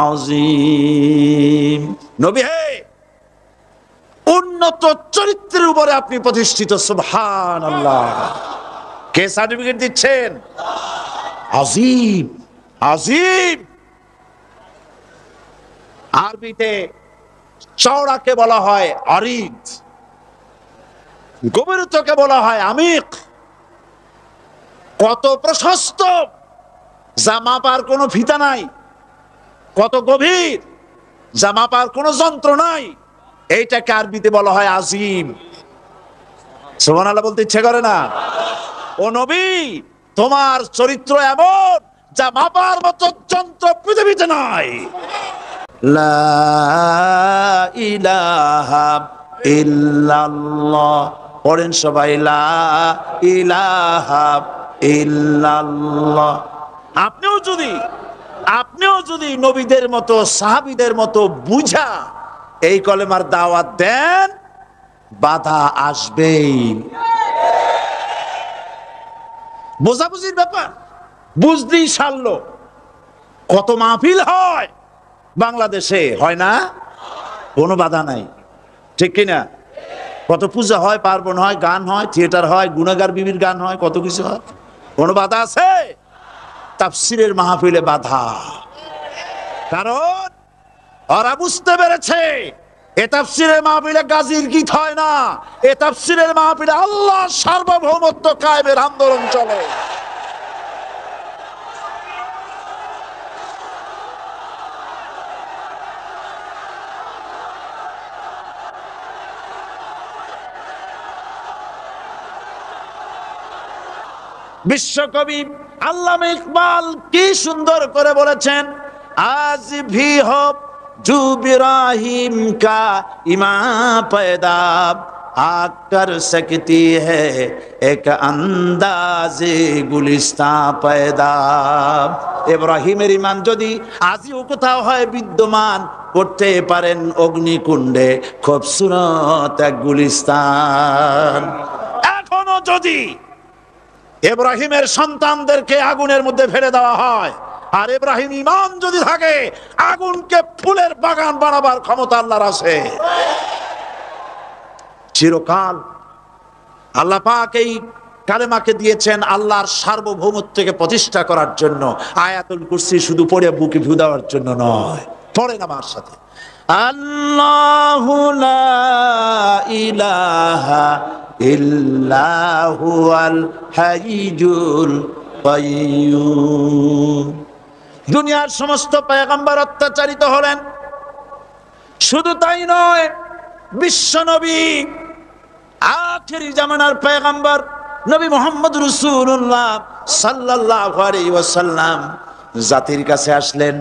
আযীম। নবী হে, উন্নত চরিত্রের উপরে আপনি প্রতিষ্ঠিত। সুবহানাল্লাহ। কে সার্টিফিকেট দিচ্ছেন? আযীম, আযীম। আরবিতে চওড়াকে বলা হয় আরিদ, গভীরতাকে বলা হয় আমিক। কত প্রশস্ত, যা মাপার কোনো ফিতা নাই, কত গভীর, যা মাপার কোনো যন্ত্র নাই। এইটাকে আরবিতে বলা হয় আজিম। সুবহানাল্লাহ বলতে ইচ্ছে করে না? ও নবী, তোমার চরিত্র এমন যা মাপার মতো যন্ত্র পৃথিবীতে নাই। লা ইলাহা ইল্লাল্লাহ, পড়েন সবাই, লা ইলাহা ইল্লাল্লাহ। আপনিও যদি নবীদের মতো সাহাবীদের মতো বুঝা এই কলেমার দাওয়াত দেন, বাধা আসবেই। বোঝাবুঝির ব্যাপার, বুঝতেই সারলো। কত মাহফিল হয় বাংলাদেশে, হয় না? কোনো বাধা নাই, ঠিক কিনা? কত পূজা হয়, পার্বণ হয়, গান হয়, থিয়েটার হয়, গুনাগার বিবির গান হয়, কত কিছু হয়। কোনো বাধা আছে? তাফসীরের মাহফিলে বাধা। কারণ ওরা বুঝতে পেরেছে এ তাফসীরের মাহফিলে গাজীর গীত হয় না, এ তাফসীরের মাহফিলে আল্লাহর সার্বভৌমত্ব কায়েমের আন্দোলন চলে। বিশ্বকবি আল্লামা ইকবাল কি সুন্দর করে বলেছেন, আজ ভি হো জু ইব্রাহিম কা ইমা पैदा आकर सकती है एक अंदाज़े गुलिस्तां पैदा। ইব্রাহিমের ঈমান যদি আজও কোথাও হয় বিদ্যমান, করতে পারেন অগ্নিকুণ্ডে খুবসুরত এক গুলিস্তান। এখনো যদি ইব্রাহিমের সন্তানদেরকে আগুনের মধ্যে ফেলে দেওয়া হয়, আর ইব্রাহিম ঈমান যদি থাকে, আগুনকে ফুলের বাগান বানাবার ক্ষমতা আল্লাহর আছে। চিরকাল আল্লাহ পাক এই কালেমাকে দিয়েছেন আল্লাহর সার্বভৌমত্বকে প্রতিষ্ঠা করার জন্য। আয়াতুল কুরসি শুধু পড়ে বুকে ফু দেওয়ার জন্য নয়। পড়েন আমার সাথে, আল্লাহু লা ইলাহা ইল্লাহু আল হাইয়ুল কাইয়্যুম। দুনিয়ার সমস্ত পয়গম্বর অত্যাচারিত হলেন, শুধু তাই নয়, বিশ্ব নবী আখেরি জামানার পয়গম্বর নবী মুহাম্মদ রাসূলুল্লাহ সাল্লাল্লাহু আলাইহি ওয়াসাল্লাম জাতির কাছে আসলেন।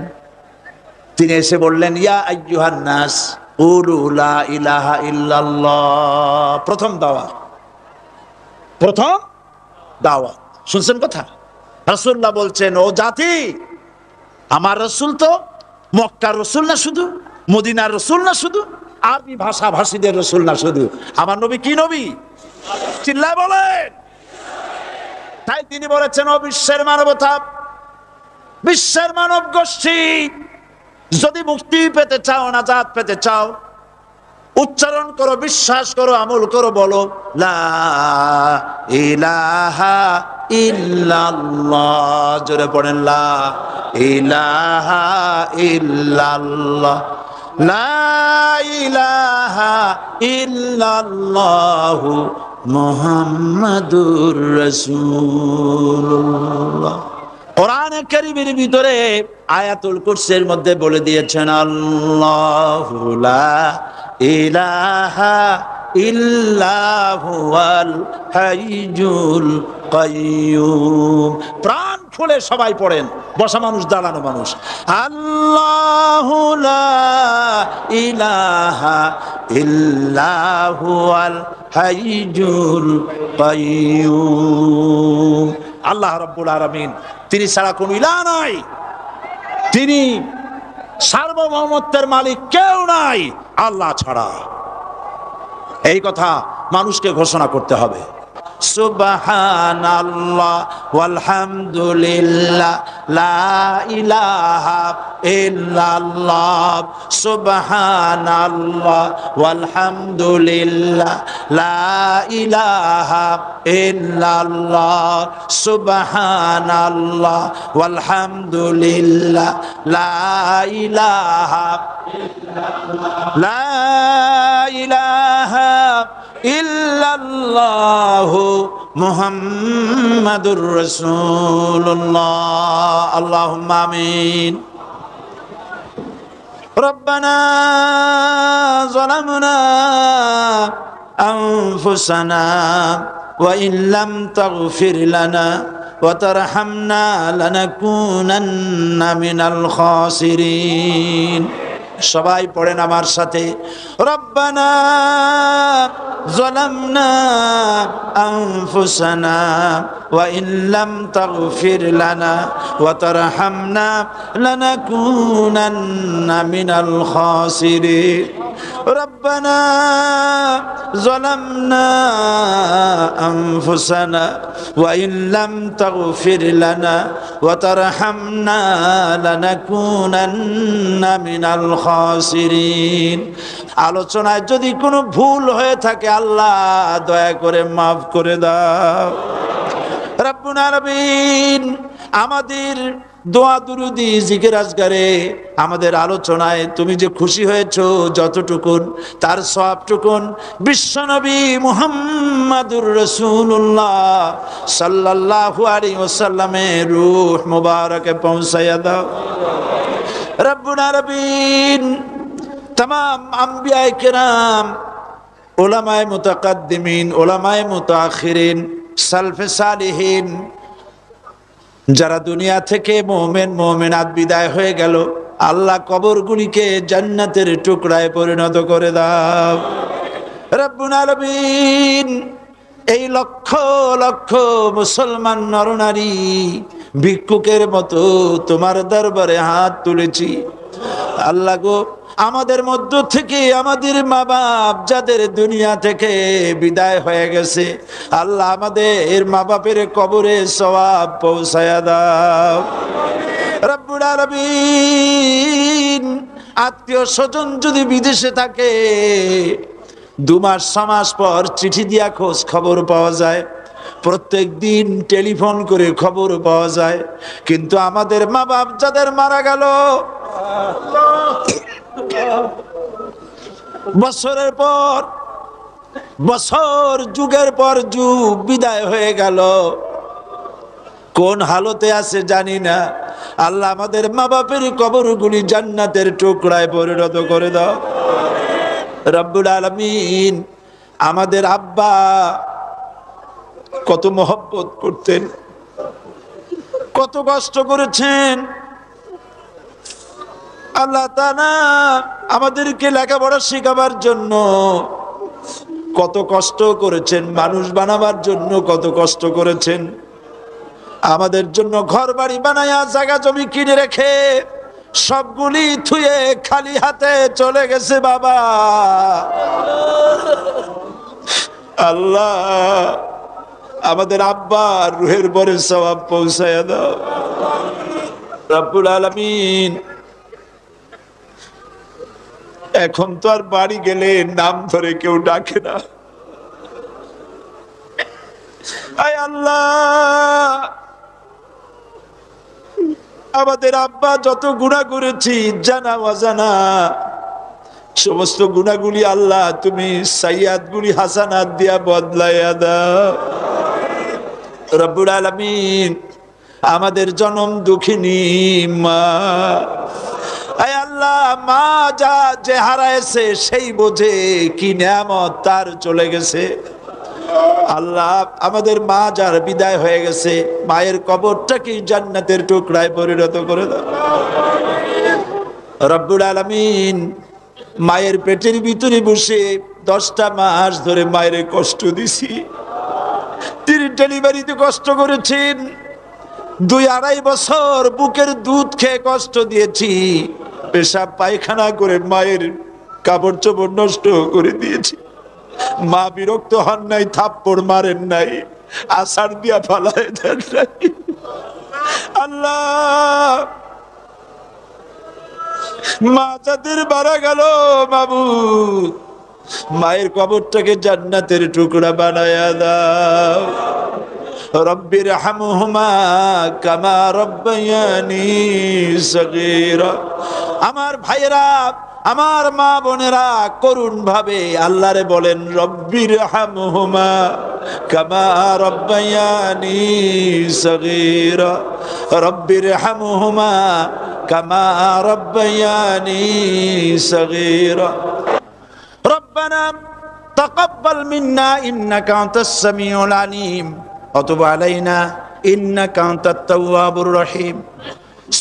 তিনি এসে বললেন, ইয়া আইয়ুহান নাস কুলু লা ইলাহা ইল্লাল্লাহ। প্রথম দাওয়াত শুনছেন কথা? রাসূলুল্লাহ বলছেন, ও জাতি, আমার রাসূল তো মক্কার রাসূল না শুধু, মদিনার রাসূল না শুধু, আরবি ভাষা ভাষীদের রাসূল না শুধু, আমার নবী কি নবী? চিল্লায় বলেন। তাই তিনি বলেছেন, ও বিশ্বের মানবতা, বিশ্বের মানব গোষ্ঠী, যদি মুক্তি পেতে চাও, নাজাত পেতে চাও, উচ্চারণ করো, বিশ্বাস করো, আমল করো, বলো লা ইলাহা ইল্লাল্লাহ। জোরে পড়েন, লা ইলাহা ইল্লাল্লাহ, লা ইলাহা ইল্লাল্লাহু মুহাম্মাদুর রাসূলুল্লাহ। কোরআনে কারীমের ভিতরে আয়াতুল কুরসির মধ্যে বলে দিয়েছেন, আল্লাহু লা ইলাহা ইল্লাহু আল হাইয়ুল কাইয়্যুম। প্রাণ খুলে সবাই পড়েন, বসা মানুষ, দাঁড়ানো মানুষ, আল্লাহু লা ইলাহা ইল্লাহু আল হাইয়ুল কাইয়্যুম। আল্লাহ রাব্বুল আলামিন, তিনি ছাড়া কোনো ইলাহ নাই, তিনি সার্বভৌমত্বের মালিক কেউ নাই আল্লাহ ছাড়া। এই কথা মানুষকে ঘোষণা করতে হবে। সুবহানাল্লাহ ওয়ালহামদুলিল্লাহ লা ইলাহা ইল্লাল্লাহ। সুবহানাল্লাহ ওয়ালহামদুলিল্লাহ লা ইলাহা ইল্লাল্লাহ। সুবহানাল্লাহ ওয়ালহামদুলিল্লাহ লা ইলাহা ইল্লাল্লাহ। লা ইলাহা ইল্লাল্লাহু মুহাম্মাদুর রাসূলুল্লাহ। আল্লাহুম্মা আমিন। রব্বানা যালামনা আনফুসানা ওয়া ইল্লাম তাগফির লানা ওয়া তারহামনা লানাকুনান্না মিনাল খাসিরিন। সবাই পড়েন আমার সাথে, রব্বানা যালামনা আনফুসানা ওয়া ইল্লাম তাগফির লানা ওয়া তারহামনা লানাকুনান্না মিনাল খাসিরিন। রব্বানা যালামনা আনফুসানা ওয়া ইল্লাম তাগফির লানা ওয়া তারহামনা লানাকুনান্না মিনাল খাসিরিন। আলোচনায় যদি কোনো ভুল হয়ে থাকে আল্লাহ দয়া করে মাফ করে দাও। রব্বুল আলামিন, আমাদের দোয়া দুরুদি জিকির আজগারে আমাদের আলোচনায় তুমি যে খুশি হয়েছো যতটুকুন তার সওয়াবটুকুন বিশ্বনবী মুহাম্মাদুর রাসূলুল্লাহ সাল্লাল্লাহু আলাইহি ওয়াসাল্লামের রূহ মুবারকে পৌঁছায়া দাও। রব্বুল আলামিন, तमाम अंबिया किराम, उलमाए मुतकद्दिमीन, उलमाए मुताखिरीन, सल्फे सालिहीन যারা দুনিয়া থেকে মুমিন মুমিনাত বিদায় হয়ে গেল, আল্লাহ কবরগুলিকে জান্নাতের টুকরায় পরিণত করে দাও। রব্বুল আলামিন, এই লক্ষ লক্ষ মুসলমান নরনারী ভিক্ষুকের মতো তোমার দরবারে হাত তুলেছি। আল্লাহ গো, আমাদের মধ্য থেকে আমাদের মা বাপ যাদের দুনিয়া থেকে বিদায় হয়ে গেছে, আল্লাহ আমাদের মা বাপের কবরে সওয়াব পৌঁছায়া দাও। রব্বুল আলামিন, আত্মীয় স্বজন যদি বিদেশে থাকে 2 মাস 6 মাস পর চিঠি দিয়া খোঁজ খবর পাওয়া যায়, প্রত্যেক দিন টেলিফোন করে খবর পাওয়া যায়, কিন্তু আমাদের মা বাপ যাদের মারা গেল বছরের পর বছর যুগের পর যুগ বিদায় হয়ে গেল, কোন হালতে আছে জানি না। আল্লাহ আমাদের মা বাপের কবরগুলি জান্নাতের টুকরায় পরিণত করে দাও। রব্বুল আলামিন, আমাদের আব্বা কত মহব্বত করতেন, কত কষ্ট করেছেন। আল্লাহ তাআলা আমাদেরকে লেখাপড়া শেখাবার জন্য কত কষ্ট করেছেন, মানুষ বানাবার জন্য কত কষ্ট করেছেন। আমাদের জন্য ঘর বাড়ি বানায়া জায়গা জমি কিনে রেখে সবগুলি থুয়ে খালি হাতে চলে গেছে বাবা। আল্লাহ আমাদের আব্বা রুহের পরে সওয়াব পৌঁছায়া দাও। রব্বুল আলামিন, এখন তো আর বাড়ি গেলে নাম ধরে কেউ ডাকে না। আয় আল্লাহ, আমাদের আব্বা যত গুনাহ করেছি জানা অজানা সমস্ত গুনাহগুলি আল্লাহ তুমি সাইয়াতগুলি হাসানাত দিয়া বদলাইয়া দাও। রব্বুল আলামিন, আমাদের জনম দুঃখিনী মা, আয় আল্লাহ, মা যা যে হারাইছে সেই বোঝে কি নিয়ামত তার চলে গেছে। আল্লাহ আমাদের মা যার বিদায় হয়ে গেছে, মায়ের কবরটাকে জান্নাতের টুকরায় পরিণত করে দাও। রব্বুল আলামিন, মায়ের পেটের ভিতরে বসে 10টা মাস ধরে মায়ের কষ্ট দিছি। তিনি ডেলিভারিতে কষ্ট করেছেন, 2-2.5 বছর বুকের দুধ খেয়ে কষ্ট দিয়েছি, পেশাব পায়খানা করে মায়ের কাপড় চোপড় নষ্ট করে দিয়েছি। মা বিরক্ত হন নাই, থাপ্পড় মারেন নাই, আষাঢ় দিয়া ফালায় দেন নাই। আল্লাহ, মা যাদের মারা গেল মাবুদ, মায়ের কবরটাকে জান্নাতের টুকরা বানায়া দাও। রব্বির হামহুমা কামা রব্বায়ানি সগীরা। আমার ভাইয়েরা, আমার মা বোনেরা করুণ ভাবে আল্লাহরে বলেন রব্বির হামহুমা কামা রব্বায়ানি সগীরা, রব্বির হামহুমা কামা রব্বায়ানি সগীরা। রব্বানা তাকাব্বাল মিন্না ইন্নাকা আনতাস সামিউল আলিম ওয়া তুব আলাইনা ইন্নাকা আনতাত তাওয়াবুর রহিম।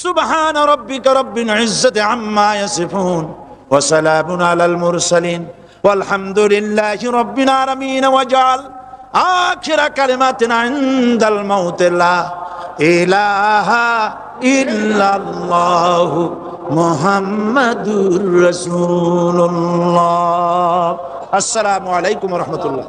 সুবহান রাব্বিকা রাব্বিল ইজ্জাতি আম্মা ইয়াসিফুন ওয়া সালামুন আলাল মুরসালিন ওয়ালহামদুলিল্লাহি রাব্বিল আলামিন। ওয়াজআল আখিরা কালিমাতিনা ইনদাল মাউতি লা ইলাহা ইল্লাল্লাহু মুহাম্মাদুর রাসূলুল্লাহ। আসসালামু আলাইকুম ওয়া রাহমাতুল্লাহ।